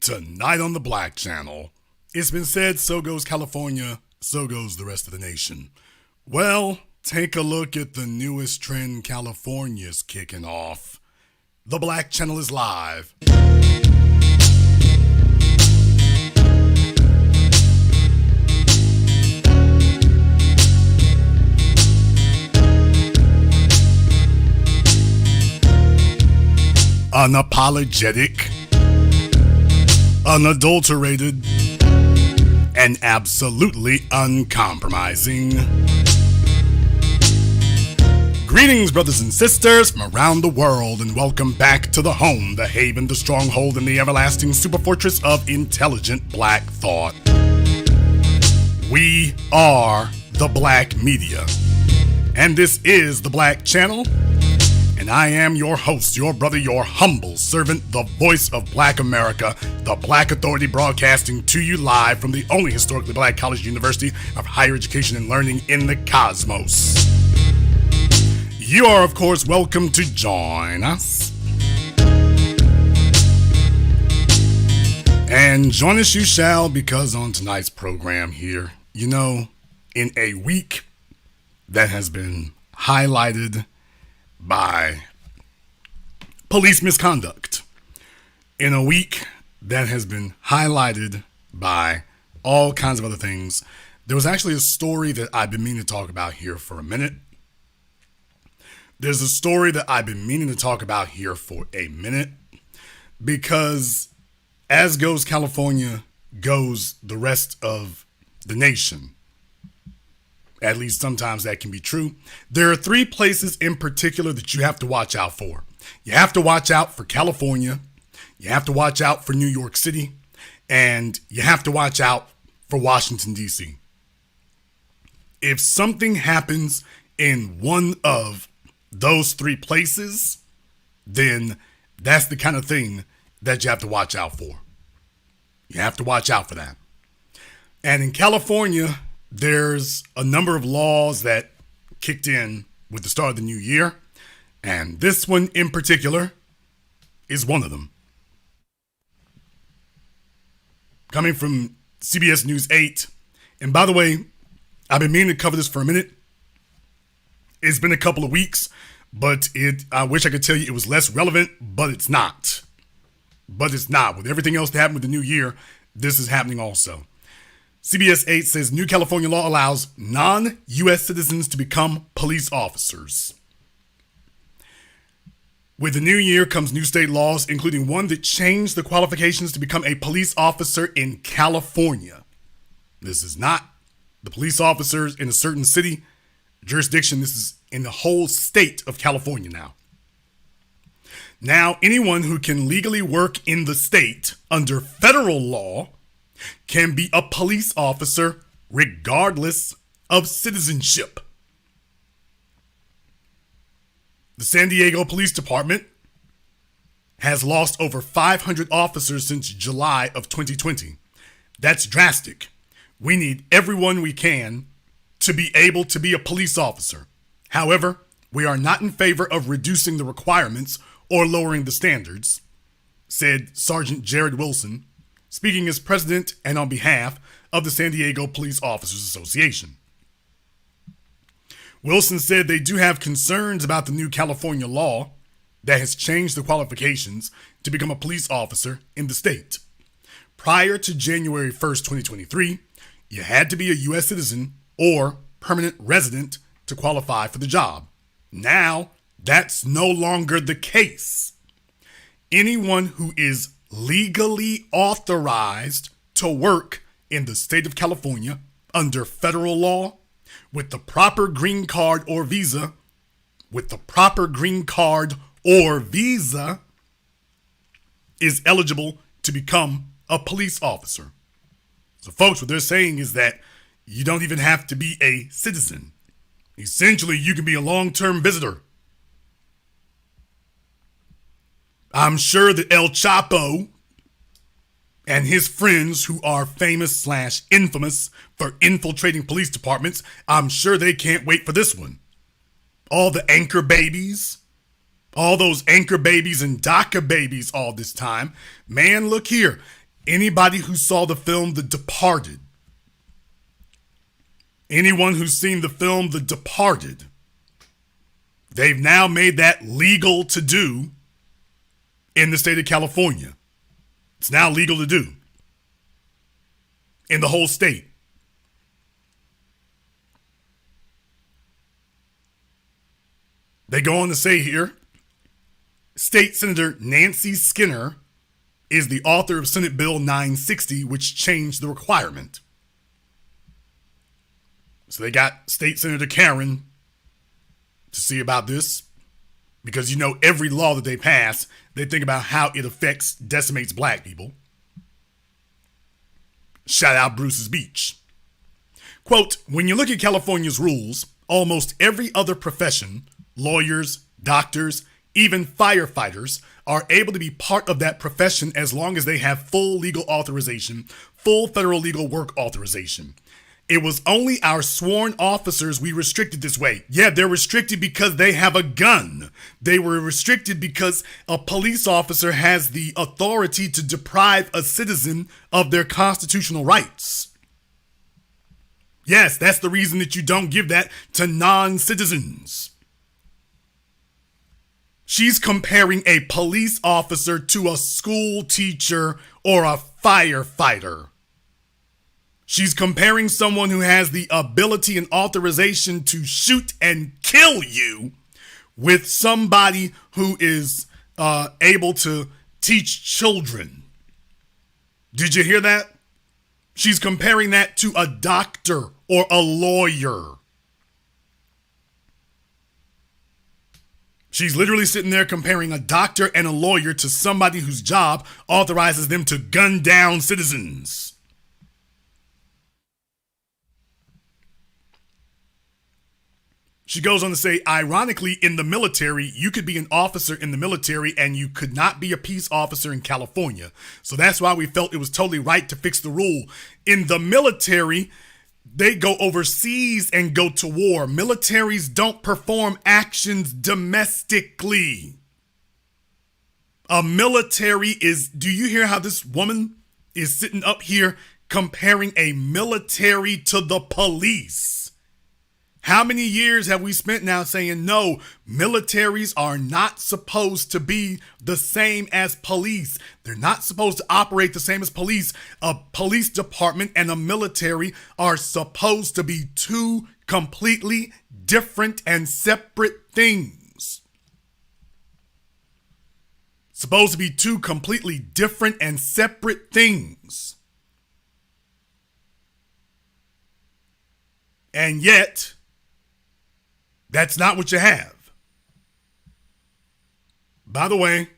Tonight on the Black Channel, it's been said, so goes California, so goes the rest of the nation. Well, take a look at the newest trend California's kicking off. The Black Channel is live. Unapologetic, unadulterated, and absolutely uncompromising. Greetings, brothers and sisters from around the world, and welcome back to the home, the haven, the stronghold, and the everlasting superfortress of intelligent black thought. We are the Black Media, and this is the Black Channel. And I am your host, your brother, your humble servant, the voice of Black America, the Black Authority, broadcasting to you live from the only historically black college university of higher education and learning in the cosmos. You are, of course, welcome to join us. And join us you shall, because on tonight's program here, in a week that has been highlighted by police misconduct, in a week that has been highlighted by all kinds of other things, there was actually a story that I've been meaning to talk about here for a minute. There's a story that I've been meaning to talk about here for a minute because as goes California, goes the rest of the nation. At least sometimes that can be true. There are three places in particular that you have to watch out for. You have to watch out for California, you have to watch out for New York City, and you have to watch out for Washington, D.C. If something happens in one of those three places, then that's the kind of thing that you have to watch out for. You have to watch out for that. And in California, there's a number of laws that kicked in with the start of the new year, and this one in particular is one of them. Coming from CBS News 8, and by the way, I've been meaning to cover this for a minute. It's been a couple of weeks, but I wish I could tell you it was less relevant, but it's not. With everything else that happened with the new year, this is happening also. CBS 8 says new California law allows non-U.S. citizens to become police officers. With the new year comes new state laws, including one that changed the qualifications to become a police officer in California. This is not the police officers in a certain city, jurisdiction. This is in the whole state of California now. Now, anyone who can legally work in the state under federal law can be a police officer regardless of citizenship. The San Diego Police Department has lost over 500 officers since July of 2020. That's drastic. We need everyone we can to be able to be a police officer. However, we are not in favor of reducing the requirements or lowering the standards, said Sergeant Jared Wilson, speaking as president and on behalf of the San Diego Police Officers Association. Wilson said they do have concerns about the new California law that has changed the qualifications to become a police officer in the state. Prior to January 1st, 2023, you had to be a U.S. citizen or permanent resident to qualify for the job. Now, that's no longer the case. Anyone who is legally authorized to work in the state of California under federal law with the proper green card or visa, is eligible to become a police officer. So folks, what they're saying is that you don't even have to be a citizen. Essentially, you can be a long-term visitor. I'm sure that El Chapo and his friends who are famous/infamous for infiltrating police departments, I'm sure they can't wait for this one. All the anchor babies, all those anchor babies and DACA babies all this time. Man, look here. Anybody who saw the film The Departed, anyone who's seen the film The Departed, they've now made that legal to do in the state of California. It's now legal to do in the whole state. They go on to say here, State Senator Nancy Skinner is the author of Senate Bill 960, which changed the requirement. So they got State Senator Karen to see about this, because you know every law that they pass, they think about how it decimates black people. Shout out Bruce's Beach. Quote, when you look at California's rules, almost every other profession, lawyers, doctors, even firefighters, are able to be part of that profession as long as they have full legal authorization, full federal legal work authorization. It was only our sworn officers we restricted this way. Yeah, they're restricted because they have a gun. They were restricted because a police officer has the authority to deprive a citizen of their constitutional rights. Yes, that's the reason that you don't give that to non-citizens. She's comparing a police officer to a school teacher or a firefighter. She's comparing someone who has the ability and authorization to shoot and kill you with somebody who is able to teach children. Did you hear that? She's comparing that to a doctor or a lawyer. She's literally sitting there comparing a doctor and a lawyer to somebody whose job authorizes them to gun down citizens. She goes on to say, ironically, in the military, you could be an officer in the military and you could not be a peace officer in California. So that's why we felt it was totally right to fix the rule. In the military, they go overseas and go to war. Militaries don't perform actions domestically. A military is, do you hear how this woman is sitting up here comparing a military to the police? How many years have we spent now saying, no, militaries are not supposed to be the same as police. They're not supposed to operate the same as police. A police department and a military are supposed to be two completely different and separate things. Supposed to be two completely different and separate things. And yet, that's not what you have. By the way,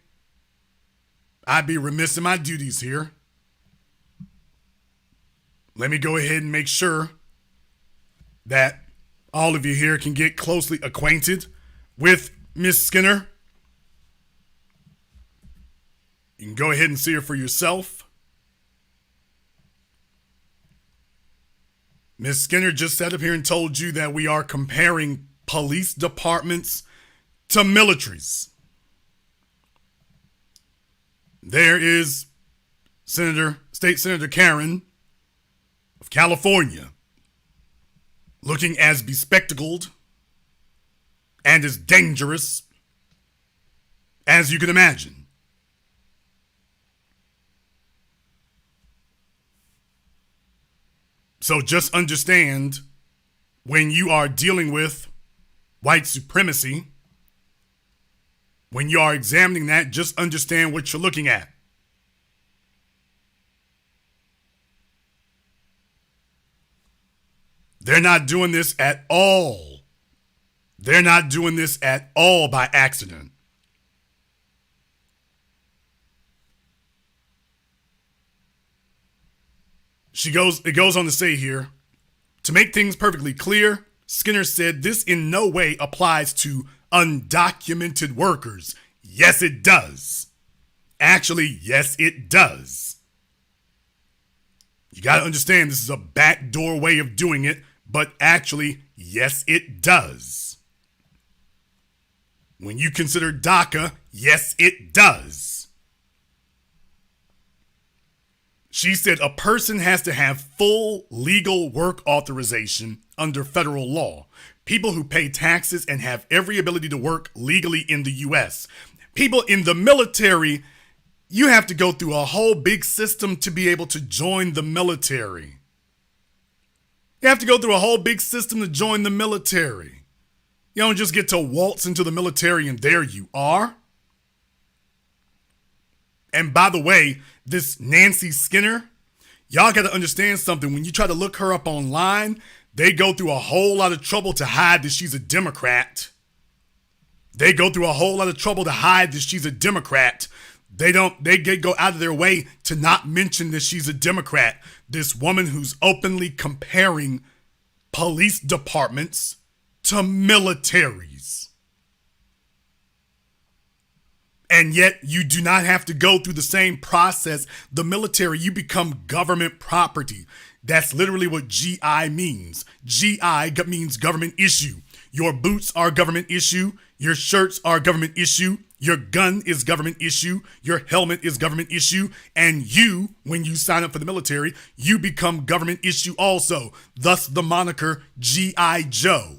I'd be remiss in my duties here. Let me go ahead and make sure that all of you here can get closely acquainted with Miss Skinner. You can go ahead and see her for yourself. Miss Skinner just sat up here and told you that we are comparing police departments to militaries. There is State Senator Karen of California, looking as bespectacled and as dangerous as you can imagine. So just understand, when you are dealing with white supremacy, when you are examining that, just understand what you're looking at. They're not doing this at all. They're not doing this at all by accident. It goes on to say here, to make things perfectly clear, Skinner said this in no way applies to undocumented workers. Yes, it does. Actually, yes, it does. You got to understand this is a backdoor way of doing it, but actually, yes, it does. When you consider DACA, yes, it does. She said a person has to have full legal work authorization under federal law. People who pay taxes and have every ability to work legally in the U.S. People in the military, you have to go through a whole big system to be able to join the military. You have to go through a whole big system to join the military. You don't just get to waltz into the military and there you are. And by the way, this Nancy Skinner, y'all got to understand something. When you try to look her up online, they go through a whole lot of trouble to hide that she's a Democrat. They go through a whole lot of trouble to hide that she's a Democrat. They go out of their way to not mention that she's a Democrat. This woman who's openly comparing police departments to militaries. And yet you do not have to go through the same process. The military, you become government property. That's literally what GI means. GI means government issue. Your boots are government issue. Your shirts are government issue. Your gun is government issue. Your helmet is government issue. And you, when you sign up for the military, you become government issue also. Thus the moniker G.I. Joe.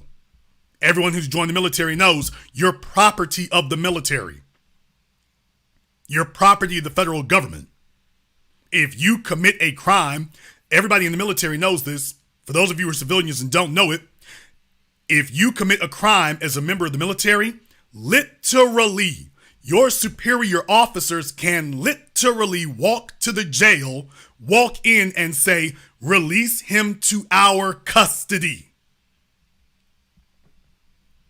Everyone who's joined the military knows you're property of the military. You're property of the federal government. If you commit a crime, everybody in the military knows this. For those of you who are civilians and don't know it, if you commit a crime as a member of the military, literally, your superior officers can literally walk to the jail, walk in and say, release him to our custody.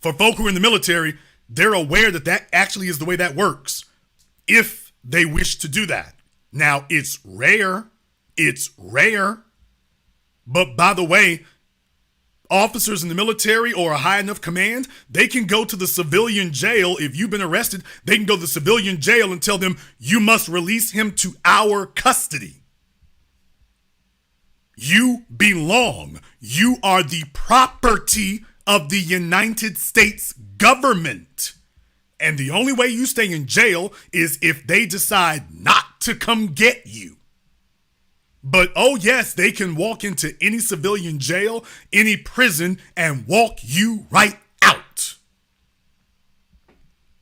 For folk who are in the military, they're aware that that actually is the way that works, if they wish to do that. Now, it's rare, but by the way, officers in the military or a high enough command, they can go to the civilian jail. If you've been arrested, they can go to the civilian jail and tell them, you must release him to our custody. You belong. You are the property of the United States government. And the only way you stay in jail is if they decide not to come get you. But oh yes, they can walk into any civilian jail, any prison, and walk you right out.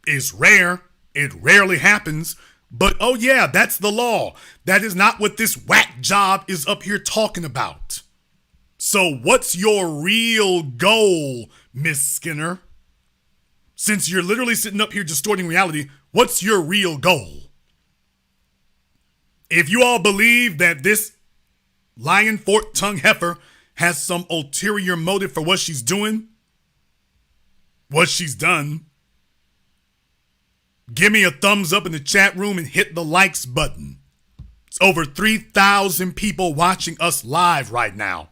It's rare. It rarely happens. But oh yeah, that's the law. That is not what this whack job is up here talking about. So what's your real goal, Miss Skinner? Since you're literally sitting up here distorting reality, what's your real goal? If you all believe that this lion forked tongue heifer has some ulterior motive for what she's doing, what she's done, give me a thumbs up in the chat room and hit the likes button. It's over 3,000 people watching us live right now.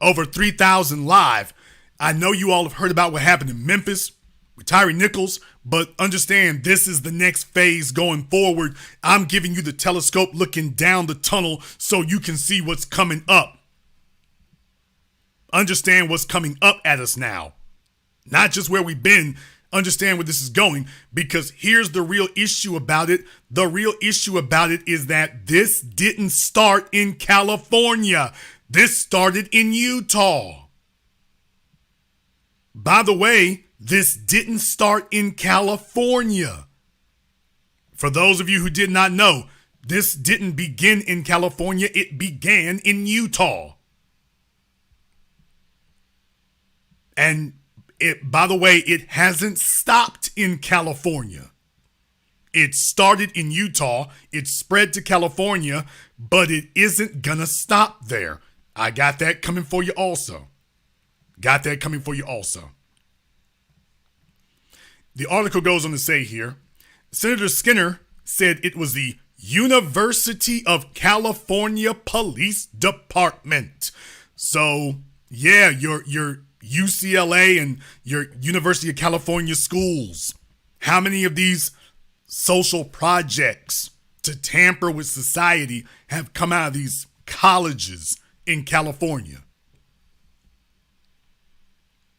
Over 3,000 live. I know you all have heard about what happened in Memphis with Tyree Nichols, but understand this is the next phase going forward. I'm giving you the telescope looking down the tunnel so you can see what's coming up. Understand what's coming up at us now. Not just where we've been. Understand where this is going, because here's the real issue about it. The real issue about it is that this didn't start in California. This started in Utah. By the way, this didn't start in California. For those of you who did not know, this didn't begin in California. It began in Utah. And by the way, it hasn't stopped in California. It started in Utah. It spread to California, but it isn't gonna stop there. I got that coming for you also. The article goes on to say here, Senator Skinner said it was the University of California Police Department. So, yeah, your UCLA and your University of California schools. How many of these social projects to tamper with society have come out of these colleges in California?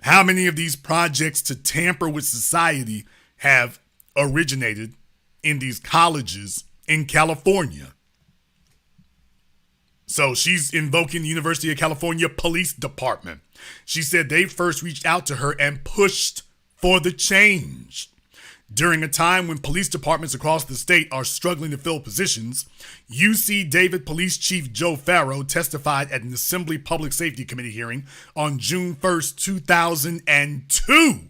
How many of these projects to tamper with society have originated in these colleges in California? So she's invoking the University of California Police Department. She said they first reached out to her and pushed for the change. During a time when police departments across the state are struggling to fill positions, UC Davis Police Chief Joe Farrow testified at an Assembly Public Safety Committee hearing on June 1st, 2002.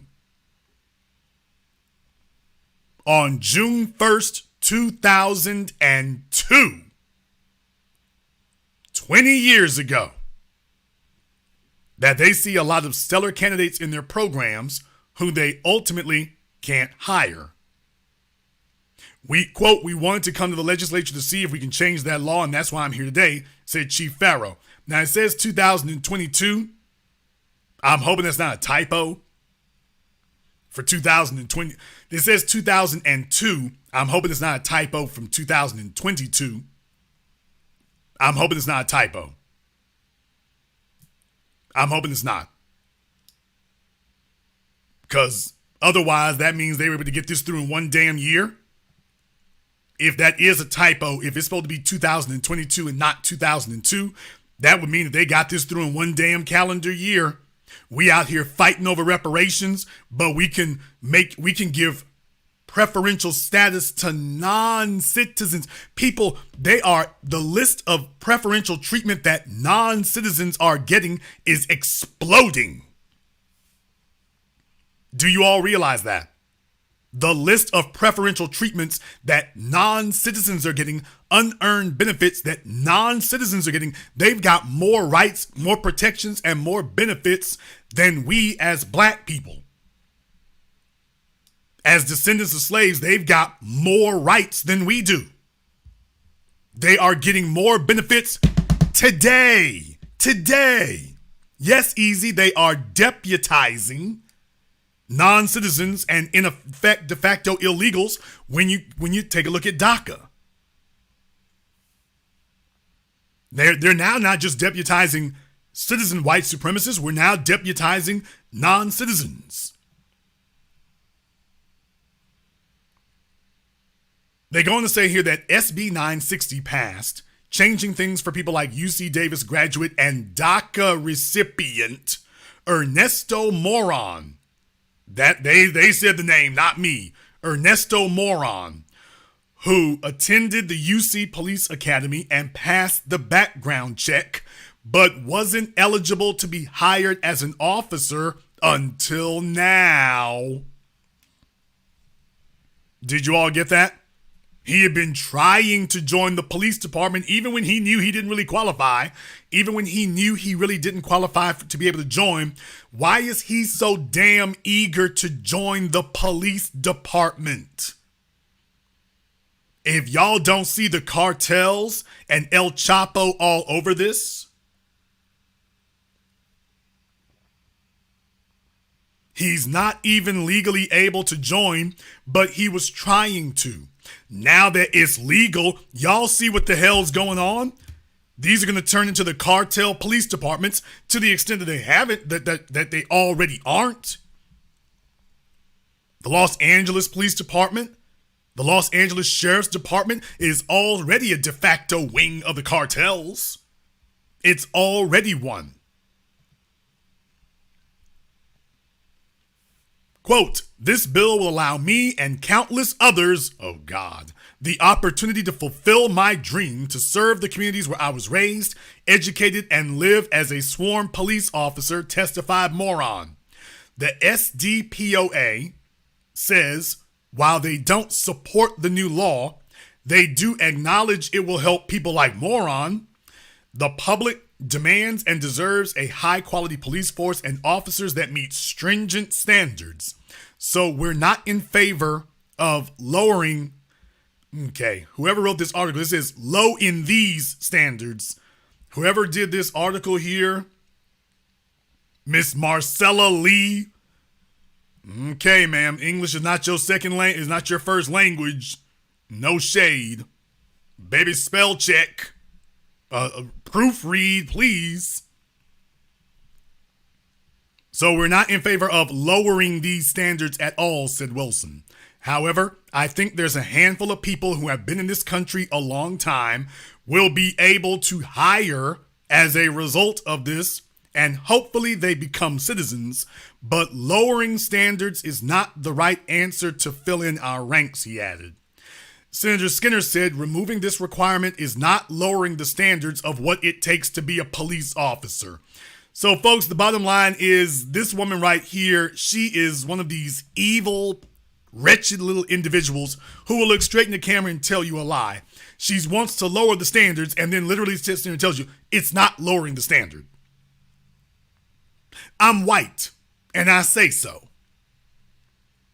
On June 1st, 2002. 20 years ago. That they see a lot of stellar candidates in their programs who they ultimately can't hire. We, quote, we wanted to come to the legislature to see if we can change that law, and that's why I'm here today, said Chief Farrow. Now, it says 2022. I'm hoping that's not a typo for 2020. It says 2002. I'm hoping it's not a typo from 2022. I'm hoping it's not a typo. I'm hoping it's not. Because otherwise, that means they were able to get this through in one damn year. If that is a typo, if it's supposed to be 2022 and not 2002, that would mean that they got this through in one damn calendar year. We out here fighting over reparations, but we can give preferential status to non-citizens. People, they are, the list of preferential treatment that non-citizens are getting is exploding. Do you all realize that? The list of preferential treatments that non-citizens are getting, unearned benefits that non-citizens are getting, they've got more rights, more protections, and more benefits than we as black people. As descendants of slaves, they've got more rights than we do. They are getting more benefits today. Today. Yes, easy, they are deputizing non-citizens and in effect de facto illegals when you take a look at DACA. They're now not just deputizing citizen white supremacists, we're now deputizing non-citizens. They go on to say here that SB 960 passed, changing things for people like UC Davis graduate and DACA recipient Ernesto Moron. That they said the name, not me. Ernesto Moron, who attended the UC Police Academy and passed the background check, but wasn't eligible to be hired as an officer until now. Did you all get that? He had been trying to join the police department even when he knew he didn't really qualify, even when he knew he really didn't qualify to be able to join. Why is he so damn eager to join the police department? If y'all don't see the cartels and El Chapo all over this, he's not even legally able to join, but he was trying to. Now that it's legal, y'all see what the hell's going on? These are going to turn into the cartel police departments to the extent that they haven't, that they already aren't. The Los Angeles Police Department, the Los Angeles Sheriff's Department is already a de facto wing of the cartels. It's already one. Quote, this bill will allow me and countless others, oh God, the opportunity to fulfill my dream to serve the communities where I was raised, educated, and live as a sworn police officer, testified Moron. The SDPOA says, while they don't support the new law, they do acknowledge it will help people like Moron. The public demands and deserves a high-quality police force and officers that meet stringent standards. So we're not in favor of lowering, okay, whoever wrote this article, this is low in these standards. Whoever did this article here, Miss Marcella Lee. Okay, ma'am, English is not your second language, is not your first language. No shade. Baby spell check. Proofread, please. So we're not in favor of lowering these standards at all, said Wilson. However, I think there's a handful of people who have been in this country a long time, will be able to hire as a result of this, and hopefully they become citizens. But lowering standards is not the right answer to fill in our ranks, he added. Senator Skinner said removing this requirement is not lowering the standards of what it takes to be a police officer. So, folks, the bottom line is this woman right here, she is one of these evil, wretched little individuals who will look straight in the camera and tell you a lie. She wants to lower the standards and then literally sits there and tells you it's not lowering the standard. I'm white, and I say so.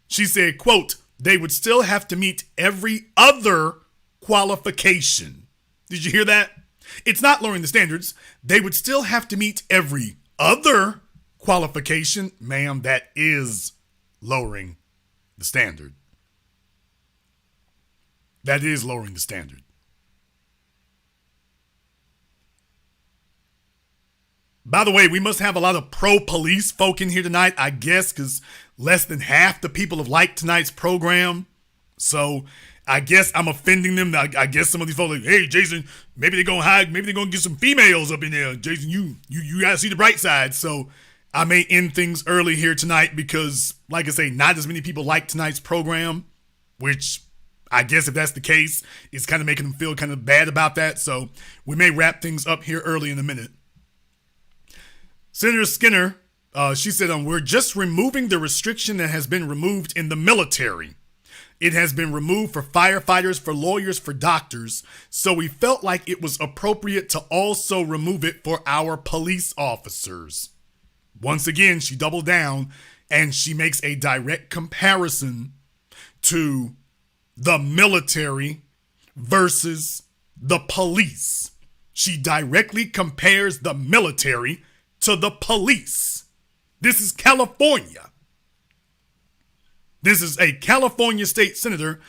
She said, quote, they would still have to meet every other qualification. Did you hear that? It's not lowering the standards. They would still have to meet every other qualification. Ma'am, that is lowering the standard. That is lowering the standard. By the way, we must have a lot of pro-police folk in here tonight, I guess, because less than half the people have liked tonight's program. So I guess I'm offending them. I guess some of these folks are like, hey, Jason, maybe they're going to hide. Maybe they're going to get some females up in there. Jason, you got to see the bright side. So I may end things early here tonight because, like I say, not as many people like tonight's program, which I guess if that's the case, it's kind of making them feel kind of bad about that. So we may wrap things up here early in a minute. Senator Skinner, she said, we're just removing the restriction that has been removed in the military. It has been removed for firefighters, for lawyers, for doctors. So we felt like it was appropriate to also remove it for our police officers. Once again, she doubled down and she makes a direct comparison to the military versus the police. She directly compares the military to the police. This is California. This is a California state senator,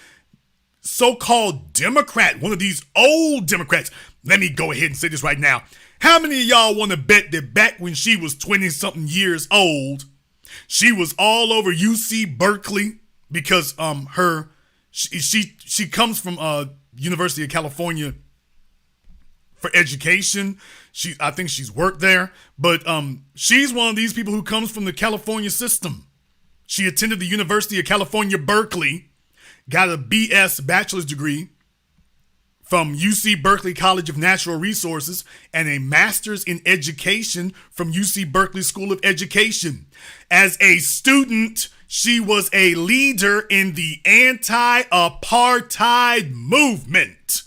so-called Democrat, one of these old Democrats. Let me go ahead and say this right now. How many of y'all want to bet that back when she was 20-something years old, she was all over UC Berkeley because she comes from University of California for education. I think she's worked there, but she's one of these people who comes from the California system. She attended the University of California, Berkeley, got a BS, bachelor's degree from UC Berkeley College of Natural Resources, and a master's in education from UC Berkeley School of Education. As a student, she was a leader in the anti-apartheid movement.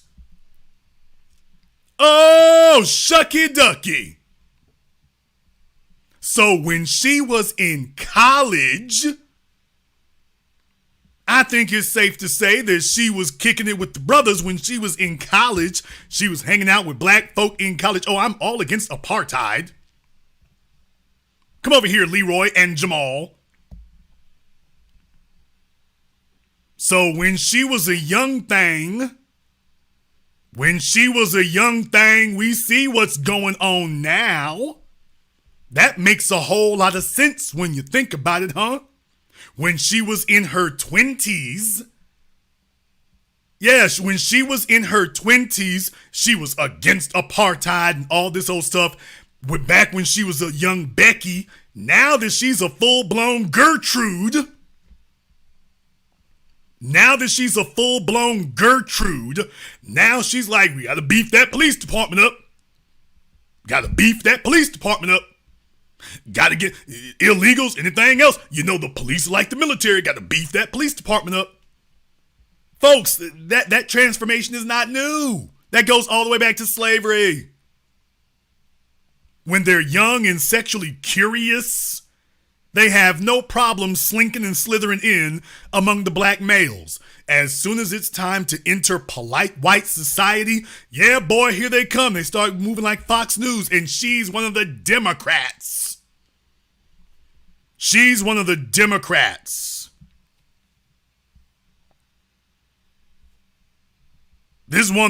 Oh, shucky ducky. So when she was in college, I think it's safe to say that she was kicking it with the brothers when she was in college. She was hanging out with black folk in college. Oh, I'm all against apartheid. Come over here, Leroy and Jamal. So when she was a young thing, we see what's going on now. That makes a whole lot of sense when you think about it, huh? When she was in her 20s, yes, when she was in her 20s, she was against apartheid and all this old stuff. Back when she was a young Becky, now that she's a full-blown Gertrude, now she's like, we gotta beef that police department up. Gotta get illegals, anything else. You know, the police are like the military. Got to beef that police department up. Folks, that transformation is not new. That goes all the way back to slavery. When they're young and sexually curious, they have no problem slinking and slithering in among the black males. As soon as it's time to enter polite white society, yeah, boy, here they come. They start moving like Fox News, and she's one of the Democrats. This is one of the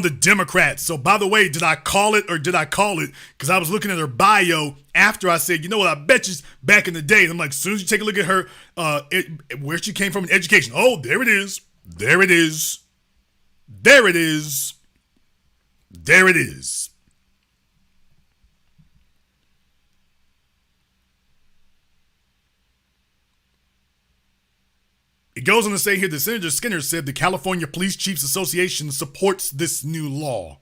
Democrats. So, by the way, did I call it? Because I was looking at her bio after I said, you know what, I bet you back in the day. And I'm like, as soon as you take a look at her, where she came from in education. Oh, there it is. There it is. It goes on to say here that Senator Skinner said the California Police Chiefs Association supports this new law.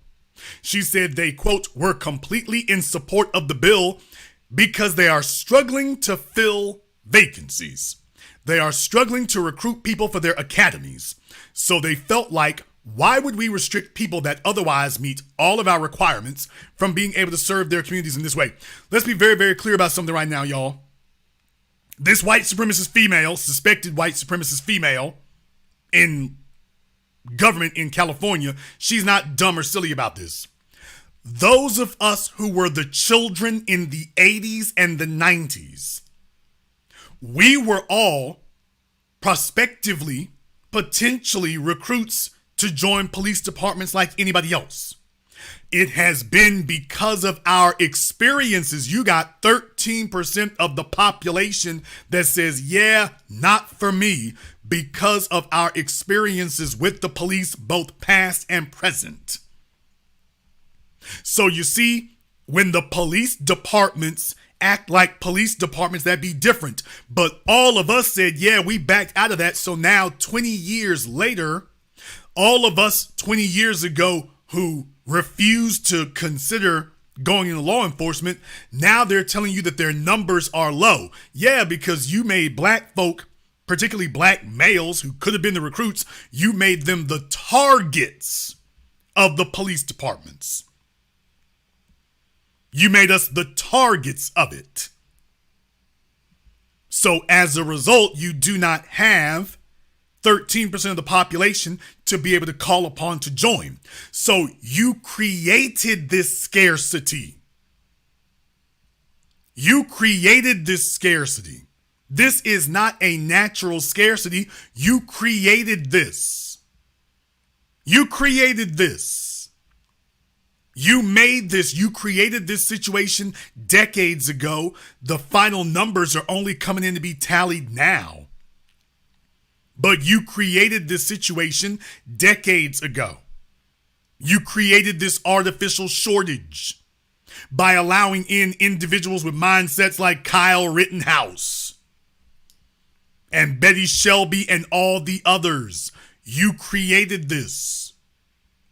She said they, quote, were completely in support of the bill because they are struggling to fill vacancies. They are struggling to recruit people for their academies. So they felt like, why would we restrict people that otherwise meet all of our requirements from being able to serve their communities in this way? Let's be very, very clear about something right now, y'all. This white supremacist female, suspected white supremacist female in government in California, she's not dumb or silly about this. Those of us who were the children in the 80s and the 90s, we were all prospectively, potentially recruits to join police departments like anybody else. It has been because of our experiences. You got 13% of the population that says, yeah, not for me, because of our experiences with the police, both past and present. So you see, when the police departments act like police departments, that'd be different. But all of us said, yeah, we backed out of that. So now 20 years later, all of us 20 years ago who refused to consider going into law enforcement, now they're telling you that their numbers are low. Yeah, because you made black folk, particularly black males who could have been the recruits, you made them the targets of the police departments. You made us the targets of it. So as a result, you do not have 13% of the population to be able to call upon to join. So you created this scarcity. You created this scarcity. This is not a natural scarcity. You created this. You created this. You made this. You created this situation decades ago. The final numbers are only coming in to be tallied now. But you created this situation decades ago. You created this artificial shortage by allowing in individuals with mindsets like Kyle Rittenhouse and Betty Shelby and all the others. You created this.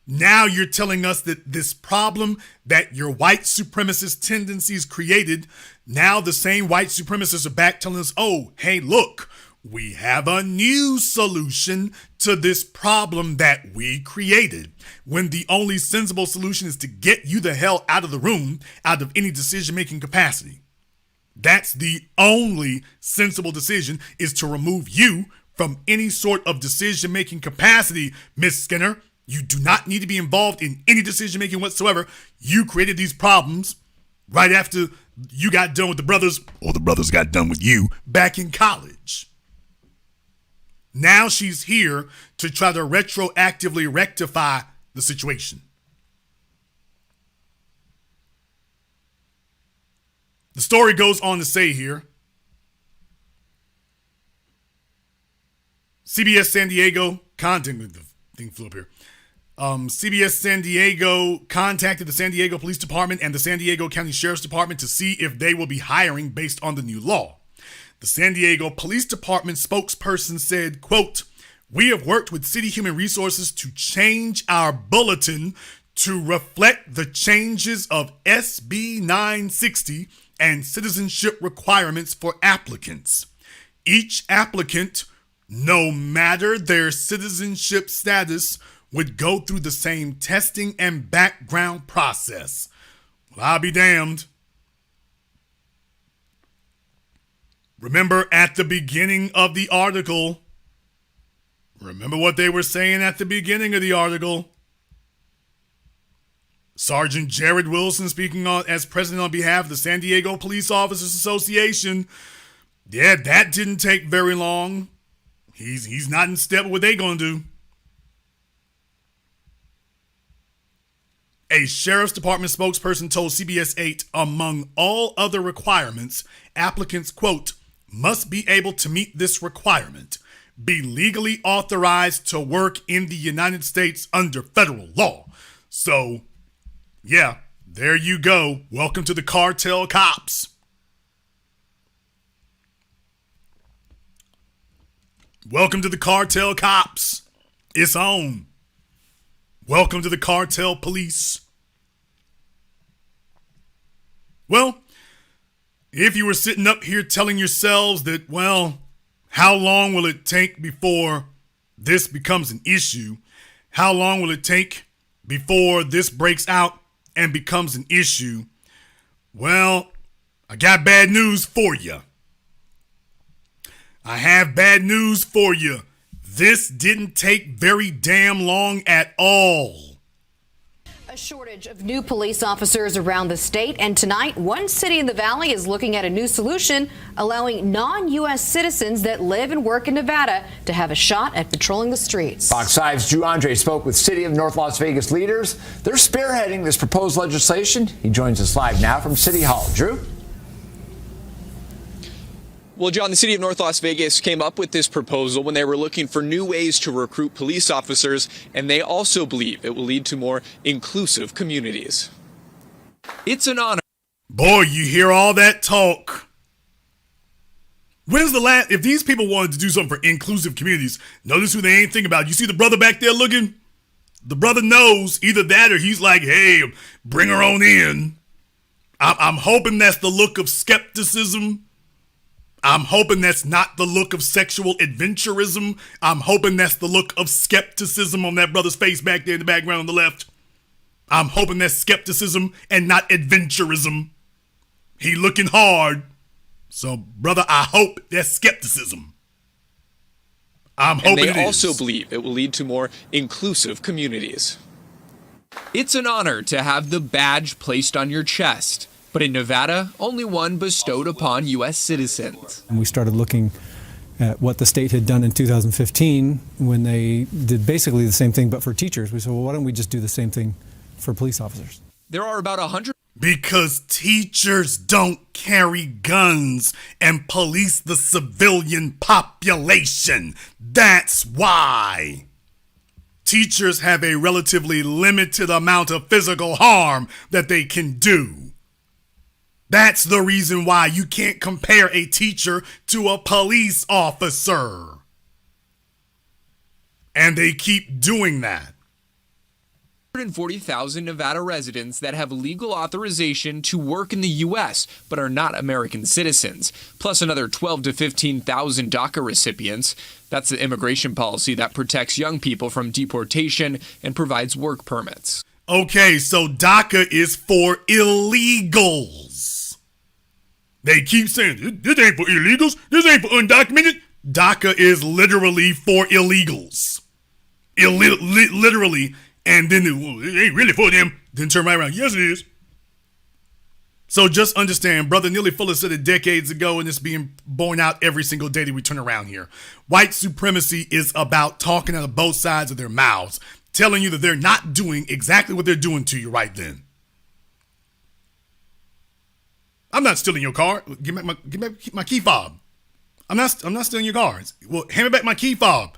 Now you're telling us that this problem that your white supremacist tendencies created, now the same white supremacists are back telling us, oh, hey, look, we have a new solution to this problem that we created, when the only sensible solution is to get you the hell out of the room, out of any decision-making capacity. That's the only sensible decision, is to remove you from any sort of decision-making capacity, Miss Skinner. You do not need to be involved in any decision-making whatsoever. You created these problems right after you got done with the brothers, or the brothers got done with you back in college. Now she's here to try to retroactively rectify the situation. The story goes on to say here, CBS San Diego contacted CBS San Diego contacted the San Diego Police Department and the San Diego County Sheriff's Department to see if they will be hiring based on the new law. The San Diego Police Department spokesperson said, quote, we have worked with City Human Resources to change our bulletin to reflect the changes of SB 960 and citizenship requirements for applicants. Each applicant, no matter their citizenship status, would go through the same testing and background process. Well, I'll be damned. Remember at the beginning of the article, remember what they were saying at the beginning of the article. Sergeant Jared Wilson, speaking as president on behalf of the San Diego Police Officers Association. Yeah, that didn't take very long. He's not in step with what they gonna do. A Sheriff's Department spokesperson told CBS 8, among all other requirements, applicants, quote, must be able to meet this requirement, be legally authorized to work in the United States under federal law. So Yeah, there you go. Welcome to the cartel cops. Welcome to the cartel cops. It's on. Welcome to the cartel police. Well, if you were sitting up here telling yourselves that, well, how long will it take before this becomes an issue? How long will it take before this breaks out and becomes an issue? Well, I got bad news for you. I have bad news for you. This didn't take very damn long at all. A shortage of new police officers around the state, and tonight, one city in the valley is looking at a new solution, allowing non-U.S. citizens that live and work in Nevada to have a shot at patrolling the streets. Fox 5's Drew Andre spoke with City of North Las Vegas leaders. They're spearheading this proposed legislation. He joins us live now from City Hall. Drew? Well, John, the city of North Las Vegas came up with this proposal when they were looking for new ways to recruit police officers, and they also believe it will lead to more inclusive communities. It's an honor. Boy, you hear all that talk. When's the last, if these people wanted to do something for inclusive communities, notice who they ain't thinking about. You see the brother back there looking? The brother knows either that or he's like, hey, bring her on in. I'm hoping that's the look of skepticism. I'm hoping that's not the look of sexual adventurism. I'm hoping that's the look of skepticism on that brother's face back there in the background on the left. I'm hoping that's skepticism and not adventurism. He looking hard. So, brother, I hope that's skepticism. I'm hoping it is. And they also believe it will lead to more inclusive communities. It's an honor to have the badge placed on your chest. But in Nevada, only one bestowed upon U.S. citizens. And we started looking at what the state had done in 2015 when they did basically the same thing, but for teachers. We said, well, why don't we just do the same thing for police officers? There are about 100. Because teachers don't carry guns and police the civilian population. That's why. Teachers have a relatively limited amount of physical harm that they can do. That's the reason why you can't compare a teacher to a police officer. And they keep doing that. 140,000 Nevada residents that have legal authorization to work in the U.S. but are not American citizens, plus another 12 to 15,000 DACA recipients. That's the immigration policy that protects young people from deportation and provides work permits. Okay, so DACA is for illegals. They keep saying, this ain't for illegals. This ain't for undocumented. DACA is literally for illegals. Literally. And then it ain't really for them. Then turn right around. Yes, it is. So just understand, Brother Neely Fuller said it decades ago, and it's being borne out every single day that we turn around here. White supremacy is about talking out of both sides of their mouths, telling you that they're not doing exactly what they're doing to you right then. I'm not stealing your car. Give me my key fob. I'm not stealing your car. Well, hand me back my key fob.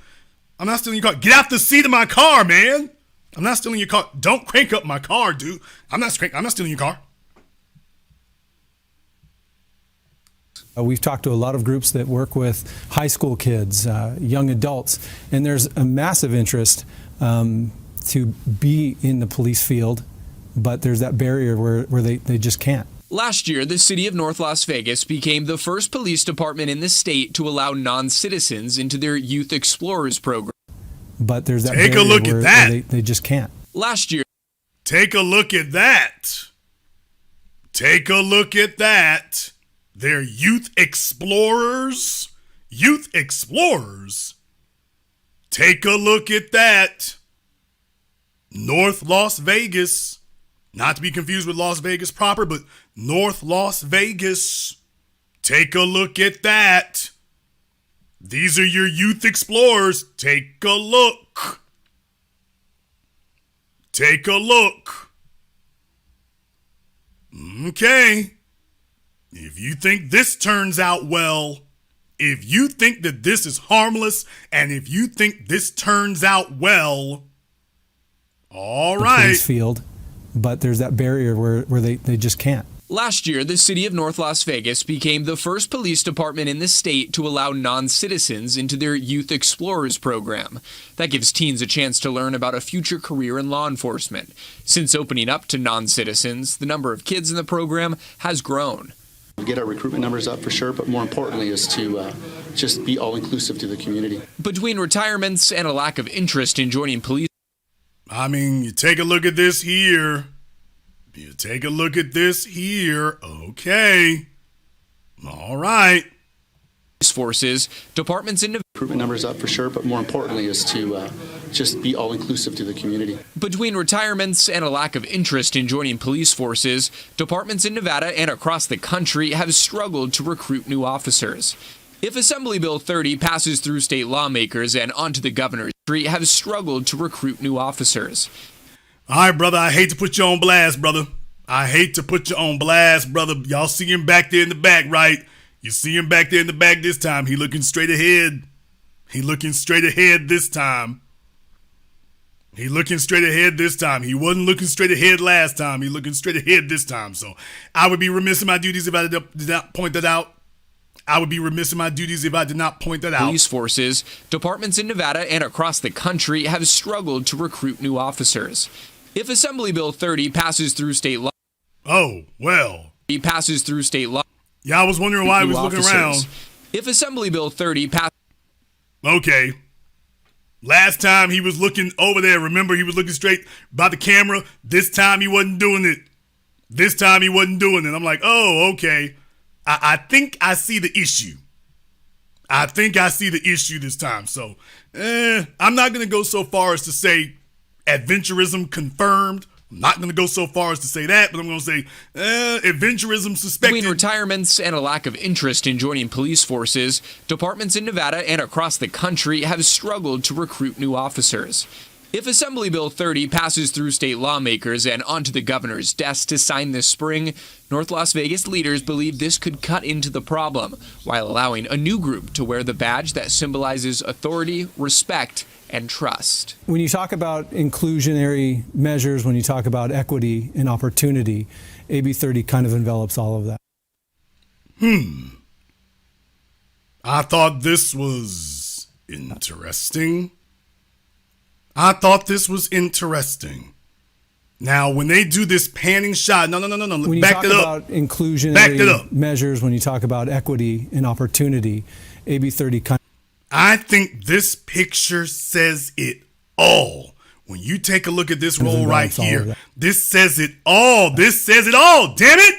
I'm not stealing your car. Get out the seat of my car, man. I'm not stealing your car. Don't crank up my car, dude. I'm not stealing your car. We've talked to a lot of groups that work with high school kids, young adults, and there's a massive interest to be in the police field, but there's that barrier where they just can't. Last year, the city of North Las Vegas became the first police department in the state to allow non-citizens into their Youth Explorers program. But there's that Take a barrier look at that. where they just can't. Last year, Take a look at that. Take a look at that. They're Youth Explorers. Youth Explorers. Take a look at that. North Las Vegas. Not to be confused with Las Vegas proper, but North Las Vegas. Take a look at that. These are your Youth Explorers. Take a look. Take a look. Okay. If you think this turns out well, if you think that this is harmless, and if you think this turns out well, all right. The police field, but there's that barrier where they just can't. Last year, the city of North Las Vegas became the first police department in the state to allow non-citizens into their Youth Explorers program. That gives teens a chance to learn about a future career in law enforcement. Since opening up to non-citizens, the number of kids in the program has grown. We get our recruitment numbers up for sure, but more importantly is to just be all-inclusive to the community. Between retirements and a lack of interest in joining police, I mean, you take a look at this here. You take a look at this here. Okay. All right. forces, departments in recruitment numbers up for sure, but more importantly is to just be all-inclusive to the community. Between retirements and a lack of interest in joining police forces, departments in Nevada and across the country have struggled to recruit new officers. If Assembly Bill 30 passes through state lawmakers and onto the governor's tree, have struggled to recruit new officers. All right, brother, I hate to put you on blast, brother. I hate to put you on blast, brother. Y'all see him back there in the back, right? You see him back there in the back this time. He looking straight ahead. He looking straight ahead this time. He looking straight ahead this time. He wasn't looking straight ahead last time. He looking straight ahead this time. So I would be remiss in my duties if I did not point that out. I would be remiss in my duties if I did not point that out. Police forces, departments in Nevada and across the country have struggled to recruit new officers. If Assembly Bill 30 passes through state law, he passes through state law. Yeah, I was wondering why he was looking around. If Assembly Bill 30 passes, okay. Last time he was looking over there. Remember, he was looking straight by the camera. This time he wasn't doing it. I'm like, oh, okay. I think I see the issue. This time. So, I'm not going to go so far as to say adventurism confirmed. I'm not going to go so far as to say that, but I'm going to say adventurism suspected. Between retirements and a lack of interest in joining police forces, departments in Nevada and across the country have struggled to recruit new officers. If Assembly Bill 30 passes through state lawmakers and onto the governor's desk to sign this spring, North Las Vegas leaders believe this could cut into the problem while allowing a new group to wear the badge that symbolizes authority, respect, and trust. When you talk about inclusionary measures, when you talk about equity and opportunity, AB 30 kind of envelops all of that. I thought this was interesting. Now, when they do this panning shot, no. When you talk about inclusionary measures, when you talk about equity and opportunity, AB 30 kind of. I think this picture says it all. When you take a look at this roll right here, this says it all. Damn it.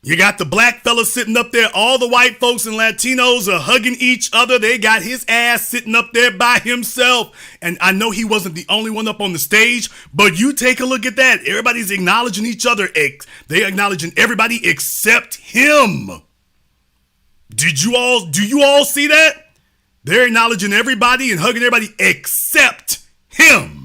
You got the black fella sitting up there. All the white folks and Latinos are hugging each other. They got his ass sitting up there by himself. And I know he wasn't the only one up on the stage, but you take a look at that. Everybody's acknowledging each other. They're acknowledging everybody except him. Do you all see that? They're acknowledging everybody and hugging everybody except him.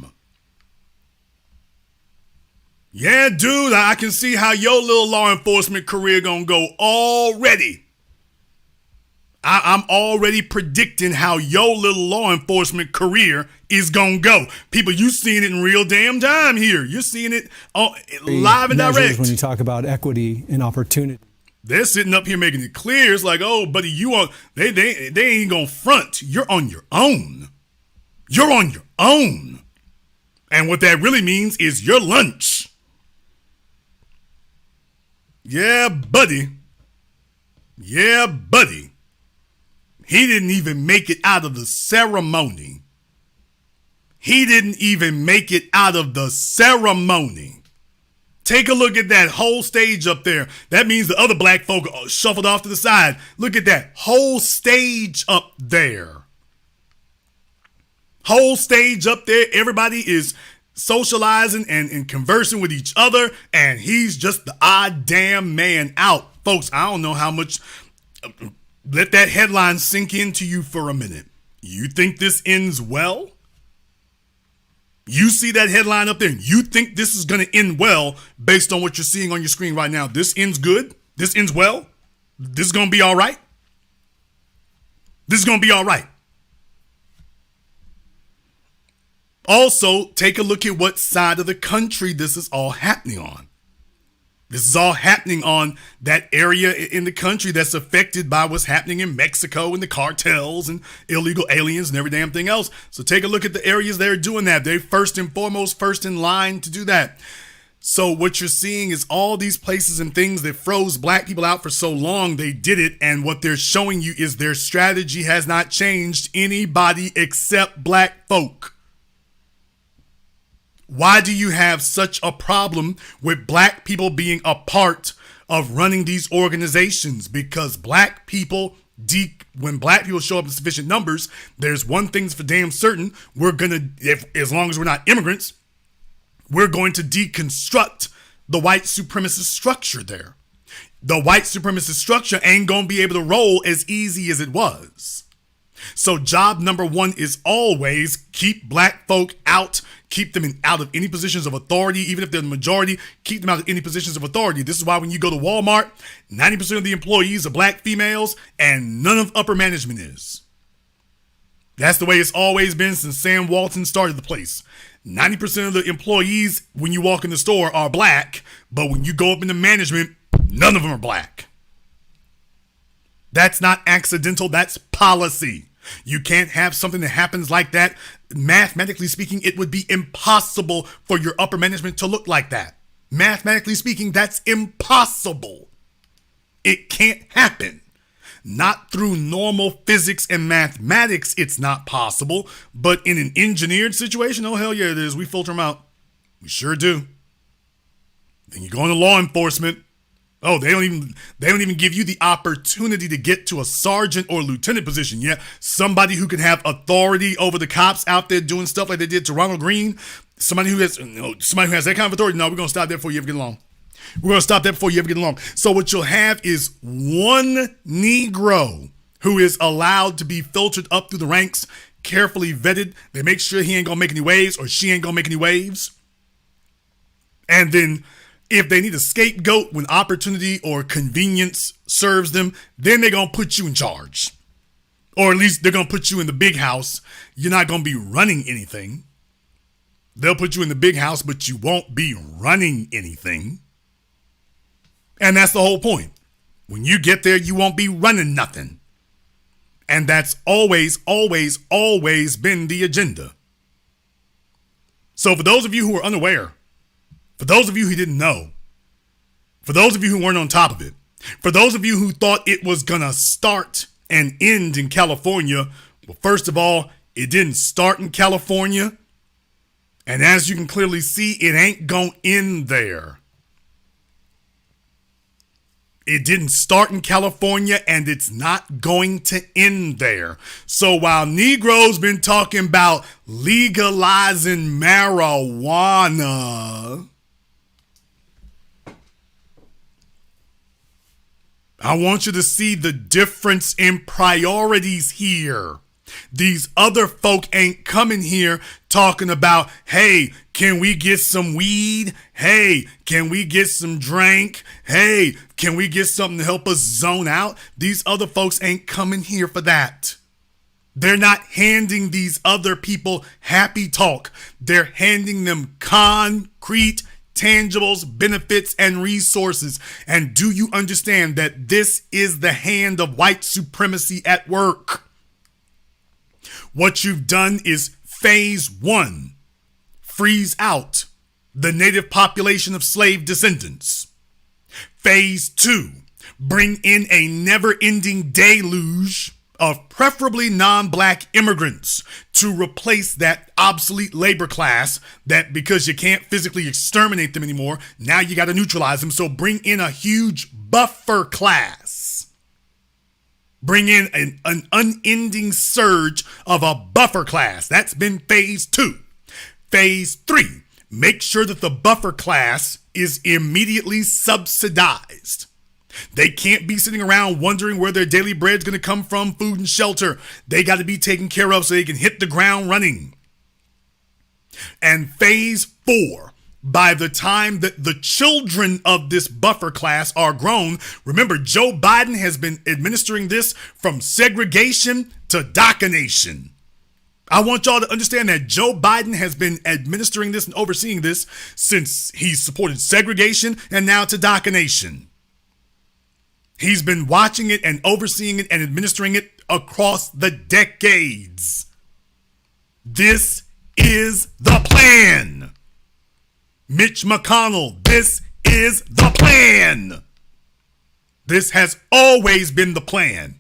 Yeah, dude, I can see how your little law enforcement career gonna go already. I'm already predicting how your little law enforcement career is gonna go. People, you seeing it in real damn time here. You're seeing it live and direct. When you talk about equity and opportunity. They're sitting up here making it clear. It's like, oh, buddy, they ain't gonna front. You're on your own. And what that really means is your lunch. Yeah, buddy. He didn't even make it out of the ceremony. Take a look at that whole stage up there. That means the other black folk shuffled off to the side. Look at that whole stage up there. Everybody is socializing and conversing with each other, and he's just the odd damn man out. Folks, I don't know how much. Let that headline sink into you for a minute. You think this ends well? You see that headline up there, and you think this is going to end well based on what you're seeing on your screen right now. This ends good? This ends well? This is going to be all right? Also, take a look at what side of the country this is all happening on. This is all happening on that area in the country that's affected by what's happening in Mexico and the cartels and illegal aliens and every damn thing else. So take a look at the areas that are doing that. They're first and foremost, first in line to do that. So what you're seeing is all these places and things that froze black people out for so long, they did it. And what they're showing you is their strategy has not changed anybody except black folk. Why do you have such a problem with black people being a part of running these organizations? Because black people, when black people show up in sufficient numbers, there's one thing's for damn certain. We're going to, as long as we're not immigrants, we're going to deconstruct the white supremacist structure there. The white supremacist structure ain't going to be able to roll as easy as it was. So job number one is always keep black folk out, keep them out of any positions of authority, even if they're the majority, keep them out of any positions of authority. This is why when you go to Walmart, 90% of the employees are black females and none of upper management is. That's the way it's always been since Sam Walton started the place. 90% of the employees when you walk in the store are black, but when you go up into management, none of them are black. That's not accidental, that's policy. You can't have something that happens like that. Mathematically speaking, it would be impossible for your upper management to look like that. Mathematically speaking, that's impossible. It can't happen. Not through normal physics and mathematics, it's not possible. But in an engineered situation, oh hell yeah it is. We filter them out. We sure do. Then you go into law enforcement. Oh, they don't even give you the opportunity to get to a sergeant or lieutenant position. Yeah, somebody who can have authority over the cops out there doing stuff like they did to Ronald Green. Somebody who has that kind of authority. No, we're gonna stop that before you ever get along. We're gonna stop that before you ever get along. So what you'll have is one Negro who is allowed to be filtered up through the ranks, carefully vetted. They make sure he ain't gonna make any waves or she ain't gonna make any waves. And then if they need a scapegoat when opportunity or convenience serves them, then they're going to put you in charge. Or at least they're going to put you in the big house. You're not going to be running anything. They'll put you in the big house, but you won't be running anything. And that's the whole point. When you get there, you won't be running nothing. And that's always, always, always been the agenda. So for those of you who are unaware, for those of you who didn't know, for those of you who weren't on top of it, for those of you who thought it was going to start and end in California, well, first of all, it didn't start in California. And as you can clearly see, it ain't going to end there. It didn't start in California and it's not going to end there. So while Negroes been talking about legalizing marijuana, I want you to see the difference in priorities here. These other folk ain't coming here talking about, hey, can we get some weed? Hey, can we get some drink? Hey, can we get something to help us zone out? These other folks ain't coming here for that. They're not handing these other people happy talk. They're handing them concrete tangibles, benefits, and resources. And do you understand that this is the hand of white supremacy at work? What you've done is phase one, freeze out the native population of slave descendants. Phase two, bring in a never-ending deluge of preferably non-black immigrants to replace that obsolete labor class that, because you can't physically exterminate them anymore, now you got to neutralize them. So bring in a huge buffer class. Bring in an unending surge of a buffer class. That's been phase two. Phase three, make sure that the buffer class is immediately subsidized. They can't be sitting around wondering where their daily bread's going to come from, food and shelter. They got to be taken care of so they can hit the ground running. And phase four, by the time that the children of this buffer class are grown, remember, Joe Biden has been administering this from segregation to DACA nation. I want y'all to understand that Joe Biden has been administering this and overseeing this since he supported segregation and now to DACA Nation. He's been watching it and overseeing it and administering it across the decades. This is the plan. Mitch McConnell, this is the plan. This has always been the plan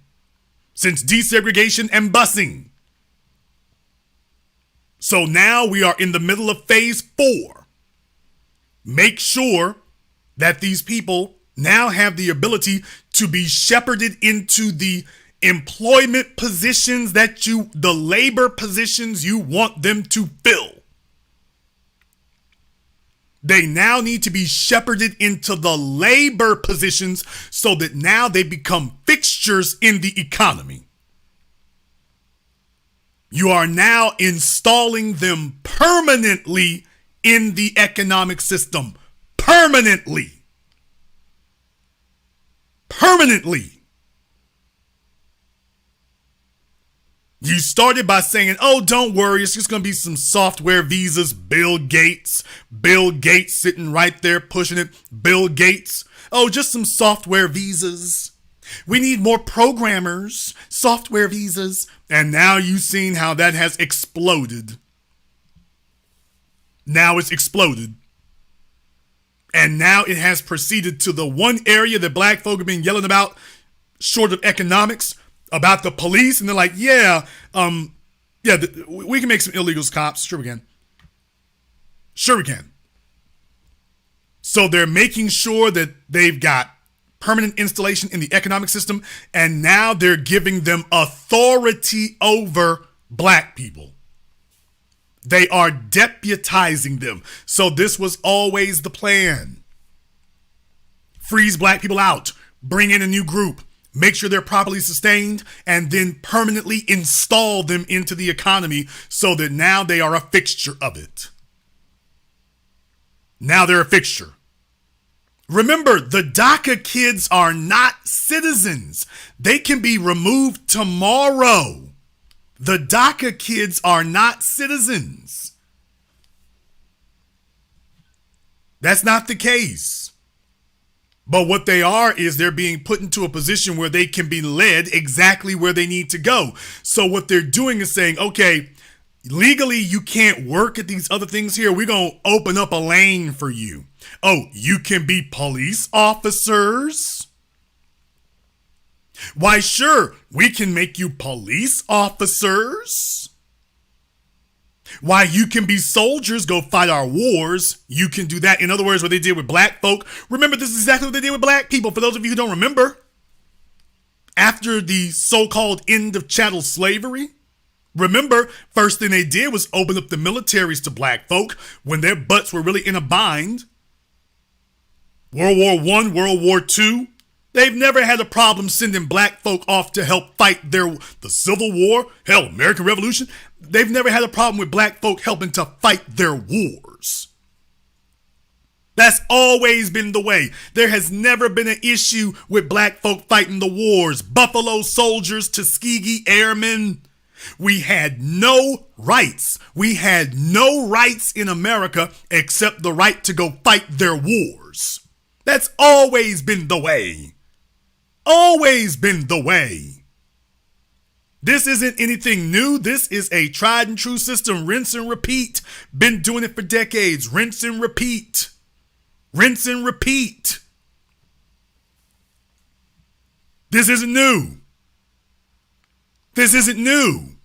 since desegregation and busing. So now we are in the middle of phase 4. Make sure that these people now have the ability to be shepherded into the employment positions the labor positions you want them to fill. They now need to be shepherded into the labor positions so that now they become fixtures in the economy. You are now installing them permanently in the economic system. Permanently. You started by saying, oh, don't worry, it's just going to be some software visas. Bill Gates sitting right there pushing it. Bill Gates. Oh, just some software visas. We need more programmers, software visas. And now you've seen how that has exploded. Now it's exploded. And now it has proceeded to the one area that black folk have been yelling about, short of economics, about the police. And they're like, we can make some illegals cops. Sure we can. So they're making sure that they've got permanent installation in the economic system, and now they're giving them authority over black people. They are deputizing them. So this was always the plan. Freeze black people out, bring in a new group, make sure they're properly sustained, and then permanently install them into the economy so that now they are a fixture of it. Now they're a fixture. Remember, the DACA kids are not citizens. They can be removed tomorrow. The DACA kids are not citizens. That's not the case. But what they are is they're being put into a position where they can be led exactly where they need to go. So what they're doing is saying, okay, legally you can't work at these other things here. We're going to open up a lane for you. Oh, you can be police officers? Why, sure, we can make you police officers. Why, you can be soldiers, go fight our wars. You can do that. In other words, what they did with black folk. Remember, this is exactly what they did with black people. For those of you who don't remember, after the so-called end of chattel slavery, remember, first thing they did was open up the militaries to black folk when their butts were really in a bind. World War I, World War II, they've never had a problem sending black folk off to help fight the Civil War, hell, American Revolution. They've never had a problem with black folk helping to fight their wars. That's always been the way. There has never been an issue with black folk fighting the wars. Buffalo Soldiers, Tuskegee Airmen. We had no rights. We had no rights in America except the right to go fight their wars. That's always been the way. Always been the way. This isn't anything new. This is a tried and true system. Rinse and repeat. Been doing it for decades. Rinse and repeat. Rinse and repeat. This isn't new. This isn't new.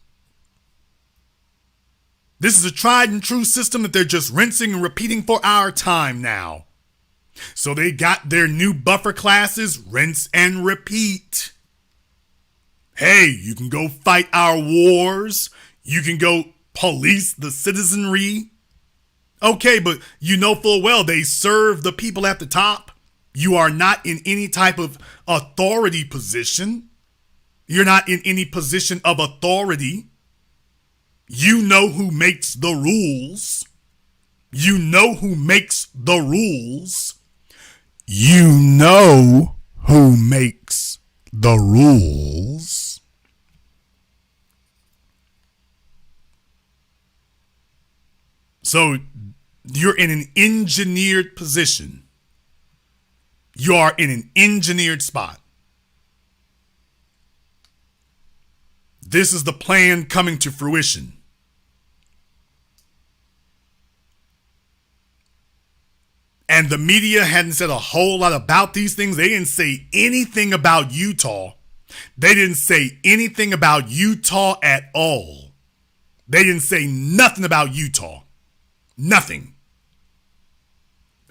This is a tried and true system that they're just rinsing and repeating for our time now. So they got their new buffer classes, rinse and repeat. Hey, you can go fight our wars. You can go police the citizenry. Okay, but you know full well they serve the people at the top. You are not in any type of authority position. You're not in any position of authority. You know who makes the rules. You know who makes the rules. You know who makes the rules. So you're in an engineered position. You are in an engineered spot. This is the plan coming to fruition. And the media hadn't said a whole lot about these things. They didn't say anything about Utah. They didn't say anything about Utah at all. They didn't say nothing about Utah. Nothing.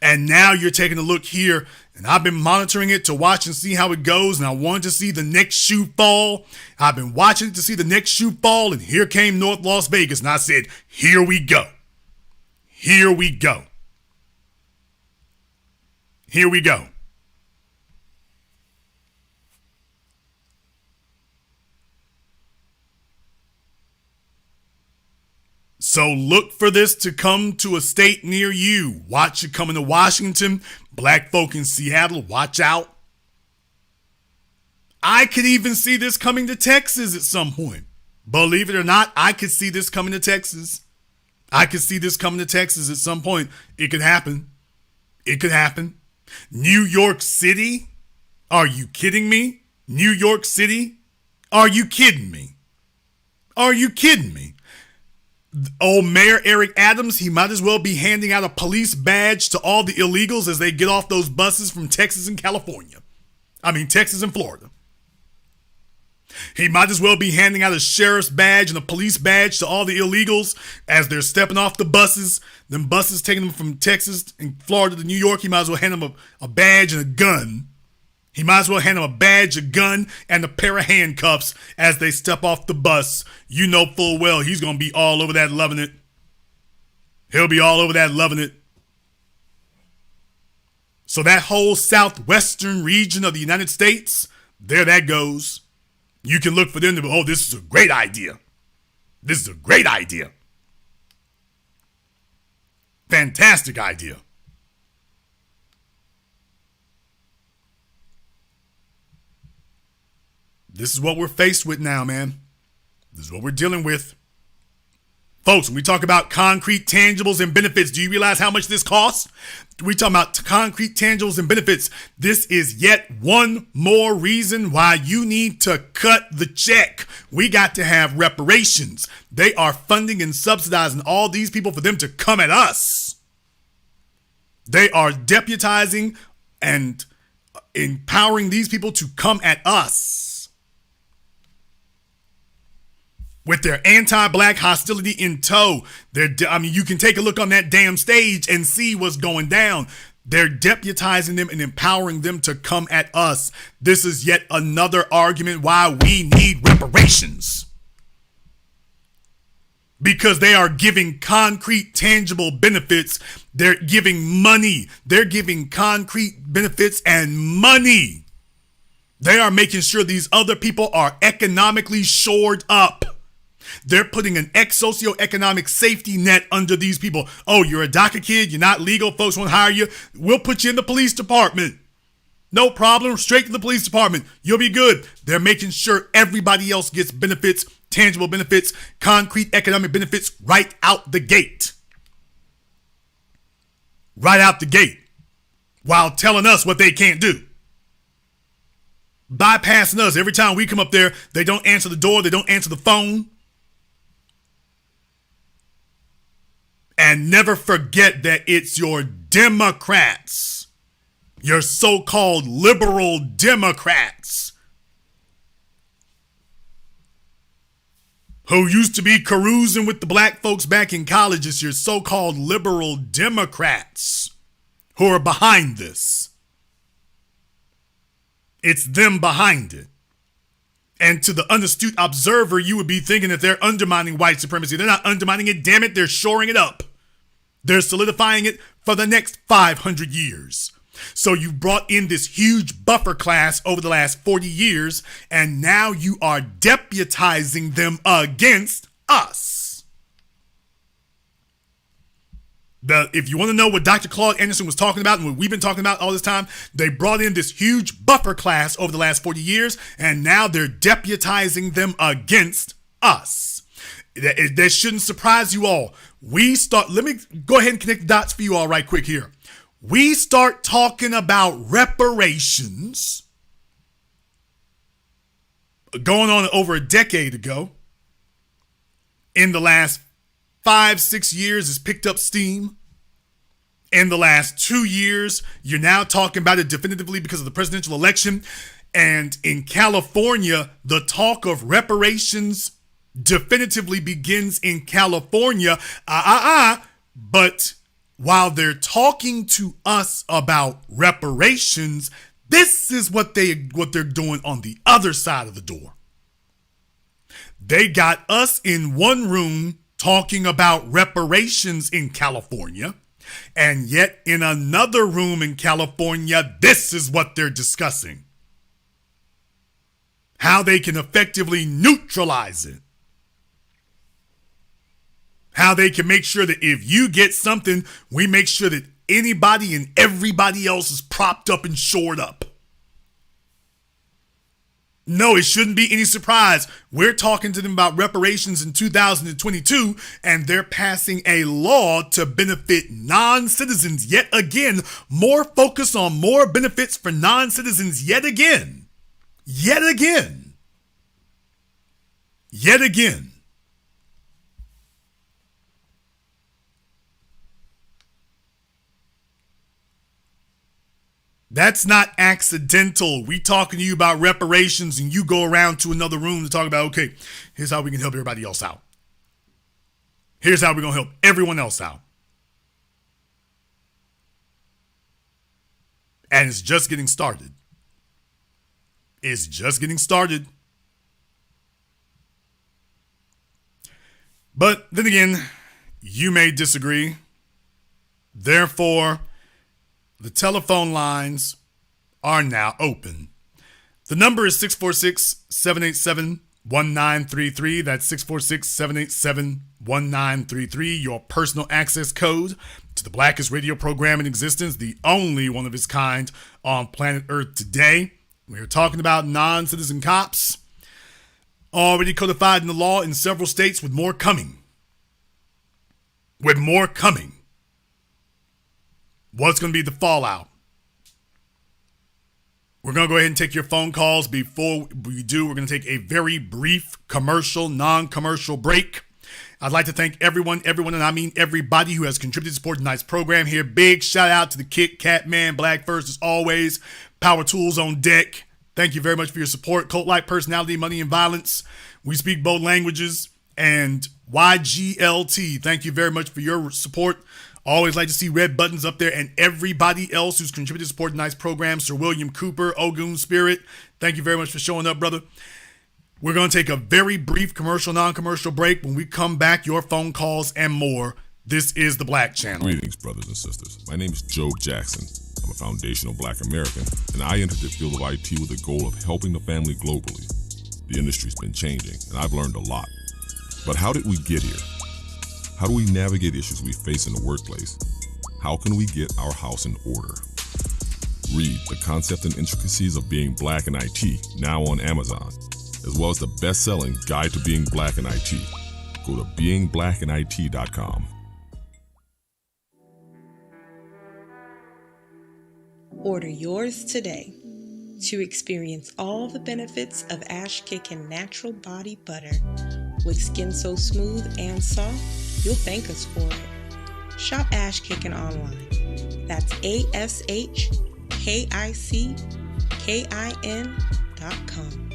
And now you're taking a look here, and I've been monitoring it to watch and see how it goes, and I wanted to see the next shoe fall. I've been watching it to see the next shoe fall, and here came North Las Vegas, and I said, here we go. Here we go. Here we go. So look for this to come to a state near you. Watch it coming to Washington. Black folk in Seattle, watch out. I could even see this coming to Texas at some point. Believe it or not, I could see this coming to Texas. I could see this coming to Texas at some point. It could happen. It could happen. New York City? Are you kidding me? New York City? Are you kidding me? Are you kidding me? Old Mayor Eric Adams, he might as well be handing out a police badge to all the illegals as they get off those buses from Texas and California. Texas and Florida. He might as well be handing out a sheriff's badge and a police badge to all the illegals as they're stepping off the buses. Them buses taking them from Texas and Florida to New York. He might as well hand them a badge and a gun. He might as well hand them a badge, a gun, and a pair of handcuffs as they step off the bus. You know full well he's going to be all over that loving it. He'll be all over that loving it. So that whole southwestern region of the United States, there that goes. You can look for them to be, oh, this is a great idea. This is a great idea. Fantastic idea. This is what we're faced with now, man. This is what we're dealing with. Folks, when we talk about concrete tangibles and benefits, do you realize how much this costs? We talk about concrete tangibles and benefits. This is yet one more reason why you need to cut the check. We got to have reparations. They are funding and subsidizing all these people for them to come at us. They are deputizing and empowering these people to come at us. With their anti-black hostility in tow. You can take a look on that damn stage and see what's going down. They're deputizing them and empowering them to come at us. This is yet another argument why we need reparations. Because they are giving concrete, tangible benefits. They're giving money. They're giving concrete benefits and money. They are making sure these other people are economically shored up. They're putting an socioeconomic safety net under these people. Oh, you're a DACA kid. You're not legal. Folks won't hire you. We'll put you in the police department. No problem. Straight to the police department. You'll be good. They're making sure everybody else gets benefits, tangible benefits, concrete economic benefits right out the gate. Right out the gate. While telling us what they can't do. Bypassing us. Every time we come up there, they don't answer the door. They don't answer the phone. And never forget that it's your Democrats, your so-called liberal Democrats, who used to be carousing with the black folks back in college. It's your so-called liberal Democrats who are behind this. It's them behind it. And to the unastute observer, you would be thinking that they're undermining white supremacy. They're not undermining it, damn it. They're shoring it up. They're solidifying it for the next 500 years. So you brought in this huge buffer class over the last 40 years, and now you are deputizing them against us. If you want to know what Dr. Claude Anderson was talking about and what we've been talking about all this time, they brought in this huge buffer class over the last 40 years, and now they're deputizing them against us. That shouldn't surprise you all. let me go ahead and connect the dots for you all right quick here. We start talking about reparations going on over a decade ago. In the last 5-6 years, it's picked up steam. In the last 2 years, you're now talking about it definitively because of the presidential election. And in California, the talk of reparations definitively begins in California. But while they're talking to us about reparations, this is what they're doing on the other side of the door. They got us in one room talking about reparations in California, and yet in another room in California, this is what they're discussing. How they can effectively neutralize it. How they can make sure that if you get something, we make sure that anybody and everybody else is propped up and shored up. No, it shouldn't be any surprise. We're talking to them about reparations in 2022, and they're passing a law to benefit non-citizens yet again. More focus on more benefits for non-citizens yet again. Yet again. Yet again. That's not accidental. We talking to you about reparations and you go around to another room to talk about, okay, here's how we can help everybody else out. Here's how we're going to help everyone else out. And it's just getting started. It's just getting started. But then again, you may disagree. Therefore, the telephone lines are now open. The number is 646-787-1933. That's 646-787-1933. Your personal access code to the blackest radio program in existence, the only one of its kind on planet Earth today. We're talking about non-citizen cops, already codified in the law in several states, with more coming. With more coming. What's going to be the fallout? We're going to go ahead and take your phone calls. Before we do, we're going to take a very brief commercial, non-commercial break. I'd like to thank everyone, and I mean everybody who has contributed to support tonight's program here. Big shout out to the Kit Kat Man, Black First as always. Power Tools on deck. Thank you very much for your support. Cult-like personality, money, and violence. We speak both languages. And YGLT, thank you very much for your support. Always like to see red buttons up there, and everybody else who's contributed to support tonight's program. Sir William Cooper, Ogun Spirit, thank you very much for showing up, brother. We're going to take a very brief commercial, non-commercial break. When we come back, your phone calls and more. This is The Black Channel. Greetings, brothers and sisters. My name is Joe Jackson. I'm a foundational Black American, and I entered the field of IT with the goal of helping the family globally. The industry's been changing, and I've learned a lot. But how did we get here? How do we navigate issues we face in the workplace? How can we get our house in order? Read The Concept and Intricacies of Being Black in IT, now on Amazon, as well as the best-selling Guide to Being Black in IT. Go to beingblackInIT.com. Order yours today to experience all the benefits of Ash Kickin' Natural Body Butter. With skin so smooth and soft, you'll thank us for it. Shop Ash Kickin' online. That's ASHKICKIN.com.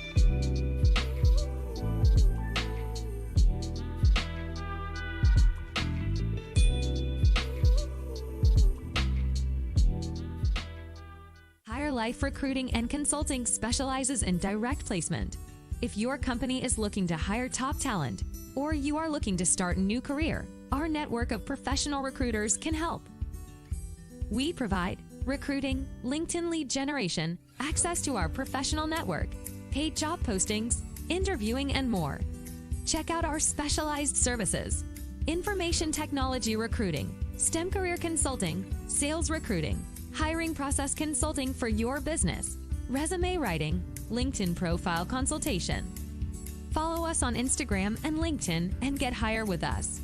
Higher Life Recruiting and Consulting specializes in direct placement. If your company is looking to hire top talent, or you are looking to start a new career, our network of professional recruiters can help. We provide recruiting, LinkedIn lead generation, access to our professional network, paid job postings, interviewing, and more. Check out our specialized services: information technology recruiting, STEM career consulting, sales recruiting, hiring process consulting for your business, resume writing, LinkedIn profile consultation. Follow us on Instagram and LinkedIn and get higher with us.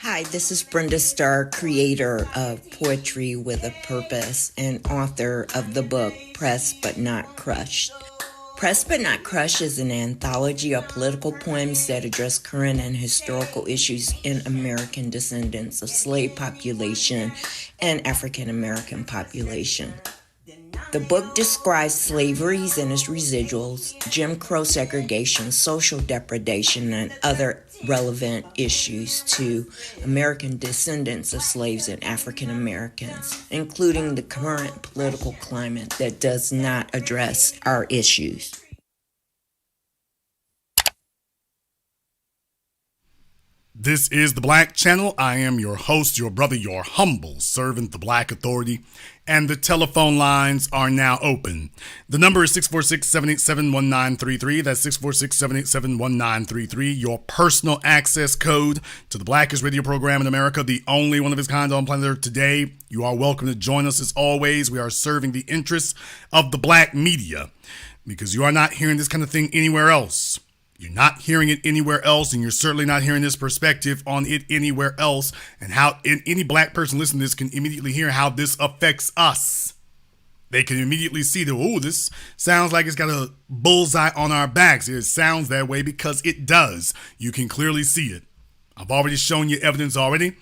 Hi, this is Brenda Starr, creator of Poetry with a Purpose and author of the book Pressed But Not Crushed. Pressed But Not Crushed is an anthology of political poems that address current and historical issues in American descendants of slave population and African American population. The book describes slavery and its residuals, Jim Crow segregation, social depredation, and other relevant issues to American descendants of slaves and African Americans, including the current political climate that does not address our issues. This is The Black Channel. I am your host, your brother, your humble servant, the Black Authority, and the telephone lines are now open. The number is 646-787-1933. That's 646-787-1933. Your personal access code to the blackest radio program in America, the only one of its kind on planet Earth today. You are welcome to join us as always. We are serving the interests of the black media because you are not hearing this kind of thing anywhere else. You're not hearing it anywhere else, and you're certainly not hearing this perspective on it anywhere else, and how any black person listening to this can immediately hear how this affects us. They can immediately see that, oh, this sounds like it's got a bullseye on our backs. It sounds that way because it does. You can clearly see it. I've already shown you evidence already.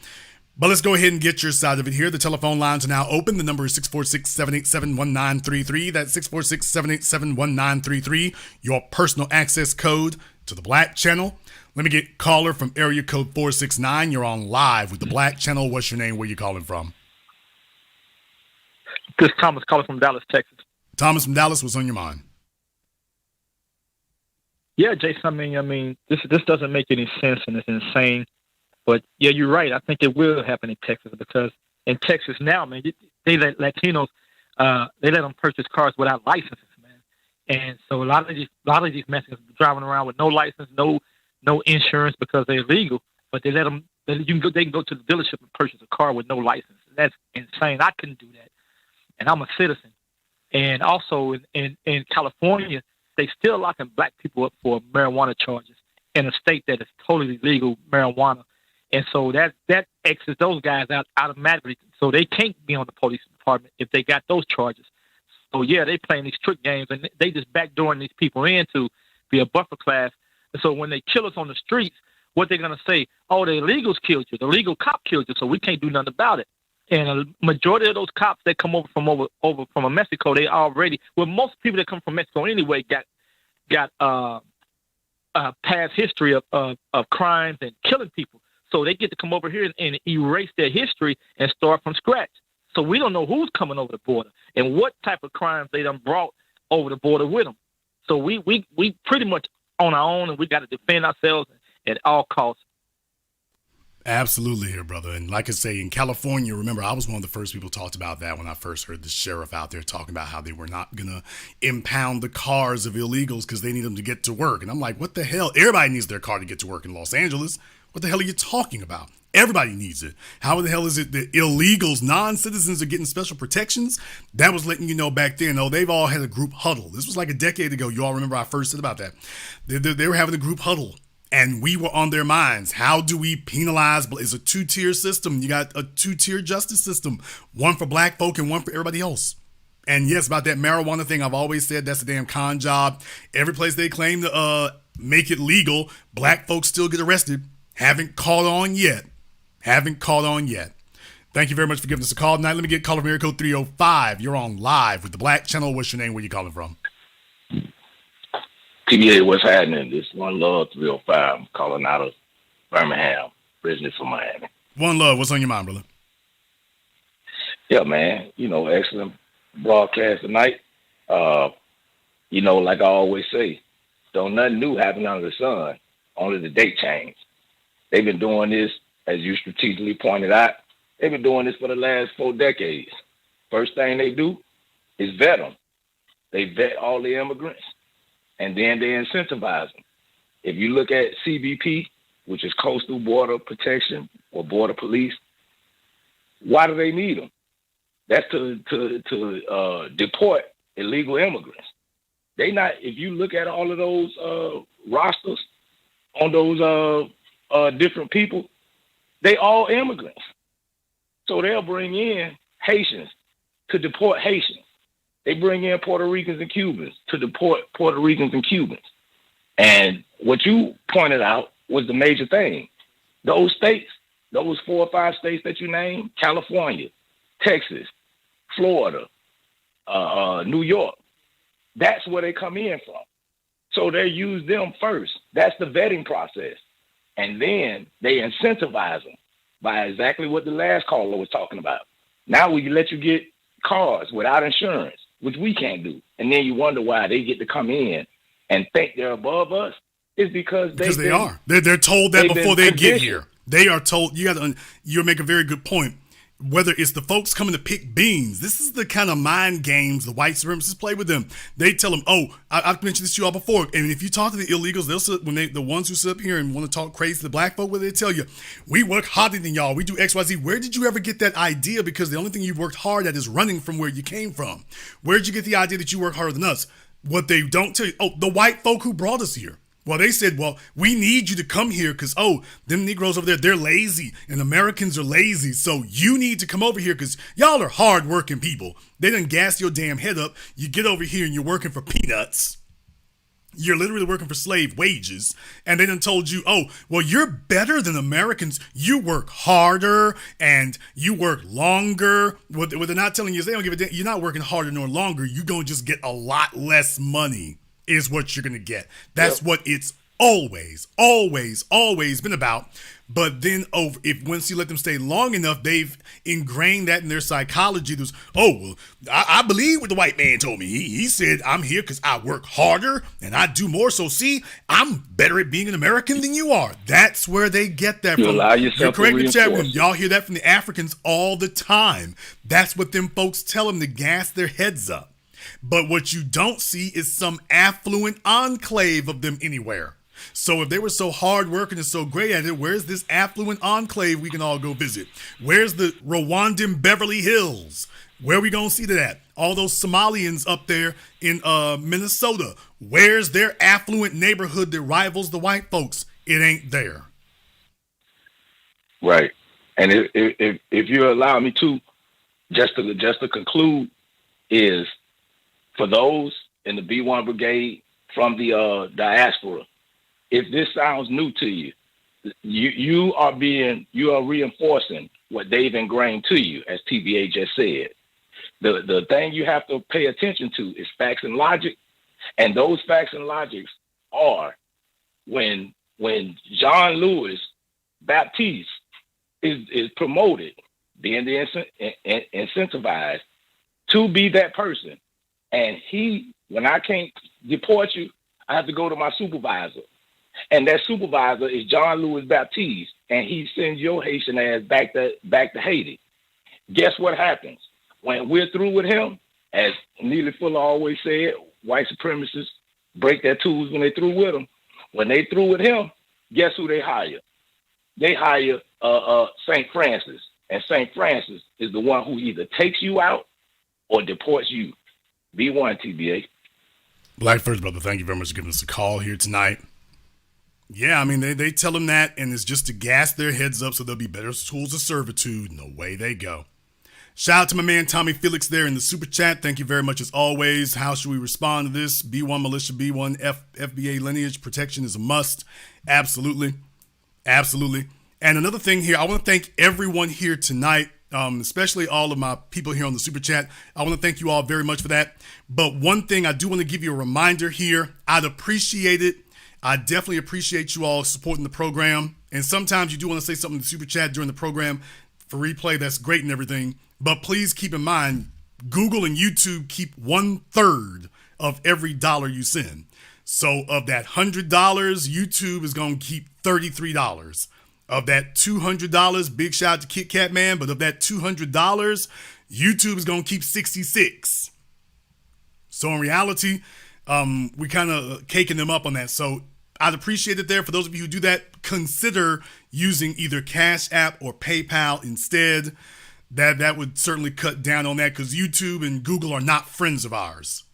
But let's go ahead and get your side of it here. The telephone lines are now open. The number is 646-787-1933. That's 646-787-1933. Your personal access code to the Black Channel. Let me get caller from area code 469. You're on live with the Black Channel. What's your name? Where you calling from? This is Thomas calling from Dallas, Texas. Thomas from Dallas, what's on your mind? Yeah, Jason, I mean, this doesn't make any sense, and it's insane. But yeah, you're right. I think it will happen in Texas because in Texas now, man, they let Latinos, they let them purchase cars without licenses, man. And so a lot of these Mexicans driving around with no license, no insurance because they're illegal. But they let them. They can go to the dealership and purchase a car with no license. That's insane. I couldn't do that, and I'm a citizen. And also in California, they still locking black people up for marijuana charges in a state that is totally legal marijuana. And so that exits those guys out automatically. So they can't be on the police department if they got those charges. So, yeah, they playing these trick games, and they just backdooring these people in to be a buffer class. And so when they kill us on the streets, what they're going to say, oh, the illegals killed you. The legal cop killed you, so we can't do nothing about it. And a majority of those cops that come over from Mexico, they already, well, most people that come from Mexico anyway got past history of crimes and killing people. So they get to come over here and erase their history and start from scratch. So we don't know who's coming over the border and what type of crimes they done brought over the border with them. So we pretty much on our own, and we got to defend ourselves at all costs. Absolutely here, brother. And like I say, in California, remember, I was one of the first people talked about that when I first heard the sheriff out there talking about how they were not going to impound the cars of illegals because they need them to get to work. And I'm like, what the hell? Everybody needs their car to get to work in Los Angeles. What the hell are you talking about? Everybody needs it. How the hell is it that illegals, non-citizens are getting special protections? That was letting you know back then. Oh, they've all had a group huddle. This was like a decade ago. You all remember I first said about that. They were having a group huddle. And we were on their minds. How do we penalize? It's a two-tier system. You got a two-tier justice system. One for black folk and one for everybody else. And yes, about that marijuana thing, I've always said that's a damn con job. Every place they claim to make it legal, black folks still get arrested. Haven't caught on yet. Thank you very much for giving us a call tonight. Let me get caller from area code 305. You're on live with the Black Channel. What's your name? Where you calling from? PBA, what's happening? This One Love 305. I'm calling out of Birmingham, originally from Miami. One Love, what's on your mind, brother? Yeah, man. Excellent broadcast tonight. Like I always say, don't nothing new happen under the sun. Only the date changed. They've been doing this, as you strategically pointed out, they've been doing this for the last 4 decades. First thing they do is vet them. They vet all the immigrants, and then they incentivize them. If you look at CBP, which is Coastal Border Protection or Border Police, why do they need them? That's to deport illegal immigrants. They not. If you look at all of those rosters on those different people, they all immigrants. So they'll bring in Haitians to deport Haitians. They bring in Puerto Ricans and Cubans to deport Puerto Ricans and Cubans. And what you pointed out was the major thing. Those states, those 4 or 5 states that you named, California, Texas, Florida, New York, that's where they come in from. So they use them first. That's the vetting process. And then they incentivize them by exactly what the last caller was talking about. Now we let you get cars without insurance, which we can't do. And then you wonder why they get to come in and think they're above us. It's because they are. They're told that before they get here. They are told. You make a very good point. Whether it's the folks coming to pick beans, this is the kind of mind games the white supremacists play with them. They tell them, "Oh, I've mentioned this to you all before." And if you talk to the illegals, they'll sit, the ones who sit up here and want to talk crazy to the black folk, where they tell you, "We work harder than y'all. We do X, Y, Z." Where did you ever get that idea? Because the only thing you've worked hard at is running from where you came from. Where did you get the idea that you work harder than us? What they don't tell you, the white folk who brought us here. Well, they said, well, we need you to come here because, them Negroes over there, they're lazy and Americans are lazy. So you need to come over here because y'all are hardworking people. They done gas your damn head up. You get over here and you're working for peanuts. You're literally working for slave wages. And they done told you, you're better than Americans. You work harder and you work longer. What they're not telling you is they don't give a damn. You're not working harder nor longer. You're going to just get a lot less money. Is what you're going to get. That's what it's always been about. But then once you let them stay long enough, they've ingrained that in their psychology. There's, I believe what the white man told me. He said, I'm here because I work harder and I do more. So see, I'm better at being an American than you are. That's where they get that from. You're correct in the chat room. Y'all hear that from the Africans all the time. That's what them folks tell them to gas their heads up. But what you don't see is some affluent enclave of them anywhere. So if they were so hardworking and so great at it, where's this affluent enclave we can all go visit? Where's the Rwandan Beverly Hills? Where are we going to see that? All those Somalians up there in Minnesota. Where's their affluent neighborhood that rivals the white folks? It ain't there. Right. And if you allow me to, just to conclude, is for those in the B1 Brigade from the diaspora, if this sounds new to you, you are reinforcing what they've ingrained to you, as TBA just said. The thing you have to pay attention to is facts and logic, and those facts and logics are when John Lewis Baptiste is promoted, being incentivized to be that person. And when I can't deport you, I have to go to my supervisor. And that supervisor is John Lewis Baptiste, and he sends your Haitian ass back to Haiti. Guess what happens? When we're through with him, as Neely Fuller always said, white supremacists break their tools when they're through with him. When they through with him, guess who they hire? They hire St. Francis. And St. Francis is the one who either takes you out or deports you. B1 TBA. Black First, brother, thank you very much for giving us a call here tonight. Yeah, I mean, they tell them that, and it's just to gas their heads up so they'll be better tools of servitude, and away they go. Shout out to my man Tommy Felix there in the super chat. Thank you very much as always. How should we respond to this? B1 militia, B1 FBA lineage protection is a must. Absolutely. Absolutely. And another thing here, I want to thank everyone here tonight, especially all of my people here on the super chat. I want to thank you all very much for that. But one thing I do want to give you a reminder here. I'd appreciate it. I definitely appreciate you all supporting the program. And sometimes you do want to say something in the super chat during the program for replay. That's great and everything. But please keep in mind, Google and YouTube keep 1/3 of every dollar you send. So of that $100, YouTube is going to keep $33. Of that $200, big shout out to Kit Kat Man, but of that $200, YouTube is going to keep 66. So in reality, we kind of caking them up on that. So I'd appreciate it there. For those of you who do that, consider using either Cash App or PayPal instead. That would certainly cut down on that, because YouTube and Google are not friends of ours.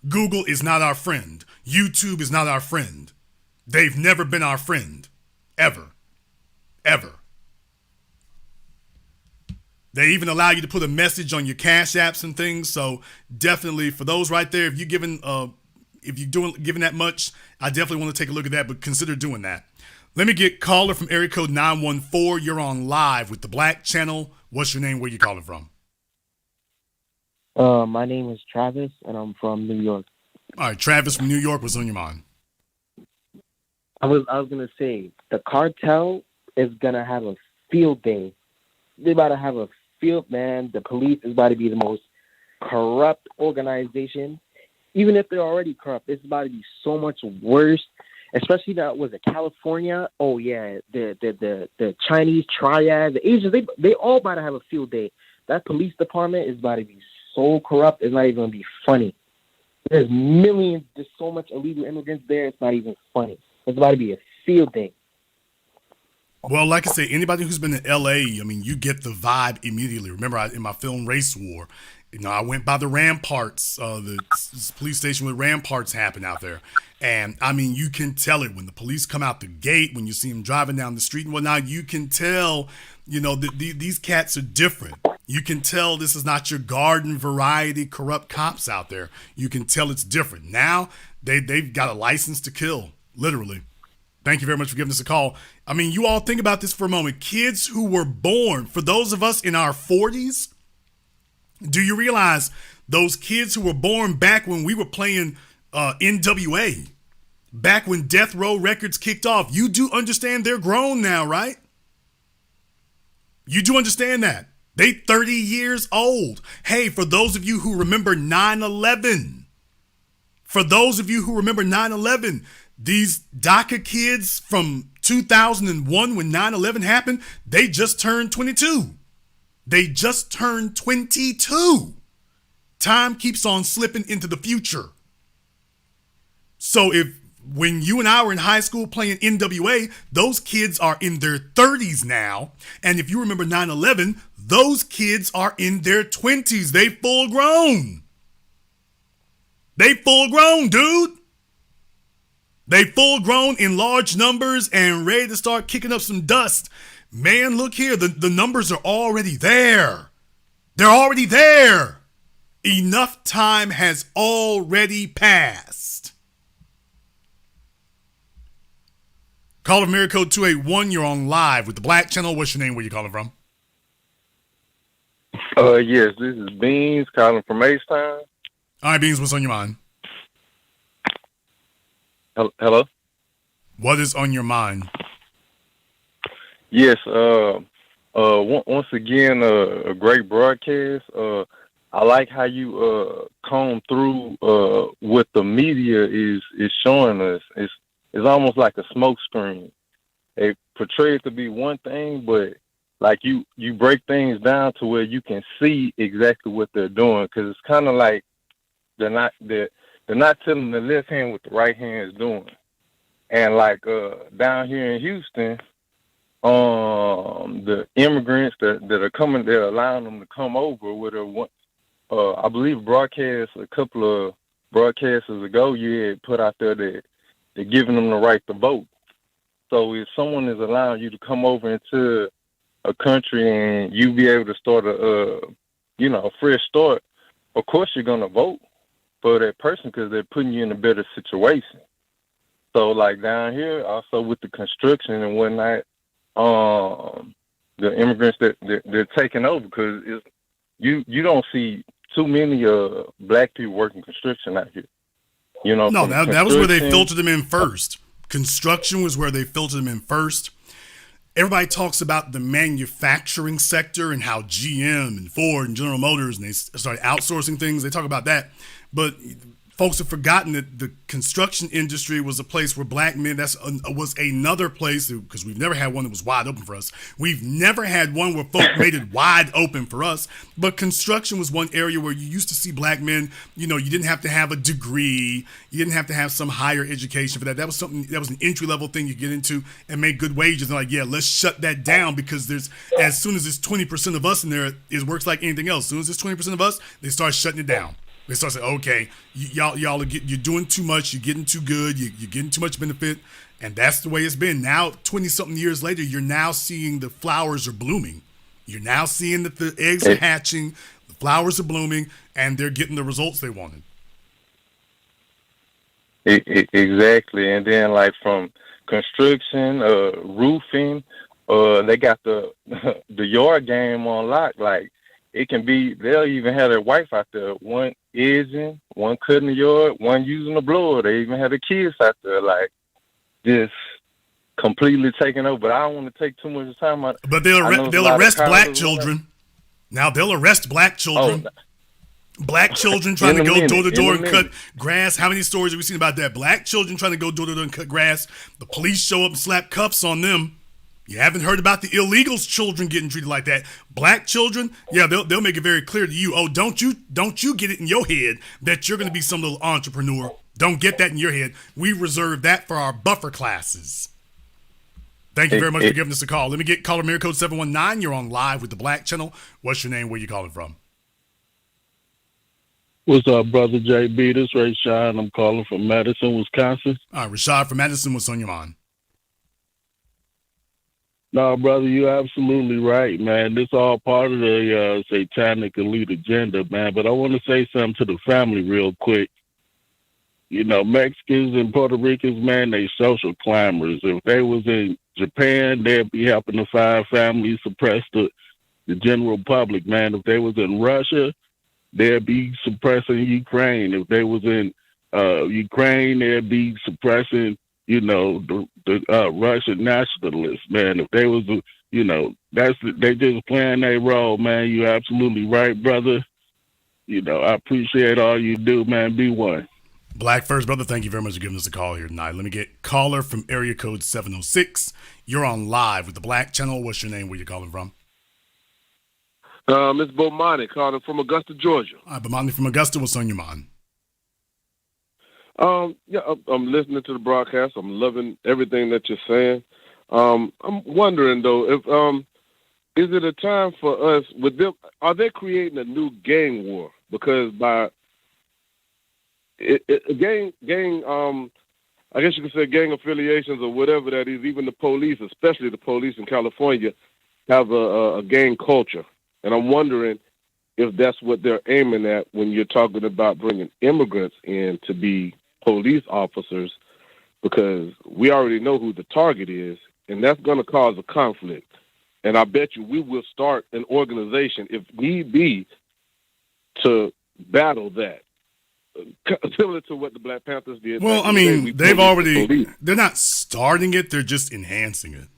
Google is not our friend. YouTube is not our friend. They've never been our friend. Ever. Ever. They even allow you to put a message on your Cash Apps and things. So definitely for those right there, if you're giving that much, I definitely want to take a look at that, but consider doing that. Let me get caller from area code 914. You're on live with the Black Channel. What's your name? Where you calling from? My name is Travis, and I'm from New York. All right, Travis from New York. What's on your mind? I was gonna say the cartel is gonna have a field day. They're about to have a field, man. The police is about to be the most corrupt organization. Even if they're already corrupt, it's about to be so much worse. Especially that was it California. Oh yeah, the Chinese triad, the Asians, they all about to have a field day. That police department is about to be so corrupt. It's not even gonna be funny. There's so much illegal immigrants there. It's not even funny. It's about to be a field day. Well, like I say, anybody who's been to LA, I mean, you get the vibe immediately. Remember, in my film Race War, I went by the Ramparts, the police station where Ramparts happen out there. And I mean, you can tell it when the police come out the gate, when you see them driving down the street and whatnot, you can tell, these cats are different. You can tell this is not your garden variety corrupt cops out there. You can tell it's different. Now they've got a license to kill, literally. Thank you very much for giving us a call. I mean, you all think about this for a moment. Kids who were born, for those of us in our 40s, do you realize those kids who were born back when we were playing NWA, back when Death Row Records kicked off, you do understand they're grown now, right? You do understand that. They 30 years old. Hey, for those of you who remember 9/11, these DACA kids from 2001 when 9/11 happened, they just turned 22. Time keeps on slipping into the future. So when you and I were in high school playing NWA, those kids are in their 30s now. And if you remember 9/11, those kids are in their 20s. They full grown. Dude. They full grown in large numbers and ready to start kicking up some dust. Man, look here. The numbers are already there. They're already there. Enough time has already passed. Call of Miracle 281. You're on live with the Black Channel. What's your name? Where you calling from? Yes, this is Beans calling from H-Town. All right, Beans, what's on your mind? Hello? What is on your mind? Yes, once again, a great broadcast. I like how you comb through what the media is showing us. It's almost like a smoke screen. They portray it to be one thing, but like you break things down to where you can see exactly what they're doing, because it's kind of like they're not telling the left hand what the right hand is doing. And like down here in Houston, the immigrants that are coming, they're allowing them to come over with I believe broadcast a couple of broadcasters ago, you had put out there that they're giving them the right to vote. So if someone is allowing you to come over into a country and you be able to start a fresh start, of course you're going to vote for that person because they're putting you in a better situation. So like down here, also with the construction and whatnot, the immigrants that they're taking over, because you don't see too many black people working construction out here. No, that was where they filtered them in first. Construction was where they filtered them in first. Everybody talks about the manufacturing sector and how GM and Ford and General Motors, and they started outsourcing things. They talk about that. But folks have forgotten that the construction industry was a place where black men, was another place, because we've never had one that was wide open for us. We've never had one where folk made it wide open for us. But construction was one area where you used to see black men, you didn't have to have a degree. You didn't have to have some higher education for that. That was something, that was an entry-level thing you get into and make good wages. And like, yeah, let's shut that down, because as soon as there's 20% of us in there, it works like anything else. As soon as there's 20% of us, they start shutting it down. They start saying, okay, y'all you're doing too much, you're getting too good, you're getting too much benefit, and that's the way it's been. Now, 20-something years later, you're now seeing the flowers are blooming. You're now seeing that the eggs are hatching, the flowers are blooming, and they're getting the results they wanted. Exactly, and then like from construction, roofing, they got the yard game on lock. Like, it can be, they'll even have their wife out there, one edging, one cutting the yard, one using the blower. They even have the kids out there, like, just completely taking over. But I don't want to take too much time. But they'll arrest black children. Now they'll arrest black children. Black children trying to go door to door and cut grass. How many stories have we seen about that? Black children trying to go door to door and cut grass. The police show up and slap cuffs on them. You haven't heard about the illegals' children getting treated like that. Black children, yeah, they'll make it very clear to you. Oh, don't you get it in your head that you're going to be some little entrepreneur. Don't get that in your head. We reserve that for our buffer classes. Thank you very much for giving us a call. Let me get caller area code 719. You're on live with the Black Channel. What's your name? Where you calling from? What's up, brother JB? This is Rashad. I'm calling from Madison, Wisconsin. All right, Rashad from Madison. What's on your mind? No, brother, you're absolutely right, man. This is all part of the satanic elite agenda, man. But I want to say something to the family real quick. Mexicans and Puerto Ricans, man, they social climbers. If they was in Japan, they'd be helping the five families suppress the general public, man. If they was in Russia, they'd be suppressing Ukraine. If they was in Ukraine, they'd be suppressing the Russian nationalists, man. If they was, they just playing their role, man. You're absolutely right, brother. I appreciate all you do, man. Be one. Black first, brother. Thank you very much for giving us a call here tonight. Let me get caller from area code 706. You're on live with the Black Channel. What's your name? Where you calling from? It's Bomani calling from Augusta, Georgia. All right, Bomani from Augusta. What's on your mind? Yeah, I'm listening to the broadcast. I'm loving everything that you're saying. I'm wondering though, if is it a time for us with them? Are they creating a new gang war? Because by gang, I guess you could say gang affiliations or whatever that is. Even the police, especially the police in California, have a gang culture, and I'm wondering if that's what they're aiming at when you're talking about bringing immigrants in to be police officers, because we already know who the target is, and that's going to cause a conflict. And I bet you we will start an organization, if need be, to battle that, similar to what the Black Panthers did. Well, I mean, they're not starting it, they're just enhancing it.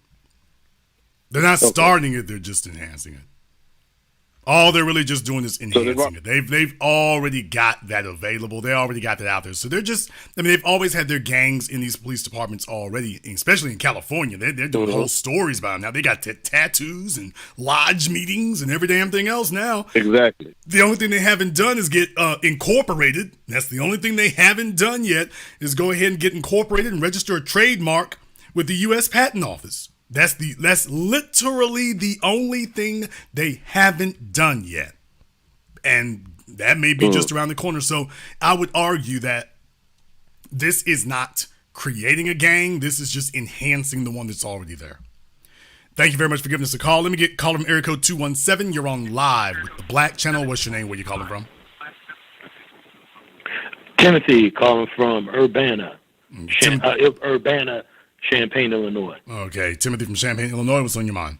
They're not starting it, they're just enhancing it. All they're really just doing is enhancing it. They've already got that available. They already got that out there. So they're just, they've always had their gangs in these police departments already, especially in California. They're doing whole stories about them now. They got tattoos and lodge meetings and every damn thing else now. Exactly. The only thing they haven't done is get incorporated. That's the only thing they haven't done yet, is go ahead and get incorporated and register a trademark with the U.S. Patent Office. That's literally the only thing they haven't done yet. And that may be just around the corner. So I would argue that this is not creating a gang. This is just enhancing the one that's already there. Thank you very much for giving us a call. Let me get caller from area code 217. You're on live with the Black Channel. What's your name? Where you calling from? Timothy calling from Urbana. Urbana, Champaign, Illinois. Okay, Timothy from Champaign, Illinois. What's on your mind?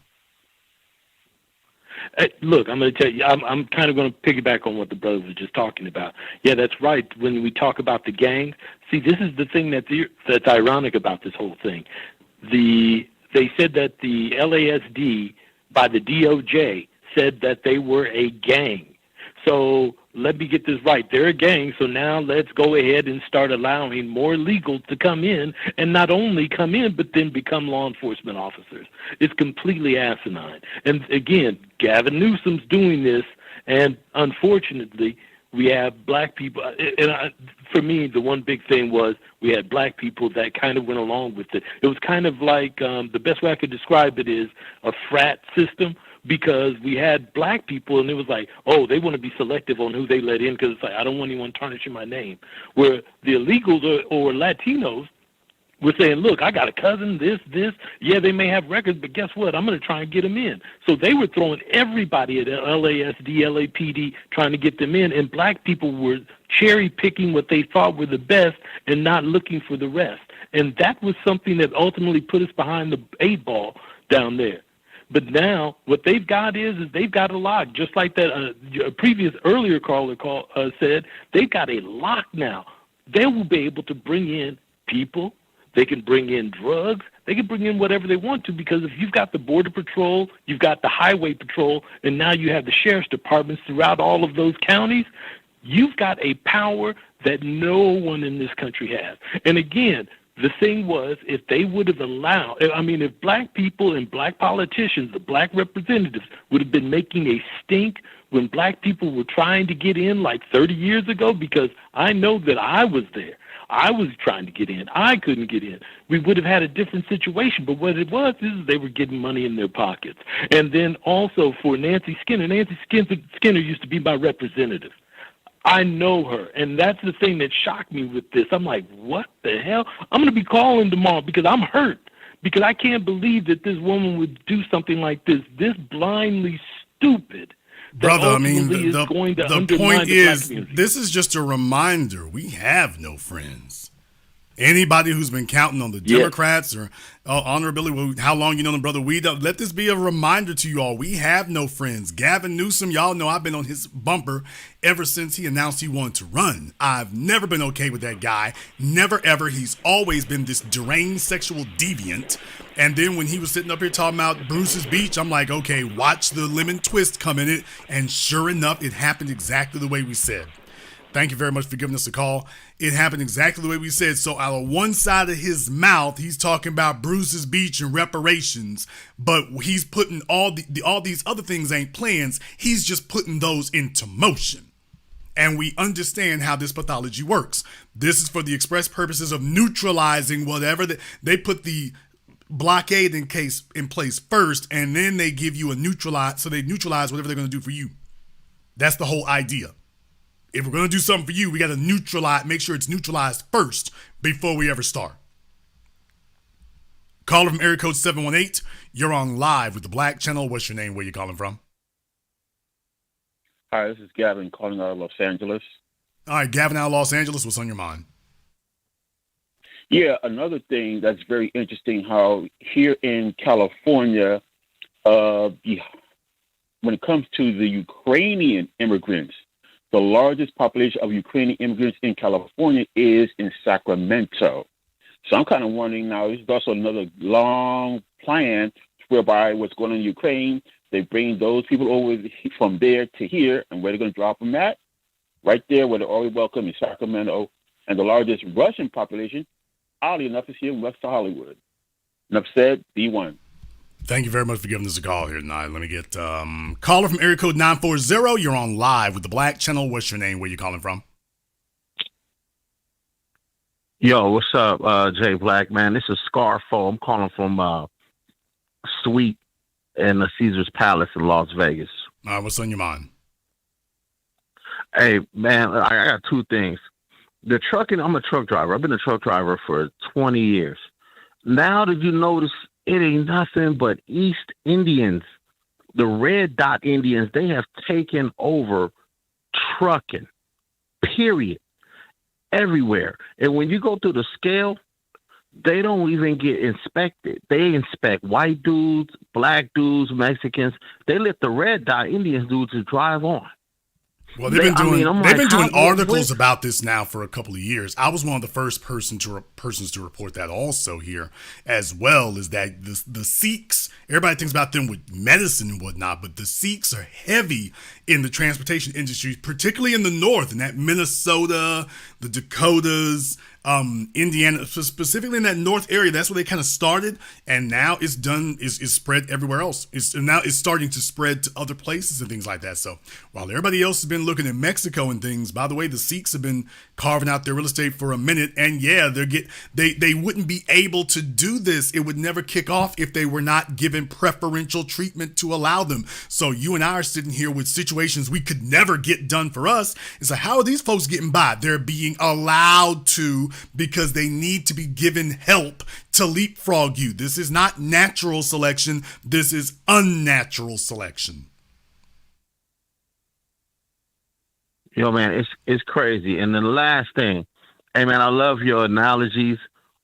Hey, look, I'm going to tell you, I'm kind of going to piggyback on what the brothers were just talking about. Yeah, that's right. When we talk about the gangs, see, this is the thing that's ironic about this whole thing. They said that the LASD by the DOJ said that they were a gang. So let me get this right. They're a gang, so now let's go ahead and start allowing more illegals to come in, and not only come in, but then become law enforcement officers. It's completely asinine. And again, Gavin Newsom's doing this, and unfortunately, we have black people. For me, the one big thing was we had black people that kind of went along with it. It was kind of like, the best way I could describe it is a frat system, because we had black people, and it was like, oh, they want to be selective on who they let in, because it's like, I don't want anyone tarnishing my name. Where the illegals or Latinos were saying, look, I got a cousin, this. Yeah, they may have records, but guess what? I'm going to try and get them in. So they were throwing everybody at LASD, LAPD, trying to get them in, and black people were cherry-picking what they thought were the best and not looking for the rest. And that was something that ultimately put us behind the 8 ball down there. But now what they've got is they've got a lock, just like that earlier caller said. They've got a lock now. They will be able to bring in people. They can bring in drugs. They can bring in whatever they want to, because if you've got the Border Patrol, you've got the Highway Patrol, and now you have the sheriff's departments throughout all of those counties, you've got a power that no one in this country has. And again, the thing was, if they would have allowed, if black people and black politicians, the black representatives, would have been making a stink when black people were trying to get in like 30 years ago, because I know that I was there. I was trying to get in. I couldn't get in. We would have had a different situation. But what it was is they were getting money in their pockets. And then also for Nancy Skinner used to be my representative. I know her, and that's the thing that shocked me with this. I'm like, what the hell? I'm going to be calling tomorrow because I'm hurt, because I can't believe that this woman would do something like this blindly stupid. Brother, I mean, the point is, community. This is just a reminder. We have no friends. Anybody who's been counting on the Democrats or honorability, how long you know them, brother, we don't. Let this be a reminder to you all. We have no friends. Gavin Newsom, y'all know I've been on his bumper ever since he announced he wanted to run. I've never been okay with that guy. Never, ever. He's always been this deranged sexual deviant. And then when he was sitting up here talking about Bruce's Beach, I'm like, okay, watch the lemon twist come in it. And sure enough, it happened exactly the way we said. Thank you very much for giving us a call. It happened exactly the way we said. So out of one side of his mouth, he's talking about Bruce's Beach and reparations, but he's putting all these other things ain't plans. He's just putting those into motion. And we understand how this pathology works. This is for the express purposes of neutralizing whatever they put the blockade in place first, and then they give you a neutralize. So they neutralize whatever they're going to do for you. That's the whole idea. If we're going to do something for you, we got to make sure it's neutralized first before we ever start. Caller from area code 718. You're on live with the Black Channel. What's your name? Where you calling from? Hi, this is Gavin calling out of Los Angeles. All right, Gavin out of Los Angeles. What's on your mind? Yeah, another thing that's very interesting, how here in California, when it comes to the Ukrainian immigrants, the largest population of Ukrainian immigrants in California is in Sacramento. So I'm kind of wondering now, there's also another long plan whereby what's going on in Ukraine, they bring those people over from there to here, and where they're going to drop them at? Right there where they're already welcome in Sacramento. And the largest Russian population, oddly enough, is here in West Hollywood. Enough said, B1. Thank you very much for giving us a call here tonight. Let me get caller from area code 940. You're on live with the Black Channel. What's your name? Where you calling from? Yo, what's up, Jay Black, man? This is Scarfo. I'm calling from Suite in the Caesar's Palace in Las Vegas. All right, what's on your mind? Hey, man, I got two things. The trucking, I'm a truck driver. I've been a truck driver for 20 years. Now did you notice it ain't nothing but East Indians, the Red Dot Indians, they have taken over trucking, period, everywhere. And when you go through the scale, they don't even get inspected. They inspect white dudes, black dudes, Mexicans. They let the Red Dot Indians do to drive on. Well, they've been doing articles what? about this now for a couple of years. I was one of the first persons to report that also here, as well as that the Sikhs. Everybody thinks about them with medicine and whatnot, but the Sikhs are heavy in the transportation industry, particularly in the north, in that Minnesota, the Dakotas, Indiana, specifically in that north area. That's where they kind of started, and now it's spread everywhere else. It's starting to spread to other places and things like that. So while everybody else has been looking at Mexico and things, by the way, the Sikhs have been carving out their real estate for a minute, and yeah, they wouldn't be able to do this. It would never kick off if they were not given preferential treatment to allow them. So you and I are sitting here with situations we could never get done for us. It's like, how are these folks getting by? They're being allowed to, because they need to be given help to leapfrog you. This is not natural selection. This is unnatural selection. Yo, man, it's crazy. And the last thing, hey, man, I love your analogies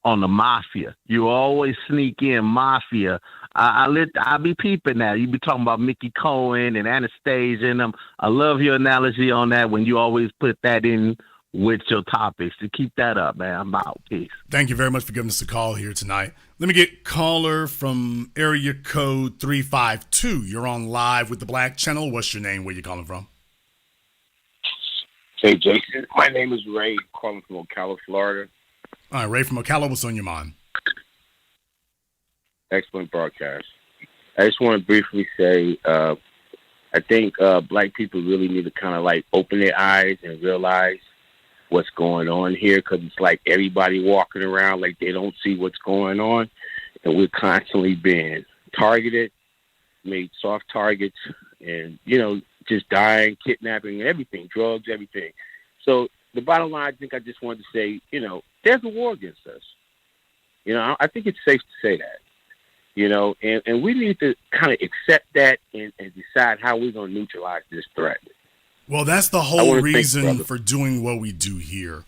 on the mafia. You always sneak in mafia. I be peeping that. You be talking about Mickey Cohen and Anastasia and them. I love your analogy on that when you always put that in with your topics. To keep that up, man. I'm out. Peace. Thank you very much for giving us a call here tonight. Let me get caller from area code 352. You're on live with the Black Channel. What's your name? Where you calling from? Hey, Jason. My name is Ray, calling from Ocala, Florida. All right, Ray from Ocala, what's on your mind? Excellent broadcast. I just want to briefly say, I think black people really need to kind of like open their eyes and realize what's going on here, because it's like everybody walking around like they don't see what's going on, and we're constantly being targeted, made soft targets, and, you know, just dying, kidnapping, everything, drugs, everything. So the bottom line, I think I just wanted to say, you know, there's a war against us. You know, I think it's safe to say that. You know, and we need to kind of accept that and decide how we're going to neutralize this threat. Well, that's the whole reason for doing what we do here.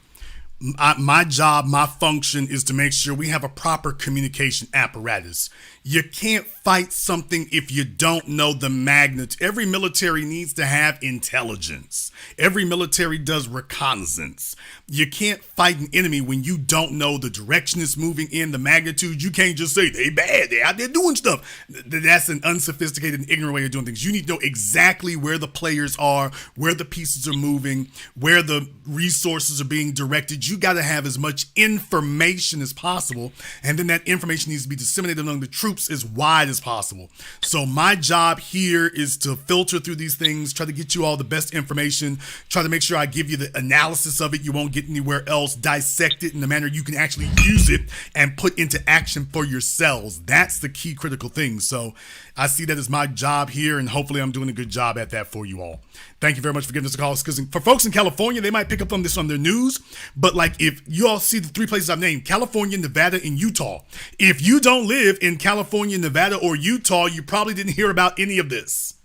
My job, my function is to make sure we have a proper communication apparatus. You can't fight something if you don't know the magnitude. Every military needs to have intelligence. Every military does reconnaissance. You can't fight an enemy when you don't know the direction it's moving in, the magnitude. You can't just say they bad, they out there doing stuff. That's an unsophisticated and ignorant way of doing things. You need to know exactly where the players are, where the pieces are moving, where the resources are being directed. You got to have as much information as possible, and then that information needs to be disseminated among the troops as wide as possible. So my job here is to filter through these things, try to get you all the best information, try to make sure I give you the analysis of it you won't get anywhere else, dissect it in a manner you can actually use it and put into action for yourselves. That's the key critical thing. So I see that as my job here, and hopefully I'm doing a good job at that for you all. Thank you very much for giving us a call. Because for folks in California, they might pick up on this on their news. But like, if you all see the three places I've named, California, Nevada, and Utah. If you don't live in California, Nevada, or Utah, you probably didn't hear about any of this.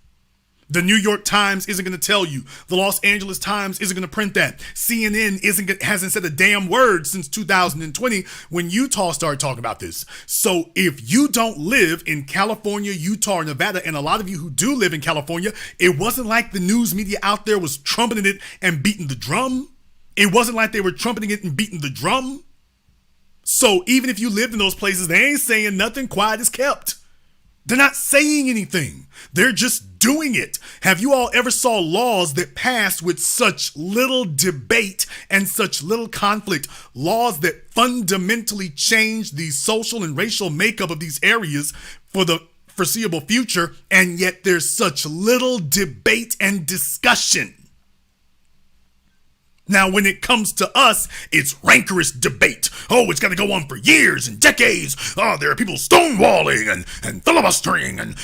The New York Times isn't going to tell you. The Los Angeles Times isn't going to print that. CNN hasn't said a damn word since 2020 when Utah started talking about this. So if you don't live in California, Utah, or Nevada, and a lot of you who do live in California, it wasn't like the news media out there was trumpeting it and beating the drum. It wasn't like they were trumpeting it and beating the drum. So even if you lived in those places, they ain't saying nothing. Quiet is kept. They're not saying anything. They're just doing it. Have you all ever saw laws that passed with such little debate and such little conflict? Laws that fundamentally change the social and racial makeup of these areas for the foreseeable future, and yet there's such little debate and discussion. Now, when it comes to us, it's rancorous debate. Oh, it's got to go on for years and decades. Oh, there are people stonewalling and filibustering and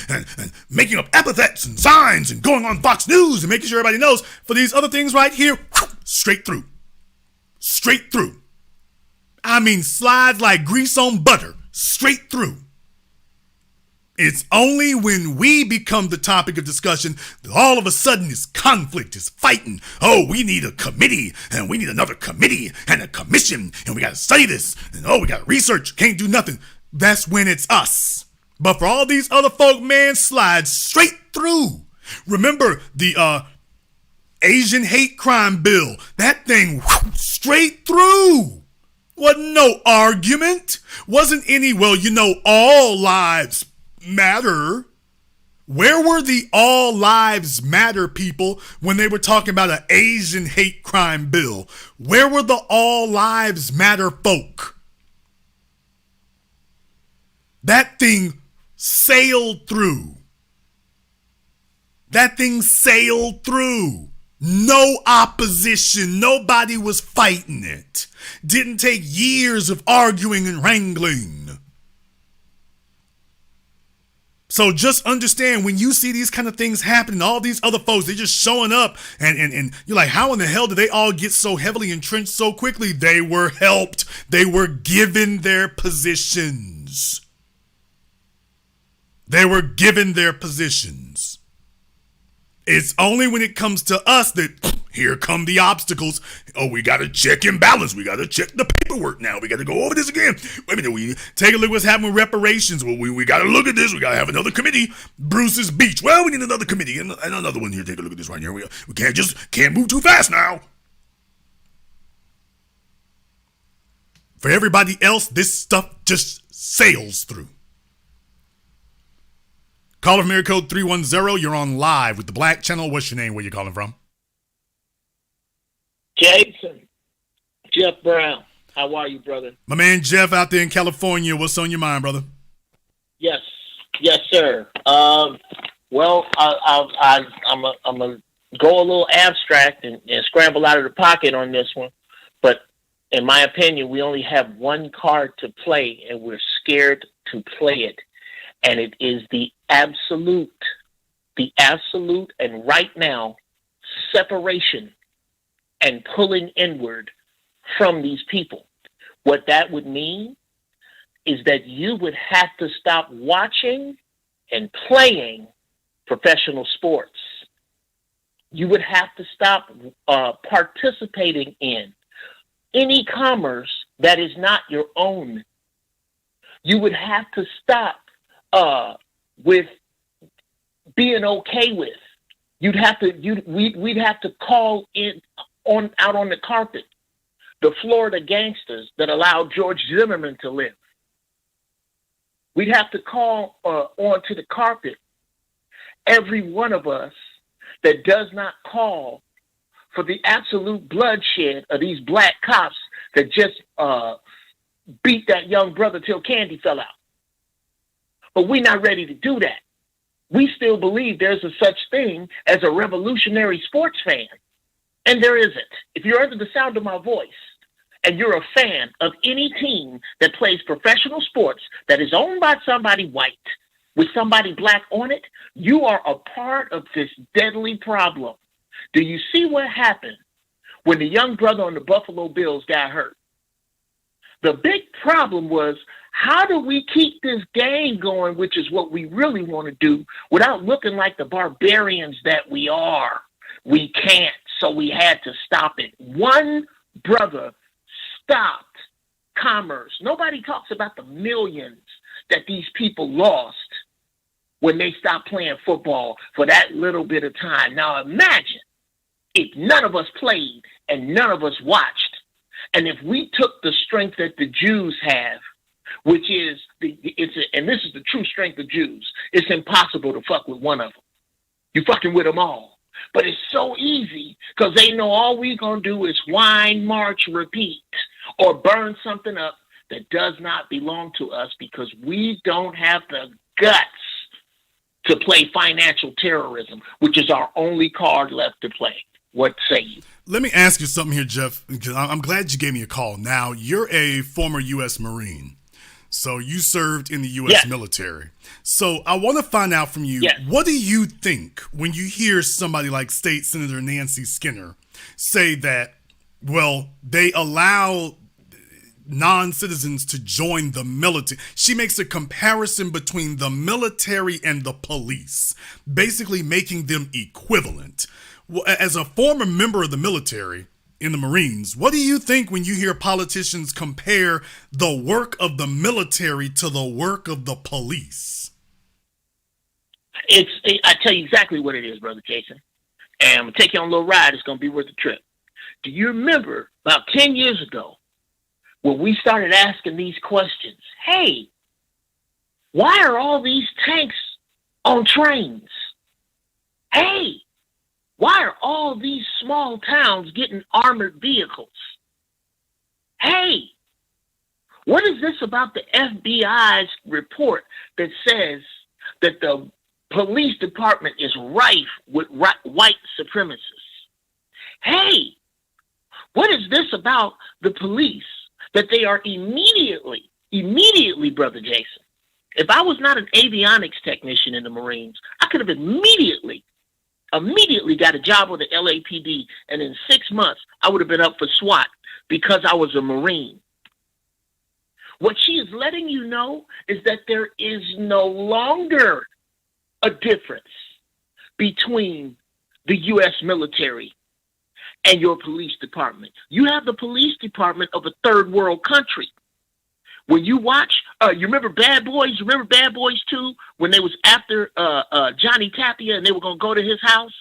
making up epithets and signs and going on Fox News and making sure everybody knows. For these other things right here, straight through. Straight through. I mean, slides like grease on butter. Straight through. It's only when we become the topic of discussion that all of a sudden it's conflict, it's fighting. Oh, we need a committee, and we need another committee and a commission, and we got to study this, and oh, we got to research, can't do nothing. That's when it's us. But for all these other folk, man, slide straight through. Remember the Asian hate crime bill. That thing straight through. Wasn't no argument. Wasn't any, well, all lives matter. Where were the all lives matter people when they were talking about an Asian hate crime bill? Where were the all lives matter folk? That thing sailed through. That thing sailed through. No opposition. Nobody was fighting it. Didn't take years of arguing and wrangling. So just understand, when you see these kind of things happening, all these other folks, they're just showing up and you're like, how in the hell did they all get so heavily entrenched so quickly? They were helped. They were given their positions. They were given their positions. It's only when it comes to us that here come the obstacles. Oh, we got to check and balance. We got to check the paperwork now. We got to go over this again. Wait a minute. We take a look at what's happening with reparations. Well, we got to look at this. We got to have another committee. Bruce's Beach. Well, we need another committee and another one here. Take a look at this right here. We can't move too fast now. For everybody else, this stuff just sails through. Caller from area code 310. You're on live with the Black Channel. What's your name? Where you calling from? Jason. Jeff Brown. How are you, brother? My man Jeff out there in California. What's on your mind, brother? Yes. Yes, sir. Well, I'm a go a little abstract and scramble out of the pocket on this one. But in my opinion, we only have one card to play, and we're scared to play it. And it is the absolute, and right now, separation and pulling inward from these people. What that would mean is that you would have to stop watching and playing professional sports. You would have to stop participating in any commerce that is not your own. You would have to stop with being okay with. We'd have to call in out on the carpet the Florida gangsters that allowed George Zimmerman to live. We'd have to call onto the carpet every one of us that does not call for the absolute bloodshed of these black cops that just beat that young brother till candy fell out. But we're not ready to do that. We still believe there's a such thing as a revolutionary sports fan. And there isn't. If you're under the sound of my voice and you're a fan of any team that plays professional sports that is owned by somebody white with somebody black on it, you are a part of this deadly problem. Do you see what happened when the young brother on the Buffalo Bills got hurt? The big problem was, how do we keep this game going, which is what we really want to do, without looking like the barbarians that we are? We can't, so we had to stop it. One brother stopped commerce. Nobody talks about the millions that these people lost when they stopped playing football for that little bit of time. Now imagine if none of us played and none of us watched, and if we took the strength that the Jews have, which is and this is the true strength of Jews. It's impossible to fuck with one of them. You fucking with them all. But it's so easy because they know all we gonna do is whine, march, repeat, or burn something up that does not belong to us because we don't have the guts to play financial terrorism, which is our only card left to play. What say you? Let me ask you something here, Jeff, because I'm glad you gave me a call. Now, you're a former U.S. Marine. So you served in the U.S. military. So I want to find out from you, what do you think when you hear somebody like State Senator Nancy Skinner say that, well, they allow non-citizens to join the military? She makes a comparison between the military and the police, basically making them equivalent. Well, as a former member of the military, in the Marines, what do you think when you hear politicians compare the work of the military to the work of the police? I tell you exactly what it is, Brother Jason. and I'm going to take you on a little ride. It's going to be worth the trip. Do you remember about 10 years ago when we started asking these questions? Hey, why are all these tanks on trains? Hey, why are all these small towns getting armored vehicles? Hey, what is this about the FBI's report that says that the police department is rife with white supremacists? Hey, what is this about the police that they are immediately, Brother Jason? If I was not an avionics technician in the Marines, I could have immediately got a job with the LAPD, and in 6 months, I would have been up for SWAT because I was a Marine. What she is letting you know is that there is no longer a difference between the U.S. military and your police department. You have the police department of a third world country. When you watch, you remember Bad Boys? You remember Bad Boys 2? When they was after Johnny Tapia and they were going to go to his house?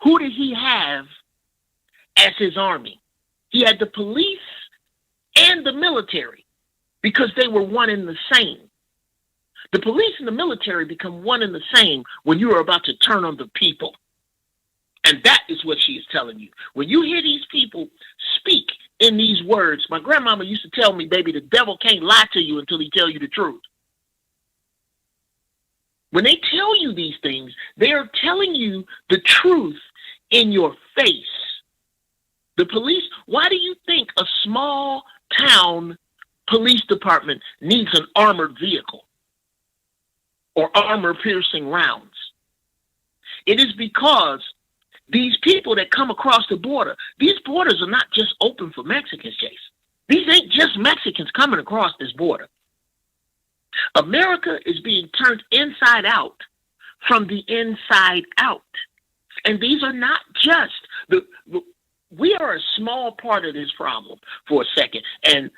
Who did he have as his army? He had the police and the military because they were one and the same. The police and the military become one and the same when you are about to turn on the people. And that is what she is telling you. When you hear these people speak in these words, my grandmama used to tell me, baby, the devil can't lie to you until he tell you the truth. When they tell you these things, they are telling you the truth in your face. The police, why do you think a small town police department needs an armored vehicle or armor-piercing rounds? It is because these people that come across the border, these borders are not just open for Mexicans, Jason. These ain't just Mexicans coming across this border. America is being turned inside out from the inside out. And these are not just we are a small part of this problem for a second. And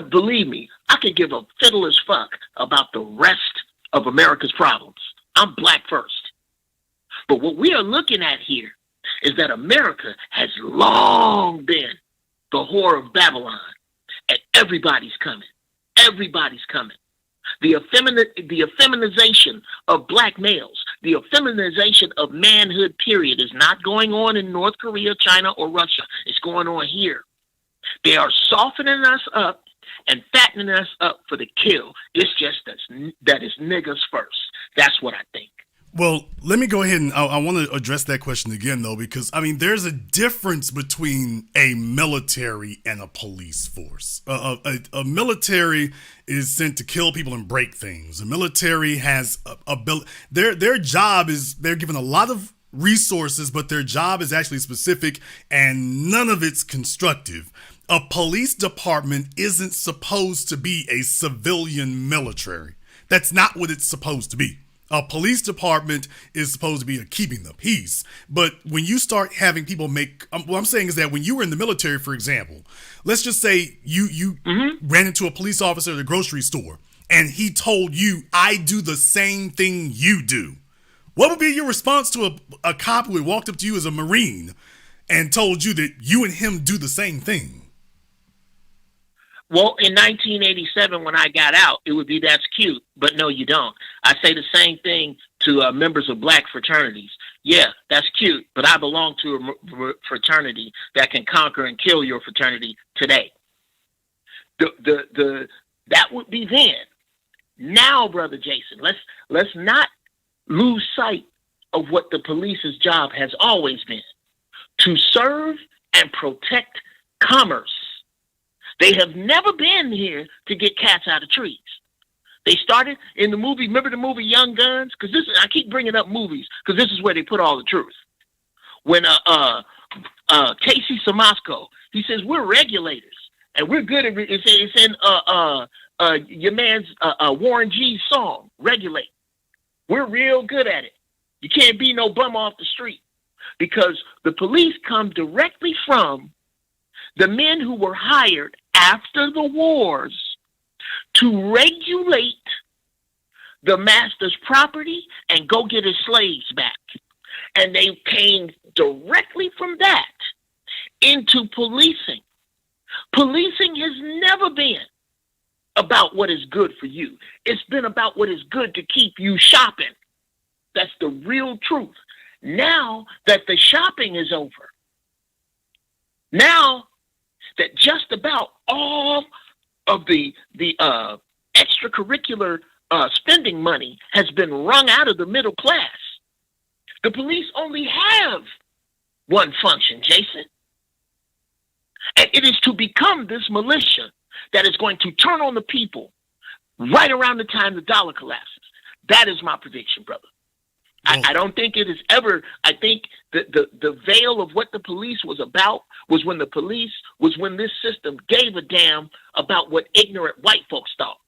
believe me, I could give a fiddler's fuck about the rest of America's problems. I'm black first. But what we are looking at here is that America has long been the whore of Babylon. And everybody's coming. Everybody's coming. The effeminization of black males, the effeminization of manhood, period, is not going on in North Korea, China, or Russia. It's going on here. They are softening us up and fattening us up for the kill. It's just that is niggas first. That's what I think. Well, let me go ahead and I want to address that question again, though, because, I mean, there's a difference between a military and a police force. A military is sent to kill people and break things. The military has their job is they're given a lot of resources, but their job is actually specific and none of it's constructive. A police department isn't supposed to be a civilian military. That's not what it's supposed to be. A police department is supposed to be keeping the peace. But when you start having people what I'm saying is that when you were in the military, for example, let's just say you ran into a police officer at a grocery store and he told you, I do the same thing you do. What would be your response to a cop who had walked up to you as a Marine and told you that you and him do the same thing? Well, in 1987, when I got out, it would be, that's cute, but no, you don't. I say the same thing to members of black fraternities. Yeah, that's cute, but I belong to a fraternity that can conquer and kill your fraternity today. That would be then. Now, Brother Jason, let's not lose sight of what the police's job has always been: to serve and protect commerce. They have never been here to get cats out of trees. They started in the movie, remember the movie Young Guns? Because I keep bringing up movies because this is where they put all the truth. When Casey Samasco, he says, we're regulators and we're good at it. It's in your man's Warren G's song, Regulate. We're real good at it. You can't be no bum off the street because the police come directly from the men who were hired after the wars to regulate the master's property and go get his slaves back. And they came directly from that into policing. Policing has never been about what is good for you. It's been about what is good to keep you shopping. That's the real truth. Now that the shopping is over, now that just about all of the extracurricular spending money has been wrung out of the middle class, the police only have one function, Jason. And it is to become this militia that is going to turn on the people right around the time the dollar collapses. That is my prediction, brother. I don't think it is ever. I think the veil of what the police was about was when this system gave a damn about what ignorant white folks thought.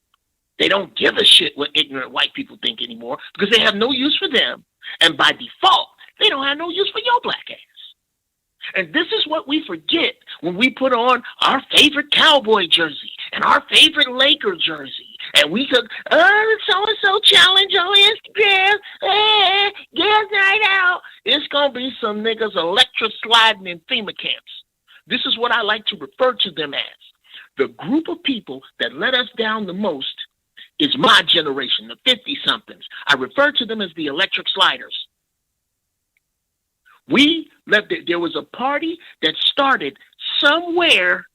They don't give a shit what ignorant white people think anymore because they have no use for them. And by default, they don't have no use for your black ass. And this is what we forget when we put on our favorite Cowboy jersey and our favorite Laker jersey. And we could, so-and-so challenge on Instagram, girls night out. It's going to be some niggas electric sliding in FEMA camps. This is what I like to refer to them as. The group of people that let us down the most is my generation, the 50-somethings. I refer to them as the electric sliders. There was a party that started somewhere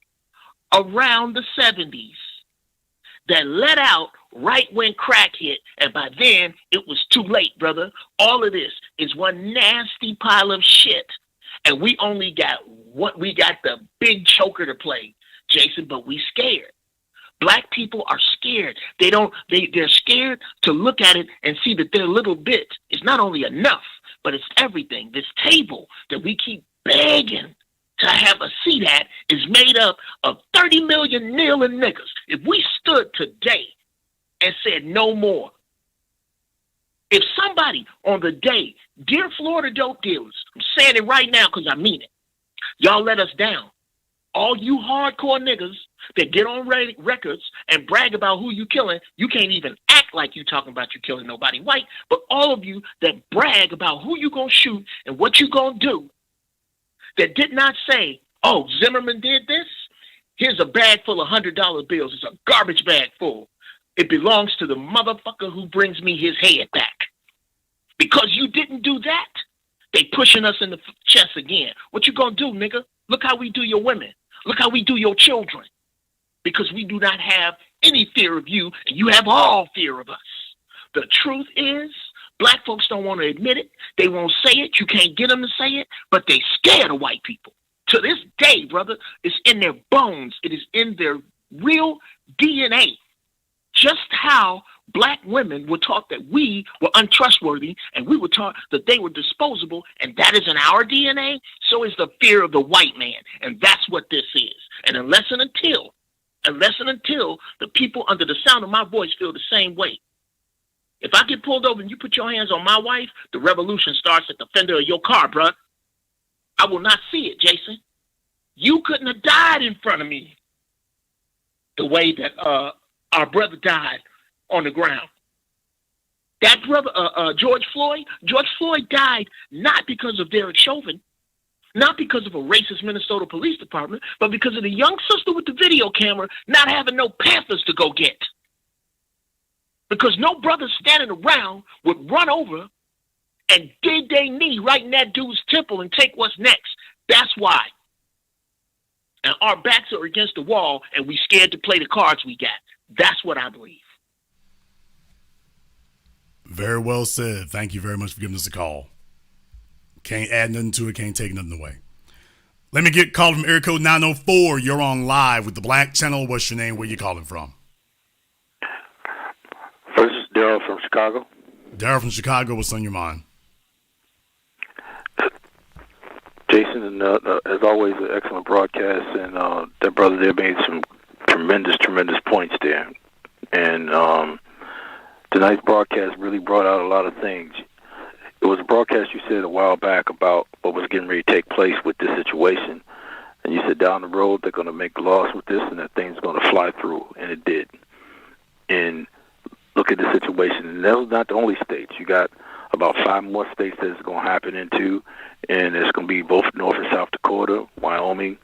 around the 70s that let out right when crack hit, and by then it was too late, brother. All of this is one nasty pile of shit, and we only got the big choker to play, Jason, but we scared. Black people are scared. They're scared to look at it and see that their little bit is not only enough, but it's everything. This table that we keep begging to have a seat at is made up of 30 million kneeling niggas. If we stood today and said no more, if somebody on the day, dear Florida dope dealers, I'm saying it right now because I mean it, y'all let us down. All you hardcore niggas that get on records and brag about who you killing, you can't even act like you talking about you killing nobody white, but all of you that brag about who you gonna shoot and what you gonna do, that did not say, oh, Zimmerman did this, here's a bag full of $100 bills, it's a garbage bag full. It belongs to the motherfucker who brings me his head back. Because you didn't do that, they pushing us in the chest again. What you gonna do, nigga? Look how we do your women. Look how we do your children. Because we do not have any fear of you, and you have all fear of us. The truth is, black folks don't want to admit it. They won't say it. You can't get them to say it, but they scared of white people. To this day, brother, it's in their bones. It is in their real DNA. Just how black women were taught that we were untrustworthy and we were taught that they were disposable, and that is in our DNA, so is the fear of the white man. And that's what this is. And unless and until the people under the sound of my voice feel the same way. If I get pulled over and you put your hands on my wife, the revolution starts at the fender of your car, bruh. I will not see it, Jason. You couldn't have died in front of me the way that our brother died on the ground. That brother, George Floyd died not because of Derek Chauvin, not because of a racist Minnesota police department, but because of the young sister with the video camera not having no Panthers to go get. Because no brother standing around would run over and dig their knee right in that dude's temple and take what's next. That's why. And our backs are against the wall and we scared to play the cards we got. That's what I believe. Very well said. Thank you very much for giving us a call. Can't add nothing to it, can't take nothing away. Let me get called from area code 904. You're on live with the Black Channel. What's your name? Where you calling from? This is Daryl from Chicago. Daryl from Chicago, what's on your mind? Jason, and as always, an excellent broadcast, and that brother there made some tremendous points there. And tonight's broadcast really brought out a lot of things. It was a broadcast you said a while back about what was getting ready to take place with this situation. And you said down the road they're going to make laws with this and that thing's going to fly through. And it did. And look at the situation. And that was not the only states. You got about 5 more states that it's going to happen into, and it's going to be both North and South Dakota, Wyoming.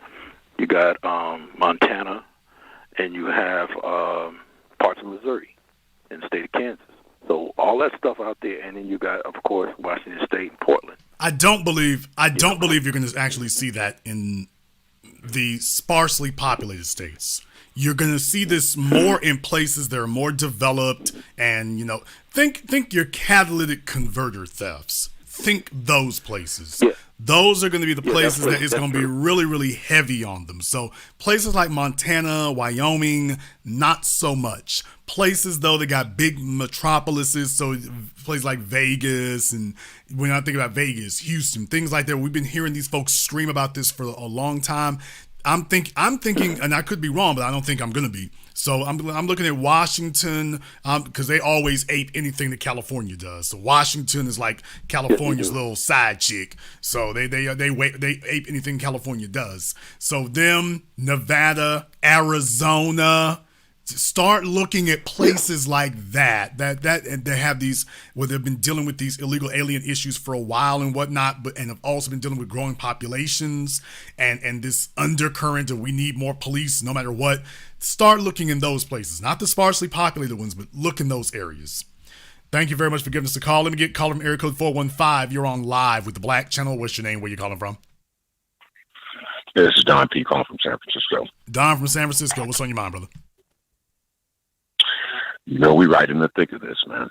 You got Montana, and you have parts of Missouri and the state of Kansas. So all that stuff out there, and then you got, of course, Washington State and Portland. I don't believe you're going to actually see that in the sparsely populated states. You're going to see this more in places that are more developed, and think your catalytic converter thefts. Think those places. Yeah. Those are going to be the places that it's going to be really, really heavy on them. So places like Montana, Wyoming, not so much. Places, though, that got big metropolises, so places like Vegas, and when I think about Vegas, Houston, things like that, we've been hearing these folks scream about this for a long time. I'm thinking, and I could be wrong, but I don't think I'm going to be. So I'm looking at Washington, because they always ape anything that California does. So Washington is like California's little side chick. So they ape anything California does. So them, Nevada, Arizona. Start looking at places like that and they have these, where they've been dealing with these illegal alien issues for a while and whatnot, and have also been dealing with growing populations and this undercurrent of we need more police no matter what. Start looking in those places, not the sparsely populated ones, but look in those areas. Thank you very much for giving us a call. Let me get caller from area code 415. You're on live with the Black Channel. What's your name? Where you calling from? This is Don P. calling from San Francisco. Don from San Francisco. What's on your mind, brother? We're right in the thick of this, man.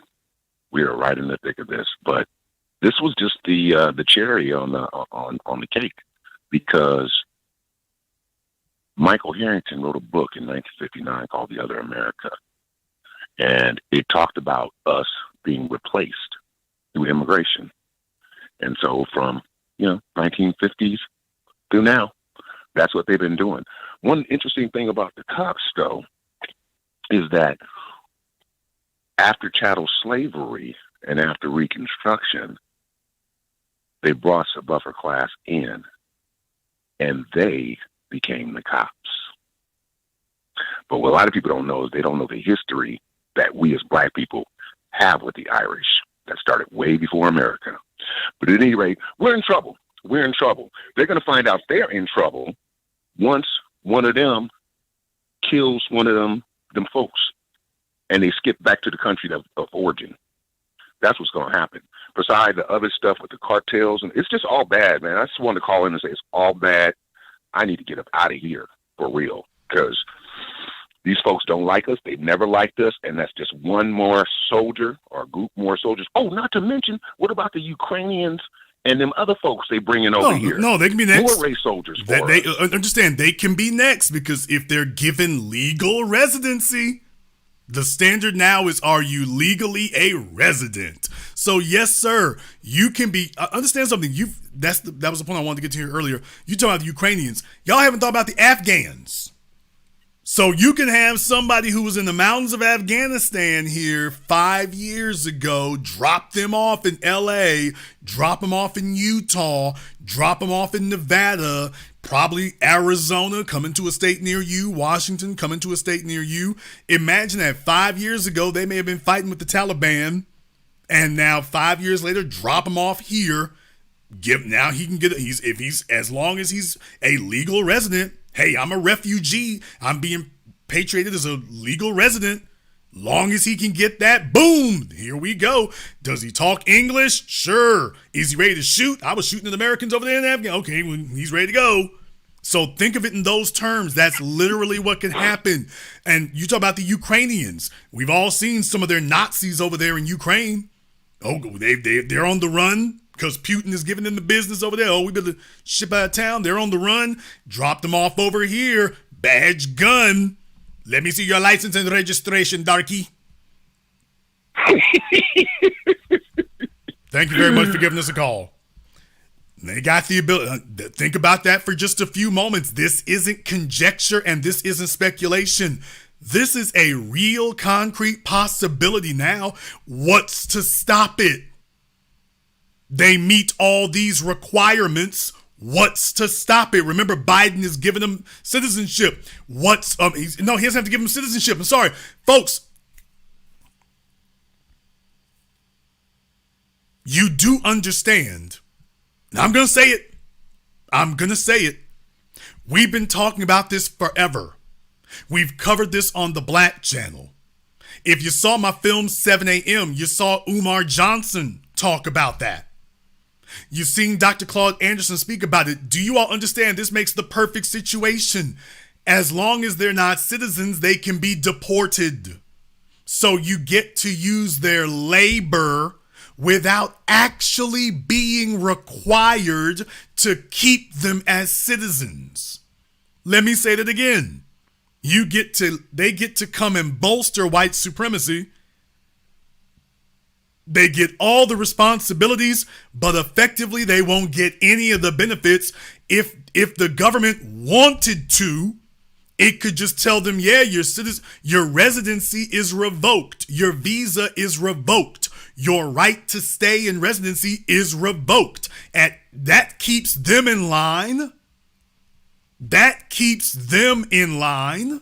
We are right in the thick of this. But this was just the cherry on the cake, because Michael Harrington wrote a book in 1959 called The Other America, and it talked about us being replaced through immigration. And so from 1950s through now, that's what they've been doing. One interesting thing about the cops, though, is that after chattel slavery and after Reconstruction, they brought the buffer class in, and they became the cops. But what a lot of people don't know is they don't know the history that we as black people have with the Irish that started way before America. But at any rate, we're in trouble. We're in trouble. They're going to find out they're in trouble once one of them kills one of them folks, and they skip back to the country of origin. That's what's going to happen. Besides the other stuff with the cartels, and it's just all bad, man. I just wanted to call in and say it's all bad. I need to get up out of here for real, because these folks don't like us. They've never liked us, and that's just one more soldier or a group more soldiers. Oh, not to mention, what about the Ukrainians and them other folks they bring in over here? No, they can be next. More race soldiers. They understand they can be next, because if they're given legal residency, the standard now is, are you legally a resident? So yes, sir, you can be. Understand something. That was the point I wanted to get to here earlier. You talking about the Ukrainians? Y'all haven't thought about the Afghans. So you can have somebody who was in the mountains of Afghanistan here 5 years ago, drop them off in LA, drop them off in Utah, drop them off in Nevada, probably Arizona, coming to a state near you, Washington, coming to a state near you. Imagine that 5 years ago, they may have been fighting with the Taliban, and now 5 years later, drop him off here. Now he can get, as long as he's a legal resident. Hey, I'm a refugee. I'm being patriated as a legal resident. Long as he can get that, boom, here we go. Does he talk English? Sure. Is he ready to shoot? I was shooting at Americans over there in Afghanistan. Okay, well, he's ready to go. So think of it in those terms. That's literally what can happen. And you talk about the Ukrainians. We've all seen some of their Nazis over there in Ukraine. Oh, they're on the run because Putin is giving them the business over there. Oh, we better ship out of town. They're on the run. Drop them off over here. Badge gun. Let me see your license and registration, darky. Thank you very much for giving us a call. They got the ability. Think about that for just a few moments. This isn't conjecture and this isn't speculation. This is a real concrete possibility now. What's to stop it? They meet all these requirements. What's to stop it? Remember, Biden is giving them citizenship. He doesn't have to give them citizenship. I'm sorry, folks. you do understand, and I'm going to say it. I'm going to say it. We've been talking about this forever. We've covered this on the Black Channel. If you saw my film 7 a.m., you saw Umar Johnson talk about that. You've seen Dr. Claude Anderson speak about it. Do you all understand this makes the perfect situation? As long as they're not citizens, they can be deported. So you get to use their labor without actually being required to keep them as citizens. Let me say that again. They get to come and bolster white supremacy. They get all the responsibilities, but effectively they won't get any of the benefits. If the government wanted to, it could just tell them, yeah, your residency is revoked. Your visa is revoked. Your right to stay in residency is revoked. And that keeps them in line. That keeps them in line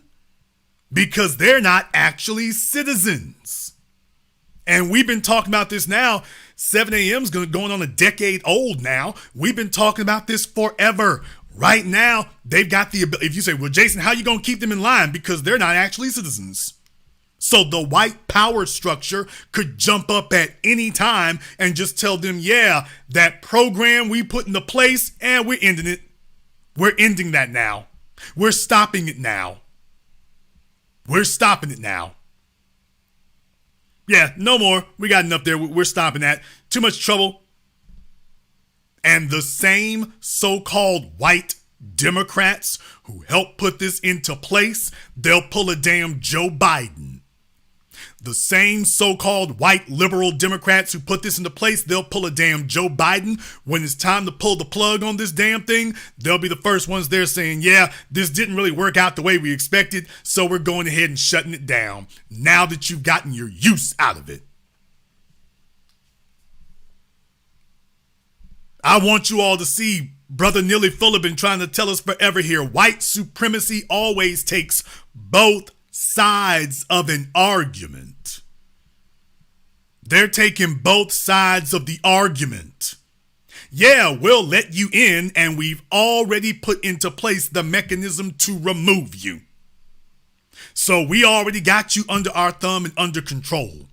because they're not actually citizens. And we've been talking about this now. 7 a.m. is going on a decade old now. We've been talking about this forever. Right now, they've got the ability. If you say, well, Jason, how are you going to keep them in line? Because they're not actually citizens. So the white power structure could jump up at any time and just tell them, yeah, that program we put into place, and we're ending it. We're ending that now. We're stopping it now. We're stopping it now. Yeah, no more. We got enough there. We're stopping that. Too much trouble. And the same so-called white Democrats who helped put this into place, they'll pull a damn Joe Biden. The same so-called white liberal Democrats who put this into place, they'll pull a damn Joe Biden. When it's time to pull the plug on this damn thing, they'll be the first ones there saying, yeah, this didn't really work out the way we expected, so we're going ahead and shutting it down now that you've gotten your use out of it. I want you all to see Brother Neely Fuller been trying to tell us forever here. White supremacy always takes both sides of an argument. They're taking both sides of the argument. Yeah, we'll let you in, and we've already put into place the mechanism to remove you. So we already got you under our thumb and under control.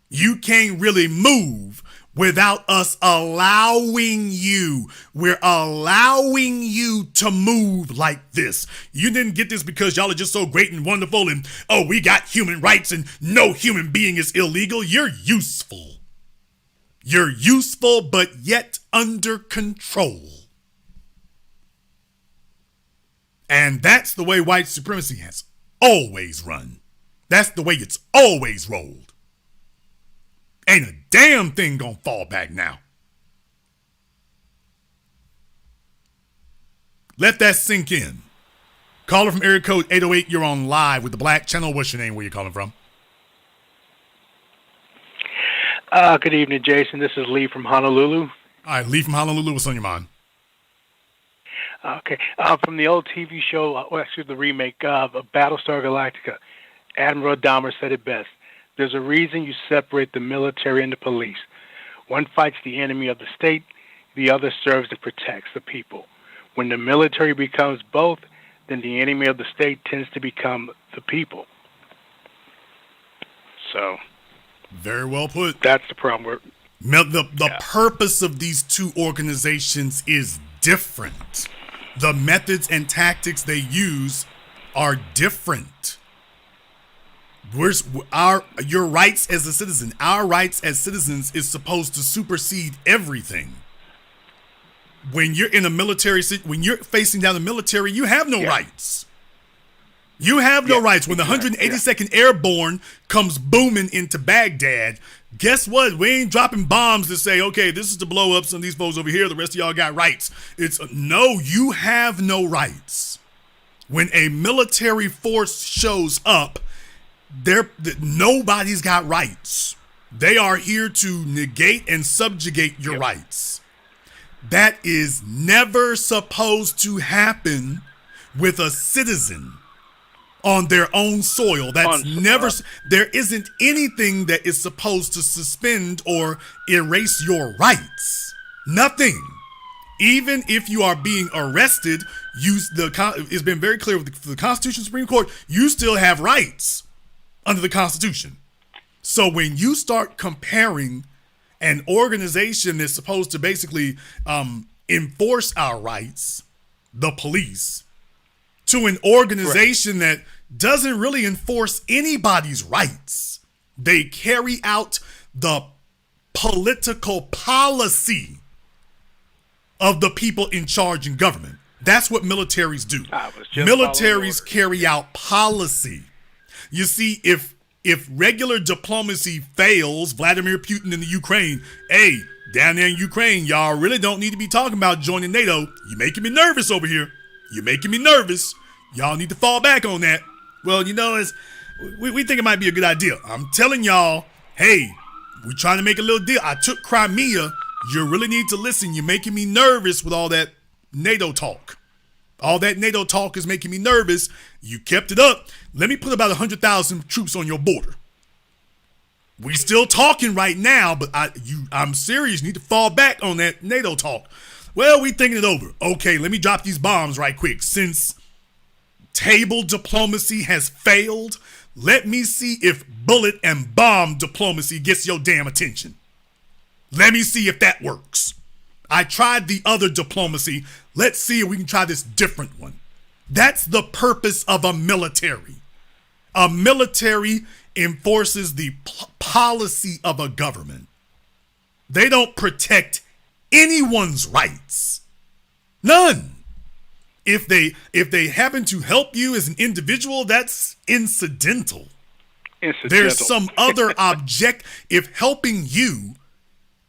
You can't really move without us allowing you. We're allowing you to move like this. You didn't get this because y'all are just so great and wonderful and, oh, we got human rights and no human being is illegal. You're useful. You're useful, but yet under control. And that's the way white supremacy has always run. That's the way it's always rolled. Ain't a damn thing gonna fall back now. Let that sink in. Caller from area code 808, you're on live with the Black Channel. What's your name? Where you calling from? Good evening, Jason. This is Lee from Honolulu. All right, Lee from Honolulu. What's on your mind? Okay. From the old TV show, actually the remake of Battlestar Galactica, Admiral Dahmer said it best. There's a reason you separate the military and the police. One fights the enemy of the state, the other serves and protects the people. When the military becomes both, then the enemy of the state tends to become the people. So, very well put. That's the problem. The purpose of these two organizations is different. The methods and tactics they use are different. Your rights as a citizen, our rights as citizens is supposed to supersede everything. When you're in a military, when you're facing down the military, you have no rights. You have no rights. When the 182nd Airborne comes booming into Baghdad, guess what? We ain't dropping bombs to say, okay, this is to blow up some of these folks over here. The rest of y'all got rights. No, you have no rights. When a military force shows up, nobody's got rights. They are here to negate and subjugate your rights. That is never supposed to happen with a citizen. on their own soil. That's never, there isn't anything that is supposed to suspend or erase your rights. Nothing. Even if you are being arrested, it's been very clear with the Constitution, Supreme Court, you still have rights under the Constitution. So when you start comparing an organization that's supposed to basically enforce our rights, the police, to an organization that doesn't really enforce anybody's rights, they carry out the political policy of the people in charge in government. That's what militaries do. Militaries carry out policy. You see, if regular diplomacy fails, Vladimir Putin in the Ukraine, hey, down there in Ukraine, y'all really don't need to be talking about joining NATO. You're making me nervous over here. You're making me nervous. Y'all need to fall back on that. Well, we think it might be a good idea. I'm telling y'all, hey, we're trying to make a little deal. I took Crimea. You really need to listen. You're making me nervous with all that NATO talk. All that NATO talk is making me nervous. You kept it up. Let me put about 100,000 troops on your border. We still talking right now, but I'm serious. You need to fall back on that NATO talk. Well, we thinking it over. Okay, let me drop these bombs right quick. Since table diplomacy has failed, let me see if bullet and bomb diplomacy gets your damn attention. Let me see if that works. I tried the other diplomacy. Let's see if we can try this different one. That's the purpose of a military. A military enforces the policy of a government. They don't protect anyone's rights. None. If they happen to help you as an individual, that's incidental. There's some other object. If helping you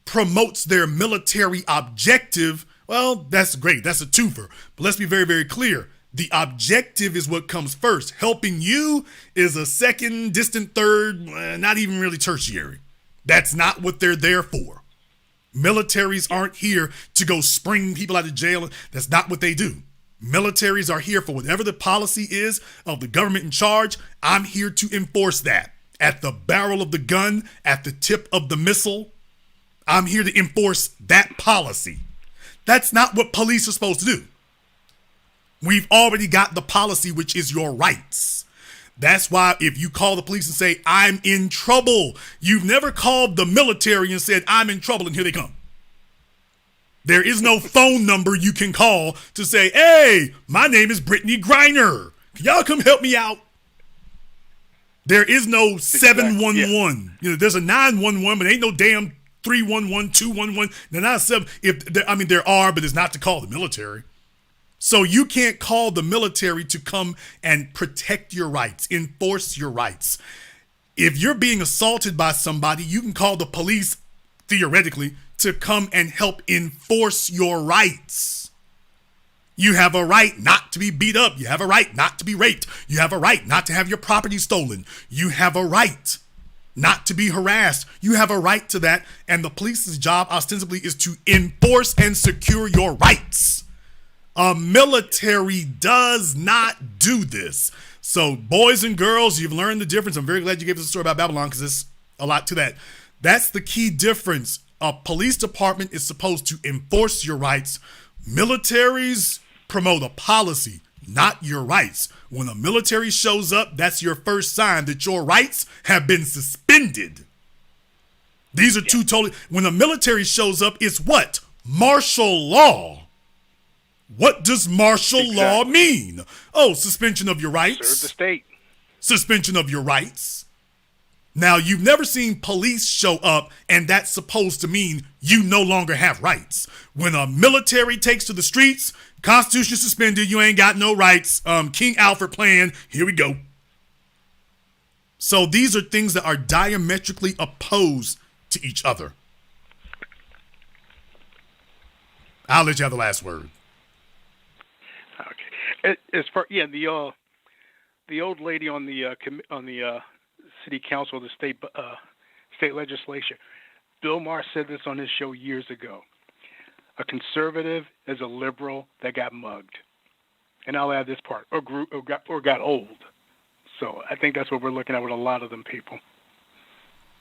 promotes their military objective, well, that's great. That's a twofer. But let's be very, very clear. The objective is what comes first. Helping you is a second, distant third, not even really tertiary. That's not what they're there for. Militaries aren't here to go spring people out of jail. That's not what they do. Militaries are here for whatever the policy is of the government in charge. I'm here to enforce that. At the barrel of the gun, at the tip of the missile, I'm here to enforce that policy. That's not what police are supposed to do. We've already got the policy, which is your rights. That's why if you call the police and say, I'm in trouble, you've never called the military and said, I'm in trouble, and here they come. There is no phone number you can call to say, hey, my name is Brittany Griner. Can y'all come help me out? There is no 711. Yeah. There's a 911, but ain't no damn 311, 211. They're not 7. There are, but it's not to call the military. So you can't call the military to come and protect your rights, enforce your rights. If you're being assaulted by somebody, you can call the police, theoretically, to come and help enforce your rights. You have a right not to be beat up. You have a right not to be raped. You have a right not to have your property stolen. You have a right not to be harassed. You have a right to that. And the police's job ostensibly is to enforce and secure your rights. A military does not do this. So boys and girls, you've learned the difference. I'm very glad you gave us a story about Babylon because there's a lot to that. That's the key difference. A police department is supposed to enforce your rights. Militaries promote a policy, not your rights. When a military shows up, that's your first sign that your rights have been suspended. These are two totally... When the military shows up, it's what? Martial law. What does martial law mean? Oh, suspension of your rights. Serve the state. Suspension of your rights. Now, you've never seen police show up, and that's supposed to mean you no longer have rights. When a military takes to the streets, Constitution suspended, you ain't got no rights. King Alfred plan, here we go. So these are things that are diametrically opposed to each other. I'll let you have the last word. Okay. As far the old lady on the city council, the state legislature, Bill Maher said this on his show years ago. A conservative is a liberal that got mugged, and I'll add this part, or got old. So I think that's what we're looking at with a lot of them people.